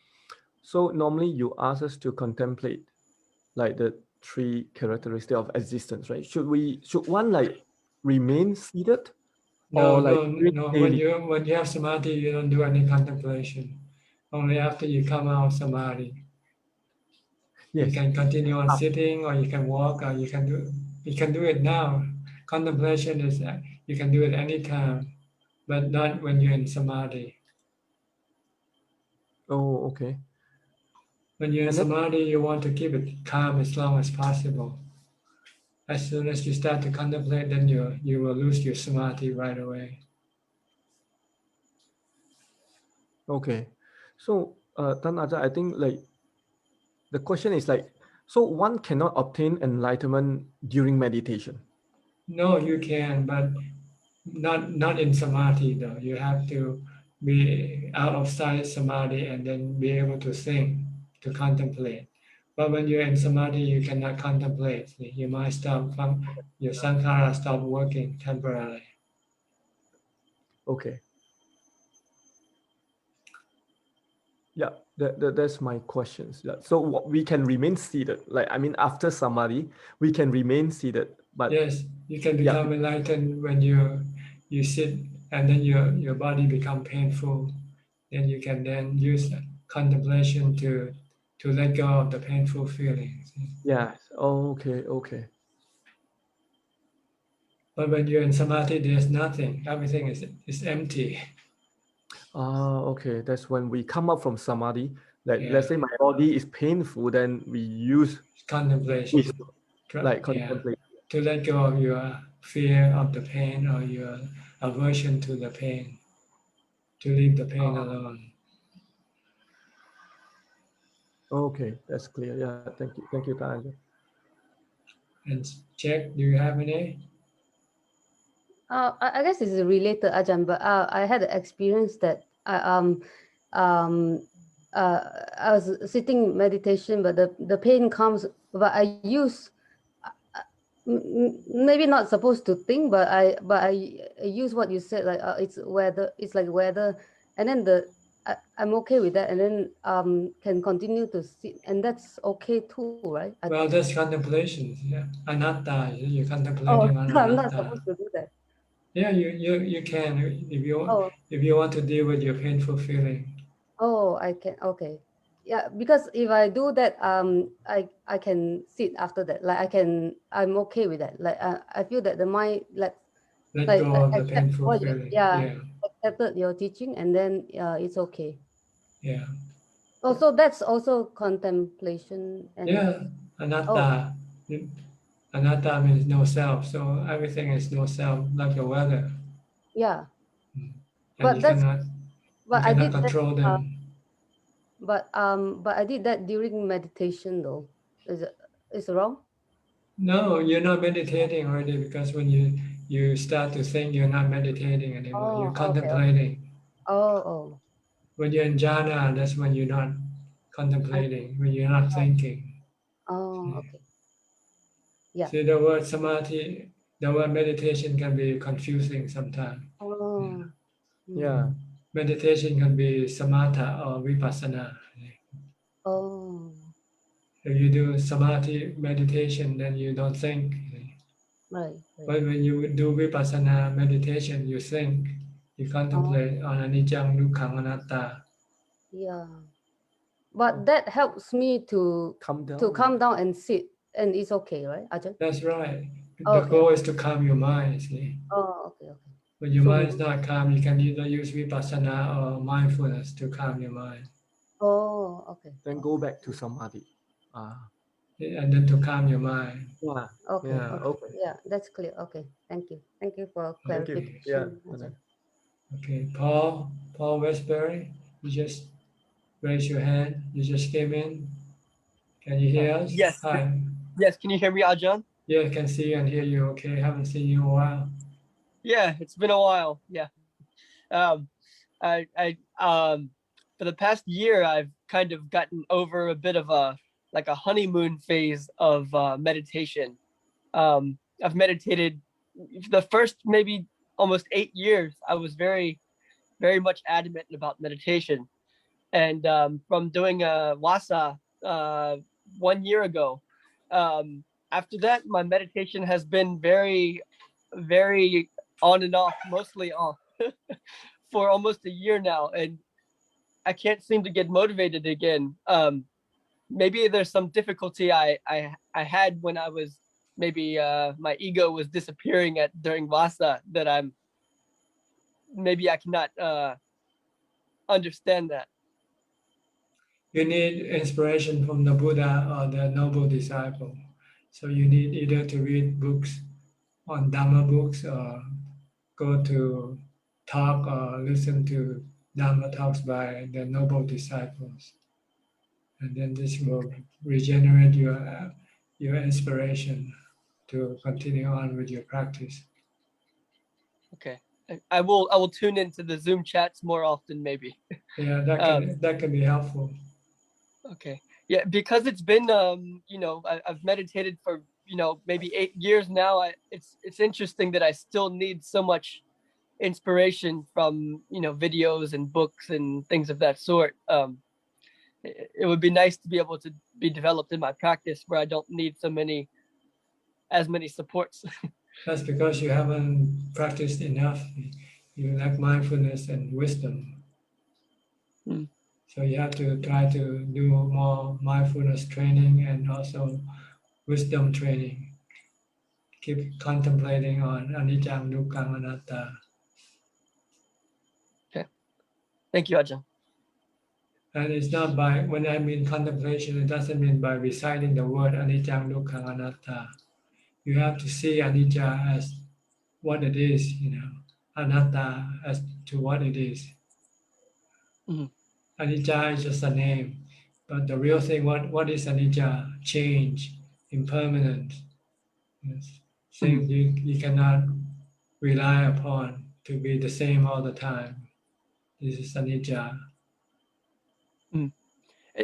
so normally you ask us to contemplate like the three characteristics of existence, right? Should one like remain seated? No, or like no. When you have samadhi, you don't do any contemplation. Only after you come out of samadhi. Yes. You can continue on sitting, or you can walk, or you can do it now. Contemplation is you can do it anytime, but not when you're in samadhi. Oh, okay. When you're in samadhi, you want to keep it calm as long as possible. As soon as you start to contemplate, then you will lose your samadhi right away. Okay. So, Ajahn, I think like the question is like, so one cannot obtain enlightenment during meditation. No, you can, but not in samadhi though. You have to be out of sight samadhi and then be able to think, to contemplate. But when you're in samadhi, you cannot contemplate. You might your sankhara stop working temporarily. Okay. Yeah, that's my questions. Yeah. So we can remain seated. Like, I mean, after samadhi, we can remain seated. But yes, you can become enlightened when you sit and then your body become painful. Then you can then use contemplation to let go of the painful feelings. Yes. Oh, okay. But when you're in samadhi, there's nothing. Everything is empty. Okay. That's when we come up from samadhi. Like, let's say my body is painful, then we use contemplation, like contemplate. To let go of your fear of the pain or your aversion to the pain, to leave the pain alone. Okay, that's clear. Yeah, thank you, Ajahn. And check, do you have any? I guess it's related, Ajahn, but I had an experience that I was sitting meditation, but the pain comes, but I use maybe not supposed to think, but I use what you said, like it's like weather, and then I'm okay with that, and then can continue to sit, and that's okay too, right? Well, that's contemplation. Yeah, anatta. You're contemplating on so I'm not anatta. supposed to do that. Yeah, you can if you want to deal with your painful feeling. Oh, I can. Okay. Yeah, because if I do that, I can sit after that. Like I'm okay with that. Like I feel that the mind let go of the painful feeling. accepted your teaching, and then it's okay. Yeah. Oh, so that's also contemplation and Yeah, anatta. Anatta means no self. So everything is no self, like the weather. yeah. And But you that's cannot I did that control them. but I did that during meditation though. Is it wrong? No, you're not meditating already, because when you start to think, you're not meditating anymore. You're Oh, okay. contemplating. Oh. When you're in jhana, that's when you're not contemplating, when you're not thinking. Oh, okay. Yeah. See, the word samadhi, the word meditation can be confusing sometimes. Oh. Yeah. Meditation can be samatha or vipassana. Oh. If you do samadhi meditation, then you don't think. Right. But when you do vipassana meditation, you think, you contemplate on anicca, dukkha, anatta. Yeah. But that helps me to Calm down. calm down and sit, and it's okay, right, Ajahn? That's right. The Okay. goal is to calm your mind. See, Oh, okay. when your So mind is not calm, you can either use vipassana or mindfulness to calm your mind. Oh, okay. Then go back to samadhi. And then to calm your mind. Yeah. Okay. Yeah. Okay. Okay. Yeah, that's clear. Okay. Thank you. Thank you for Thank you. Yeah. clarification, Ajahn. Okay, Paul Westbury, you just raise your hand. You just came in. Can you hear us? Yes. Hi. Yes. Can you hear me, Ajahn? Yeah, I can see and hear you. Okay, haven't seen you in a while. Yeah, it's been a while. Yeah. For the past year, I've kind of gotten over a bit of a honeymoon phase of meditation. I've meditated the first maybe almost 8 years. I was very, very much adamant about meditation, and from doing a wasa 1 year ago, after that, my meditation has been very, very on and off, mostly off, for almost a year now, and I can't seem to get motivated again. Maybe there's some difficulty I had when I was maybe my ego was disappearing during Vasa that I cannot understand that. You need inspiration from the Buddha or the noble disciple. So you need either to read books on Dhamma books, or go to talk or listen to Dhamma talks by the noble disciples. And then this will regenerate your inspiration to continue on with your practice. Okay, I will tune into the Zoom chats more often, maybe. Yeah, that can be helpful. Okay, yeah, because it's been I've meditated for maybe 8 years now. It's interesting that I still need so much inspiration from videos and books and things of that sort. It would be nice to be able to be developed in my practice where I don't need as many supports. That's because you haven't practiced enough. You lack mindfulness and wisdom. So you have to try to do more mindfulness training and also wisdom training. Keep contemplating on anicca, dukkha, anatta. Okay. Thank you, Ajahn. And it's not by, when I mean contemplation, it doesn't mean by reciting the word anicca, dukkha, anatta. You have to see anicca as what it is, anatta as to what it is. Anicca is just a name, but the real thing, what is anicca? Change, impermanent. Yes. Things you cannot rely upon to be the same all the time. This is anicca.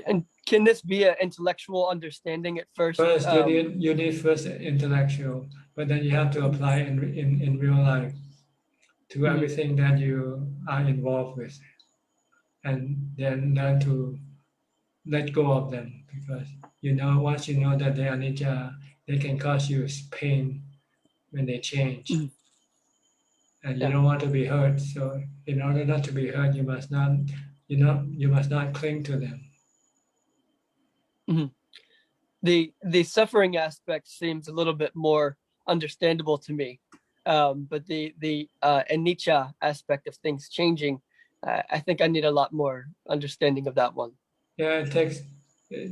And can this be an intellectual understanding at first? First, you need first intellectual, but then you have to apply in real life to everything that you are involved with, and then learn to let go of them, because once you know that they are anicca, they can cause you pain when they change, and you don't want to be hurt. So in order not to be hurt, you must not cling to them. The suffering aspect seems a little bit more understandable to me, but the anicca aspect of things changing, I think I need a lot more understanding of that one. Yeah, it takes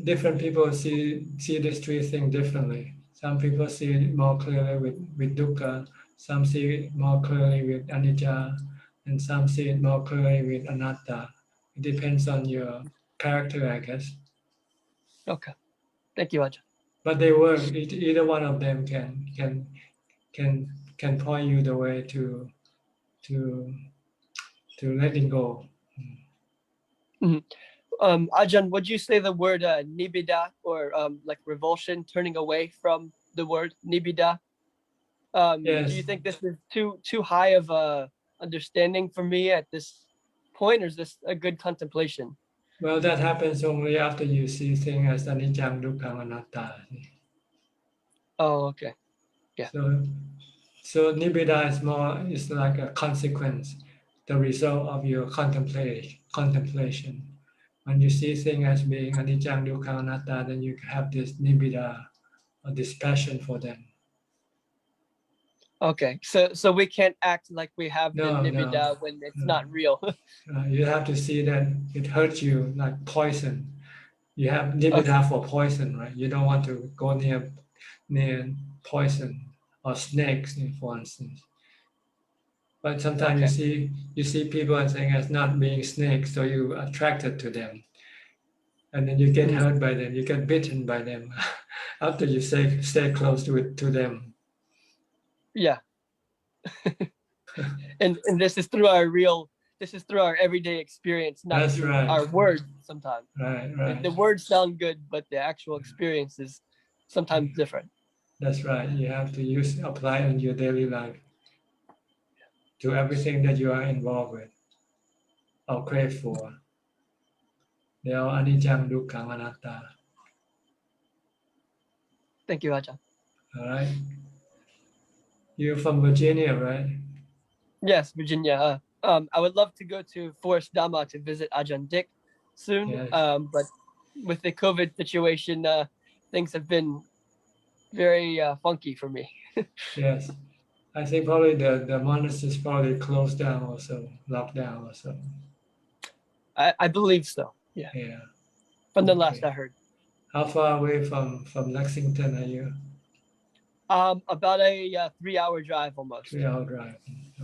different people see these three things differently. Some people see it more clearly with dukkha, some see it more clearly with anicca, and some see it more clearly with anatta. It depends on your character, I guess. Okay. Thank you, Ajahn. But they work. Either one of them can point you the way to letting go. Mhm. Ajahn, would you say the word nibbida, or like revulsion, turning away from the word nibbida? Yes. Do you think this is too high of a understanding for me at this point, or is this a good contemplation? Well, that happens only after you see things as anicca, dukkha, anatta. Oh, okay. Yeah. So nibbida is like a consequence, the result of your contemplation. When you see things as being anicca, dukkha, anatta, then you have this nibbida, or this passion for them. Okay. So we can't act like we have the No, nibbida when it's not real. You have to see that it hurts you like poison. You have nibbida for poison, right? You don't want to go near poison or snakes, for instance. But sometimes you see people and saying it's not being snakes, so you attracted to them, and then you get hurt by them. You get bitten by them after you stay close to them. Yeah. and this is through our everyday experience, not That's through right. our words sometimes. Right. The words sound good, but the actual experience is sometimes different. That's right. You have to apply in your daily life to everything that you are involved with or crave for. They are anicca, dukkha, anatta. Thank you, Ajahn. All right. You're from Virginia, right? Yes, Virginia. I would love to go to Forest Dhamma to visit Ajahn Dick soon. Yes. But with the COVID situation, things have been very funky for me. Yes. I think probably the monastery is probably closed down also, locked down also. I believe so. Yeah. Yeah. From the last I heard. How far away from Lexington are you? About a 3-hour drive almost. 3-hour drive.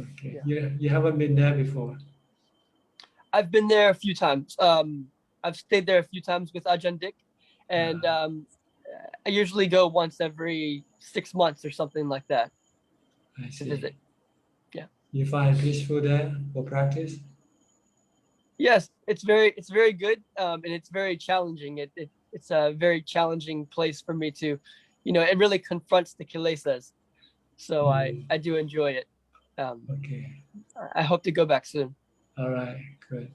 Okay. Yeah. You haven't been there before? I've been there a few times. I've stayed there a few times with Ajahn Dick, and I usually go once every 6 months or something like that to visit. Yeah. You find peaceful there for practice? Yes, it's very good, and it's very challenging. It's a very challenging place for me to, it really confronts the kilesas. So I do enjoy it. Okay. I hope to go back soon. All right, good.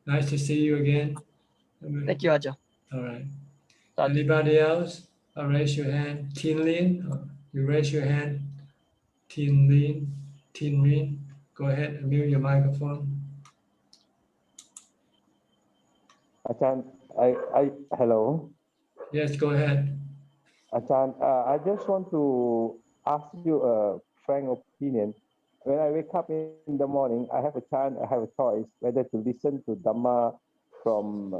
Nice to see you again. Thank you, Ajahn. All right. Anybody else? Raise your hand. Tin Lin, you raise your hand. Tin Lin, go ahead, mute your microphone. Ajahn, hello. Yes, go ahead. Ajahn, I just want to ask you a frank opinion. When I wake up in the morning, I have a choice whether to listen to Dhamma from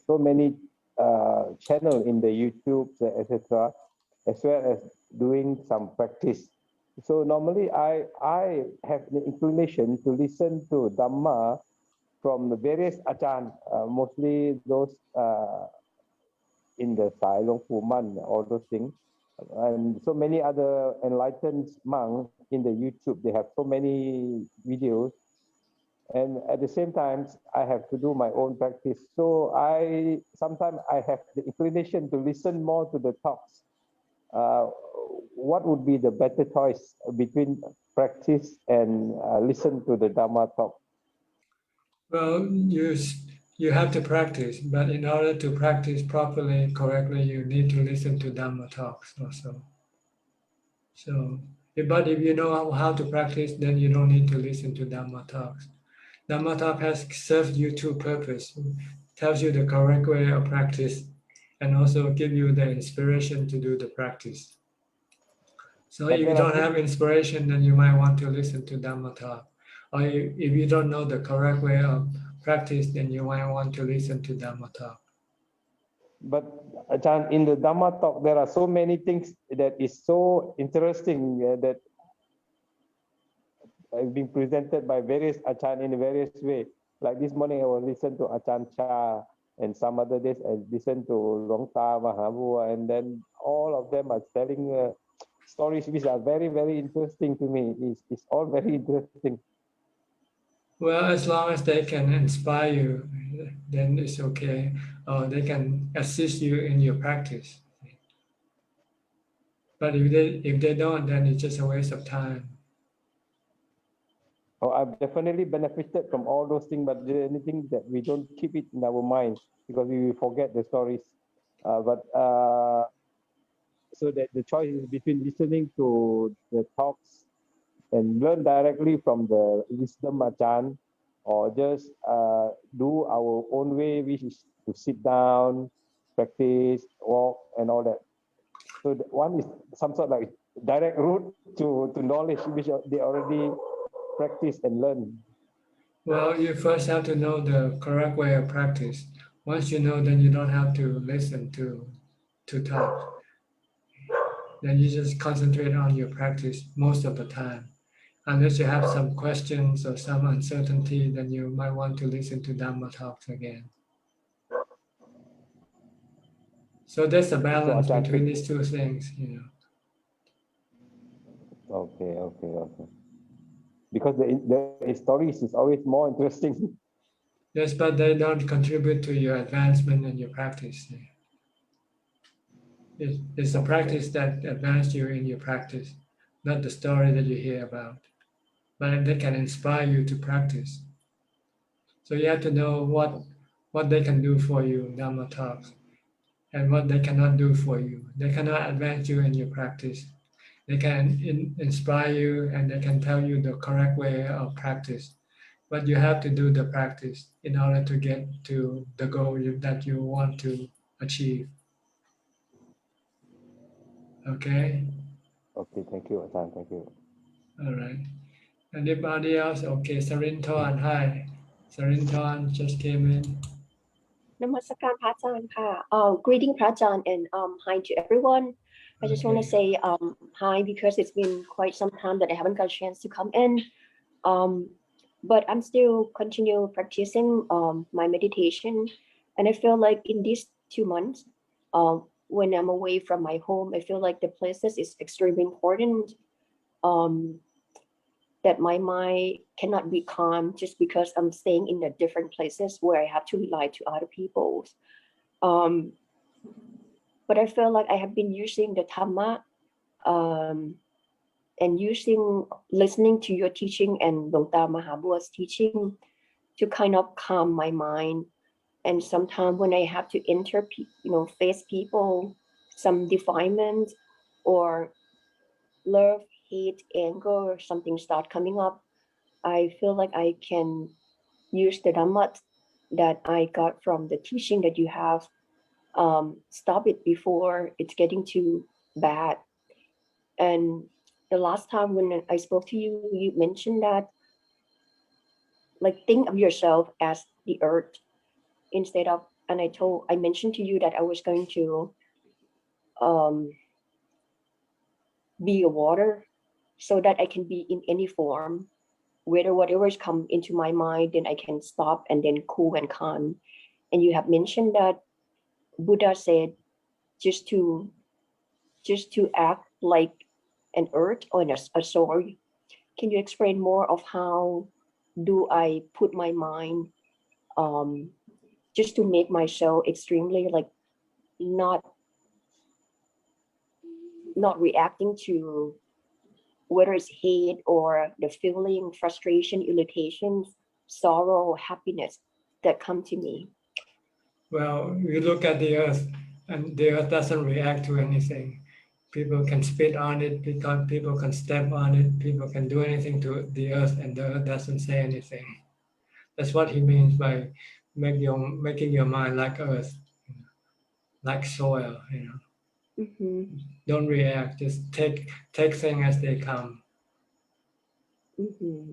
so many channels in the YouTube, etc., as well as doing some practice. So normally I have the inclination to listen to Dhamma from the various Ajahn, mostly those in the Sai Long Pu Man, all those things. And so many other enlightened monks in the YouTube, they have so many videos. And at the same time, I have to do my own practice. So sometimes I have the inclination to listen more to the talks. What would be the better choice between practice and listen to the Dhamma talk? Well, you have to practice, but in order to practice properly, correctly, you need to listen to Dhamma talks also. So, but if you know how to practice, then you don't need to listen to Dhamma talks. Dhamma talk has served you two purposes: tells you the correct way of practice, and also give you the inspiration to do the practice. So if you don't have inspiration, then you might want to listen to Dhamma talk. Or if you don't know the correct way of practice, then you might want to listen to Dhamma talk. But Ajahn, in the Dhamma talk, there are so many things that is so interesting that are being presented by various Ajahn in various way. Like this morning, I was listening to Ajahn Cha, and some other days I listened to Long Ta Mahabua, and then all of them are telling stories which are very, very interesting to me. It's all very interesting. Well, as long as they can inspire you, then it's okay. Or they can assist you in your practice. But if they don't, then it's just a waste of time. Oh, I've definitely benefited from all those things, but there anything that we don't keep it in our mind because we will forget the stories. So that the choice is between listening to the talks and learn directly from the wisdom Ajahn, or just do our own way, which is to sit down, practice, walk, and all that. So one is some sort of like direct route to knowledge, which they already practice and learn. Well, you first have to know the correct way of practice. Once you know, then you don't have to listen to talk. Then you just concentrate on your practice most of the time. Unless you have some questions or some uncertainty, then you might want to listen to Dhamma talks again. So there's a balance between these two things, you know. Okay. Because the stories is always more interesting. Yes, but they don't contribute to your advancement in your practice. It's the practice that advances you in your practice, not the story that you hear about. But they can inspire you to practice. So you have to know what they can do for you, Dhamma talks, and what they cannot do for you. They cannot advance you in your practice. They can inspire you and they can tell you the correct way of practice. But you have to do the practice in order to get to the goal that you want to achieve. Okay? Okay, thank you, Ajahn. Thank you. All right. Anybody else? Okay, Sarinthorn, hi. Sarinthorn just came in. Namaskar, Prajan. Greeting, Prajan, and hi to everyone. I just want to say hi because it's been quite some time that I haven't got a chance to come in. But I'm still continue practicing my meditation, and I feel like in these 2 months, when I'm away from my home, I feel like the places is extremely important. That my mind cannot be calm just because I'm staying in the different places where I have to rely to other people. But I feel like I have been using the Dhamma and listening to your teaching and Long Ta Mahabua's teaching to kind of calm my mind. And sometimes when I have to face people, some defilement or love, hate, anger, or something start coming up, I feel like I can use the Dhamma that I got from the teaching that you have, stop it before it's getting too bad. And the last time when I spoke to you, you mentioned that, like, think of yourself as the earth instead of, and I mentioned to you that I was going to be a water so that I can be in any form. Whatever's come into my mind, then I can stop and then cool and calm. And you have mentioned that Buddha said just to act like an earth or a sword. Can you explain more of how do I put my mind just to make myself extremely like not reacting to whether it's hate or the feeling, frustration, irritation, sorrow, happiness that come to me? Well, you look at the earth and the earth doesn't react to anything. People can spit on it, because people can step on it, people can do anything to the earth and the earth doesn't say anything. That's what he means by making your mind like earth, like soil, Mm-hmm. Don't react, just take things as they come. Mm-hmm.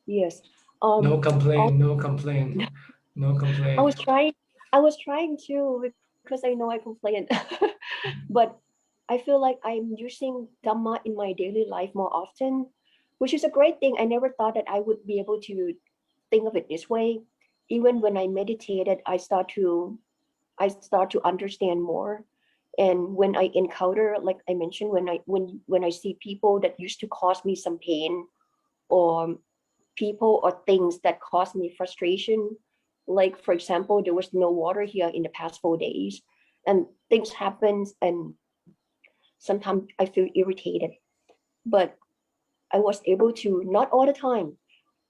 Yes. No complaint, no complaint, no complaint. I was trying to because I know I complain. But I feel like I'm using Dhamma in my daily life more often, which is a great thing. I never thought that I would be able to think of it this way. Even when I meditated, I start to understand more. And when I encounter, like I mentioned, when I see people that used to cause me some pain, or people or things that cause me frustration, like for example, there was no water here in the past 4 days, and things happen, and sometimes I feel irritated. But I was able to, not all the time,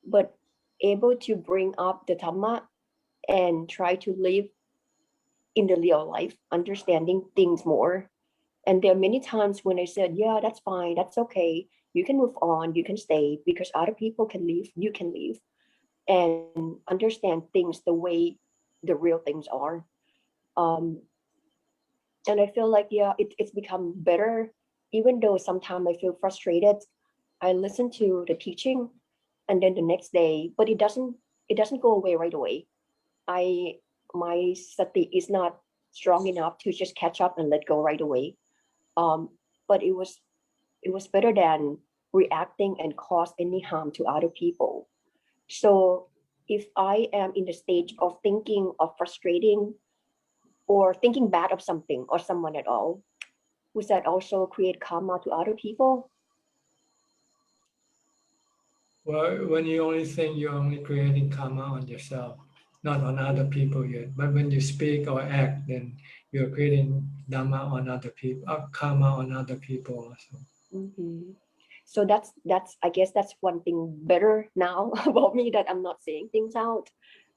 but able to bring up the Dhamma and try to live in the real life, understanding things more. And there are many times when I said, yeah, that's fine, that's okay. You can move on, you can stay, because other people can leave, you can leave, and understand things the way the real things are. And I feel like, yeah, it's become better, even though sometimes I feel frustrated. I listen to the teaching, and then the next day, but it doesn't go away right away. My sati is not strong enough to just catch up and let go right away. But it was better than reacting and cause any harm to other people. So if I am in the stage of thinking of frustrating or thinking bad of something or someone at all, would that also create karma to other people? Well, when you only think, you're only creating karma on yourself, not on other people yet. But when you speak or act, then you're creating dhamma on other people, karma on other people also. Mm-hmm. So that's I guess that's one thing better now about me, that I'm not saying things out.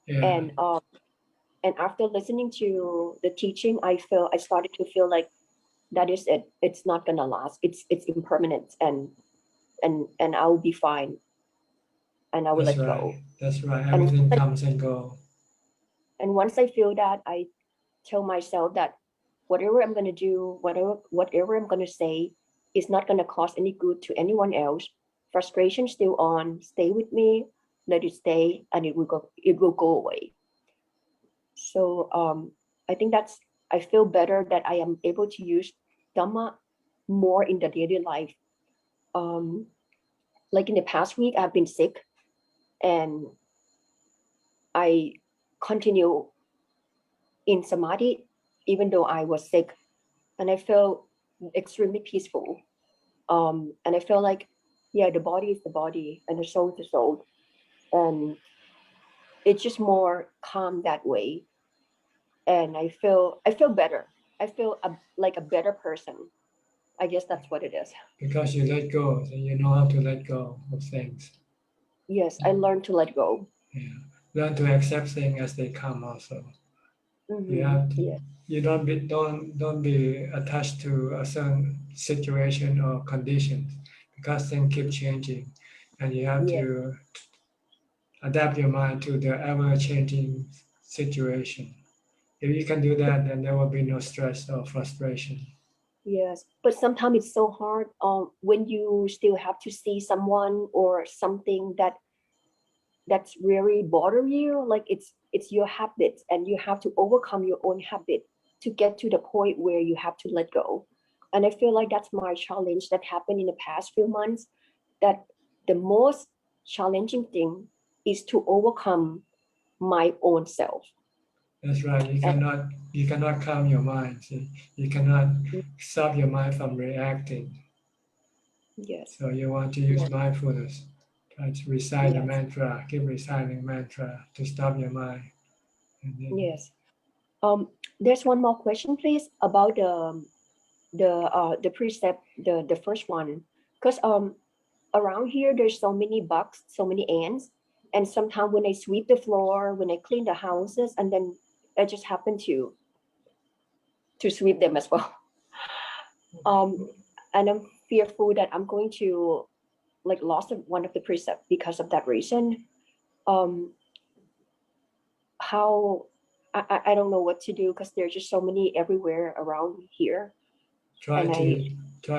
Yeah. And after listening to the teaching, I started to feel like that is it. It's not gonna last. It's impermanent, and I'll be fine, and I will That's let right. go. That's right. Everything comes and goes. And once I feel that, I tell myself that whatever I'm gonna do, whatever I'm gonna say, is not gonna cause any good to anyone else. Frustration still on. Stay with me. Let it stay, and it will go. It will go away. So I think I feel better that I am able to use Dhamma more in the daily life. Like in the past week, I've been sick, and I continue in samadhi even though I was sick, and I felt extremely peaceful. And I felt like, yeah, the body is the body, and the soul is the soul, and it's just more calm that way. And I feel better. I feel like a better person. I guess that's what it is. Because you let go, so you know how to let go of things. Yes, I learned to let go. Yeah. Learn to accept things as they come also. Mm-hmm. You have to, Yeah. you don't be attached to a certain situation or conditions, because things keep changing, and you have to adapt your mind to the ever-changing situation. If you can do that, then there will be no stress or frustration. Yes, but sometimes it's so hard when you still have to see someone or something that's really bother you. Like it's your habit, and you have to overcome your own habit to get to the point where you have to let go. And I feel like that's my challenge that happened in the past few months, that the most challenging thing is to overcome my own self. That's right. You cannot calm your mind. See? You cannot stop your mind from reacting. Yes. So you want to use mindfulness. Try to recite a mantra. Keep reciting mantra to stop your mind. Yes. There's one more question, please, about the precept, the first one, because around here there's so many bugs, so many ants, and sometimes when I sweep the floor, when I clean the houses, and then I just happen to sweep them as well. And I'm fearful that I'm going to like lost one of the precepts because of that reason. How I don't know what to do, because there's just so many everywhere around here. Try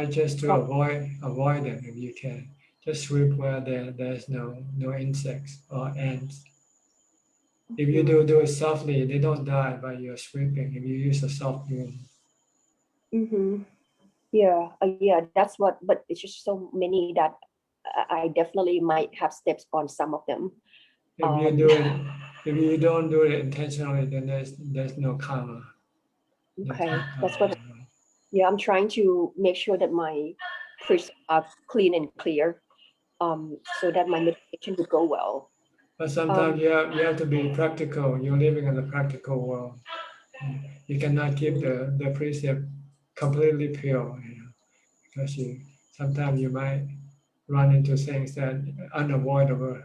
just to avoid them if you can. Just sweep where there's no insects or ants. If you do it softly, they don't die by your sweeping. If you use a soft broom. Yeah, yeah, that's what. But it's just so many that I definitely might have steps on some of them. If you do it, if you don't do it intentionally, then there's no karma. Okay, that's what. Yeah, I'm trying to make sure that my precepts are clean and clear, so that my meditation would go well. But sometimes you have to be practical. You're living in the practical world. You cannot keep the precept completely pure, because sometimes you might run into things that are unavoidable.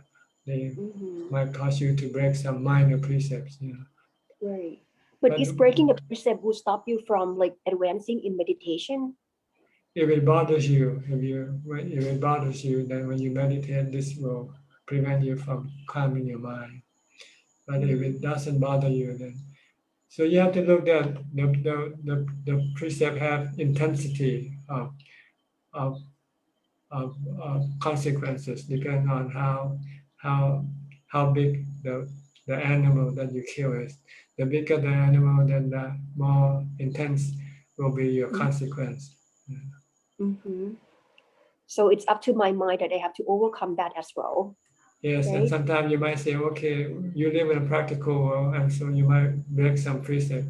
They might cause you to break some minor precepts. Right. But is breaking a precept will stop you from like advancing in meditation? If it bothers you, if it bothers you, then when you meditate, this will prevent you from calming your mind. But if it doesn't bother you, then so you have to look at the precept have intensity of consequences depending on how big the animal that you kill is. The bigger the animal, then the more intense will be your consequence. So it's up to my mind that I have to overcome that as well. Yes, right? and sometimes you might say, okay, you live in a practical world, and so you might break some precept,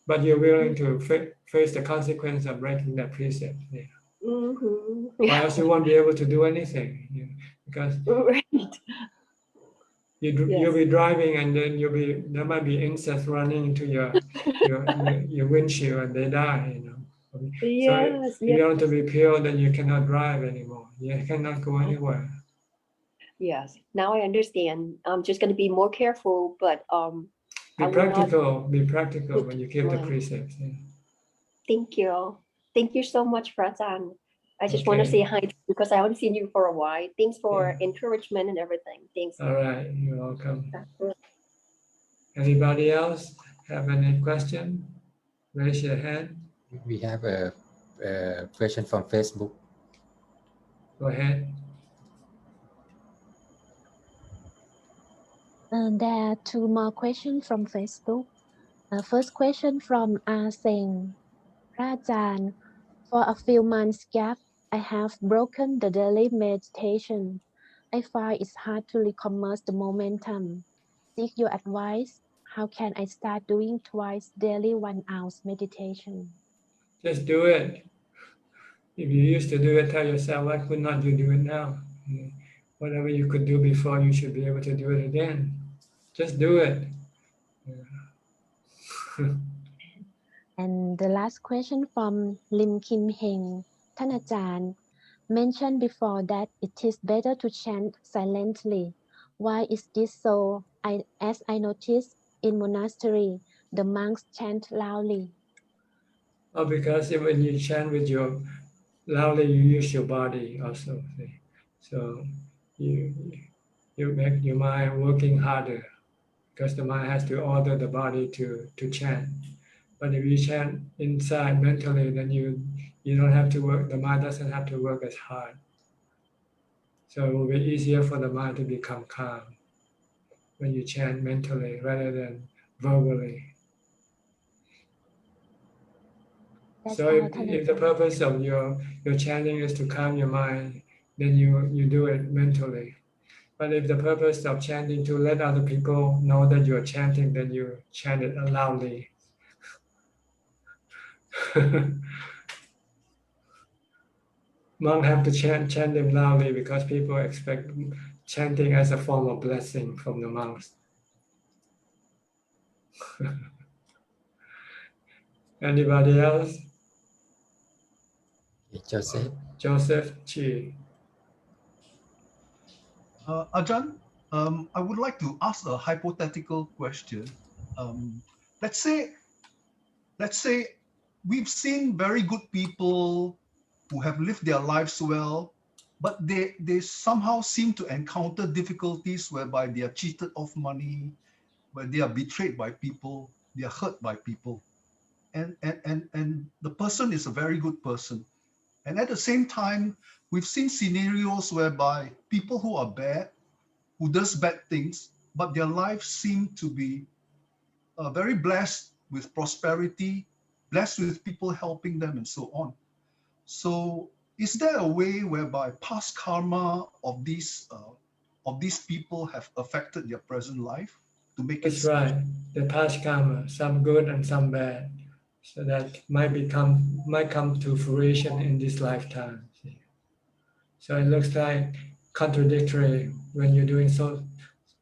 but you're willing to face the consequence of breaking that precept. Yeah. Or else you won't be able to do anything, because you'll be driving, and then there might be insects running into your windshield, and they die. So if you want to be pure, then you cannot drive anymore. You cannot go anywhere. Yes, now I understand. I'm just going to be more careful, but Be I will not. practical when you keep the precepts. Yeah. Thank you. Thank you so much, Pratan. I just want to say hi because I haven't seen you for a while. Thanks for encouragement and everything. Thanks. All right, you're welcome. Anybody else have any question? Raise your hand. We have a question from Facebook. Go ahead. There are two more questions from Facebook. First question from Seng. Rajan, for a few months gap, I have broken the daily meditation. I find it's hard to recommence the momentum. Seek your advice. How can I start doing twice daily 1 hour meditation? Just do it. If you used to do it, tell yourself, why could not you do it now? Whatever you could do before, you should be able to do it again. Just do it. And the last question from Lim Kim Heng.ท่านอาจารย์ mentioned before that it is better to chant silently. Why is this so? As I noticed in monastery, the monks chant loudly. Oh, because when you chant with your loudly, you use your body also. So you make your mind working harder, because the mind has to order the body to chant. But if you chant inside mentally, then you don't have to work. The mind doesn't have to work as hard. So it will be easier for the mind to become calm when you chant mentally rather than verbally. So if the purpose of your chanting is to calm your mind, then you do it mentally. But if the purpose of chanting to let other people know that you're chanting, then you chant it loudly. Monks have to chant them loudly because people expect chanting as a form of blessing from the monks. Anybody else? Joseph. Joseph Chi. Ajahn, I would like to ask a hypothetical question. Let's say we've seen very good people who have lived their lives well, but they somehow seem to encounter difficulties whereby they are cheated of money, where they are betrayed by people, they are hurt by people. And the person is a very good person. And at the same time, we've seen scenarios whereby people who are bad, who does bad things, but their lives seem to be very blessed with prosperity, blessed with people helping them, and so on. So, is there a way whereby past karma of these people have affected their present life to make That's it? right. The past karma, some good and some bad, so that might come to fruition in this lifetime. See? So it looks like contradictory when you're doing so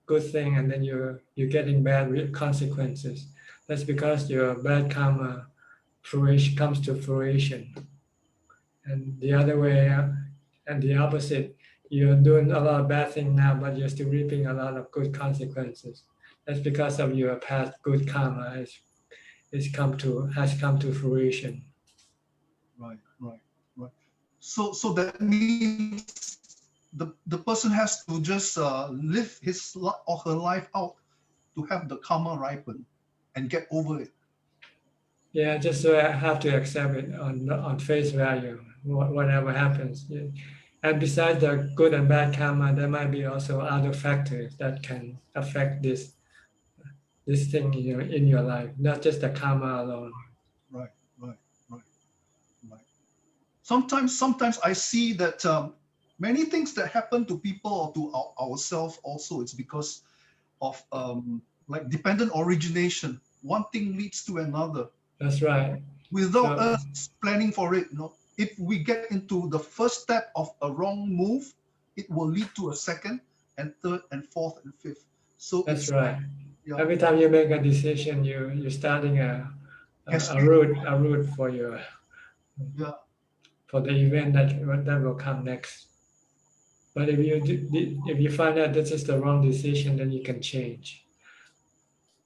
good thing and then you're getting bad consequences. That's because your bad karma fruition comes to fruition, and the other way, and the opposite. You're doing a lot of bad things now, but you're still reaping a lot of good consequences. That's because of your past good karma has come to fruition. Right. So that means the person has to just live his or her life out to have the karma ripen and get over it. Yeah, just so I have to accept it on face value, whatever happens. Yeah. And besides the good and bad karma, there might be also other factors that can affect this thing in your life, not just the karma alone. Right. Sometimes I see that many things that happen to people or to ourselves also, it's because of like dependent origination. One thing leads to another. That's right. Without us planning for it, if we get into the first step of a wrong move, it will lead to a second and third and fourth and fifth. So that's right. Yeah. Every time you make a decision, you're starting a route for your for the event that will come next. But if you find out this is the wrong decision, then you can change.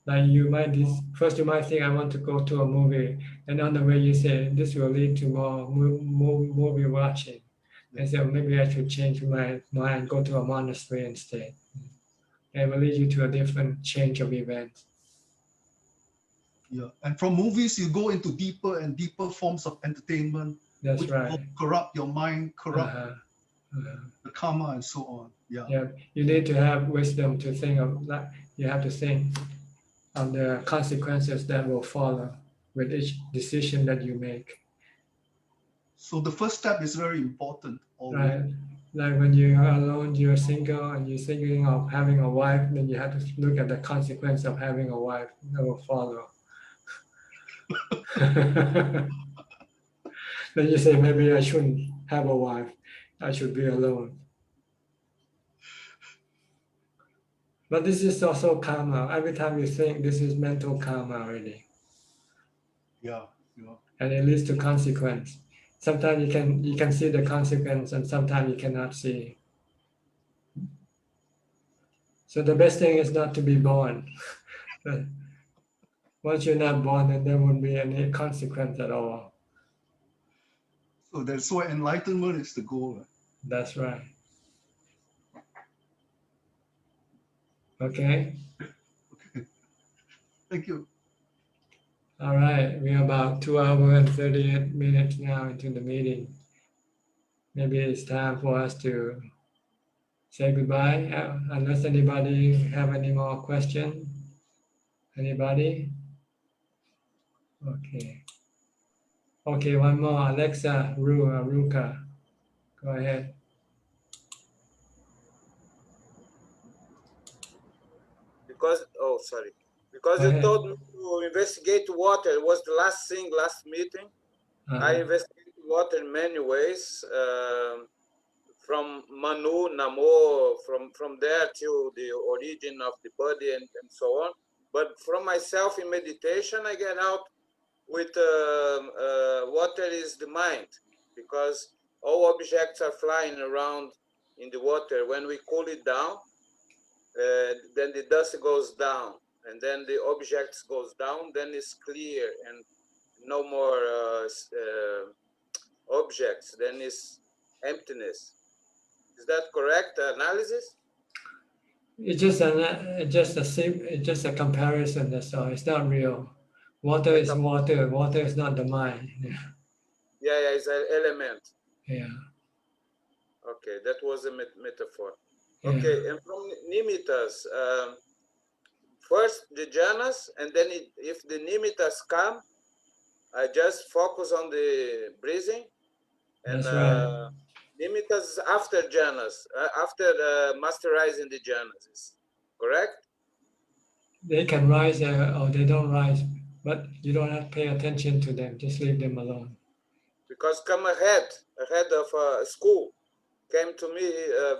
Like you might think I want to go to a movie, and on the way you say this will lead to more movie watching, and so maybe I should change my mind, go to a monastery instead. It will lead you to a different change of events. Yeah, and from movies you go into deeper and deeper forms of entertainment, That's which right. will corrupt your mind, corrupt the karma, and so on. Yeah, you need to have wisdom to think of that. You have to think of the consequences that will follow with each decision that you make. So the first step is very important. Right. Like when you are alone, you're single, and you're thinking of having a wife, then you have to look at the consequence of having a wife that will follow. Then you say, maybe I shouldn't have a wife. I should be alone. But this is also karma. Every time you think, this is mental karma already. Yeah. And it leads to consequence. Sometimes you can see the consequence, and sometimes you cannot see. So the best thing is not to be born. Once you're not born, then there won't be any consequence at all. So that's why enlightenment is the goal. That's right. Okay. Thank you. All right. We're about 2 hours and 38 minutes now into the meeting. Maybe it's time for us to say goodbye, unless anybody have any more questions. Anybody? Okay. Okay, one more. Alexa, Ruka. Go ahead. Because you told me to investigate water. It was the last meeting. I investigated water in many ways, from Manu, Namo, from there to the origin of the body and so on. But from myself in meditation, I get out with water is the mind, because all objects are flying around in the water. When we cool it down, then the dust goes down, and then the objects goes down, then it's clear and no more objects, then it's emptiness. Is that correct analysis? It's just a comparison. That's all. It's not real. Water is water. Water is not the mind. Yeah, it's an element. Yeah. Okay, that was a metaphor. Yeah. Okay, and from nimittas, first the jhanas, and then if the nimittas come, I just focus on the breathing, and That's right. nimittas after jhanas, after masterizing the jhanas, correct? They can rise or they don't rise, but you don't have to pay attention to them. Just leave them alone. Because come ahead of school came to me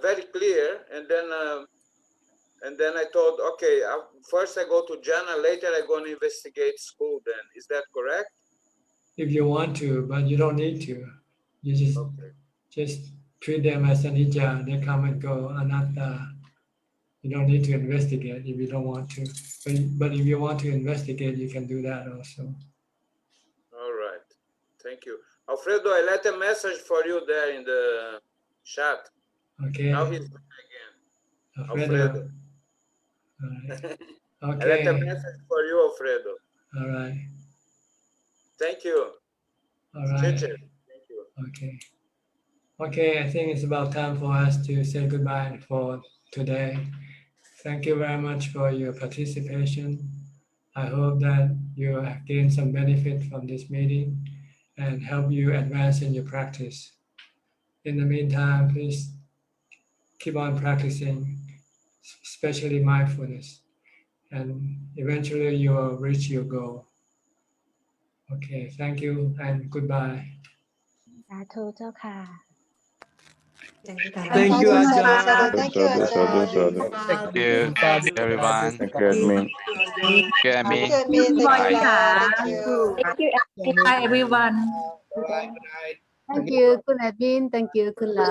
very clear, and then I thought, okay, first I go to jhana, later I go and investigate school. Then is that correct? If you want to, but you don't need to. You just treat them as anicca. They come and go, anatta. You don't need to investigate if you don't want to. But if you want to investigate, you can do that also. All right, thank you, Alfredo. I left a message for you there in the chat. Okay. Now he's back again. Alfredo. All right. I left a Okay. message for you, Alfredo. All right. Thank you. All right. Thank you. Okay. Okay, I think it's about time for us to say goodbye for today. Thank you very much for your participation. I hope that you have gained some benefit from this meeting and help you advance in your practice. In the meantime, please keep on practicing, especially mindfulness, and eventually you will reach your goal. Okay, thank you and goodbye. สาธุเจ้าค่ะ Thank you, Sadhu, Ajahn. thank you, Ajahn. Thank you, everyone. Thank you, admin. Thank you, Thank Amy. you, Admin. Thank you, La. Thank you. Thank you. Hi everyone. Good night. Thank you, Kun Admin. Thank you, Kun La.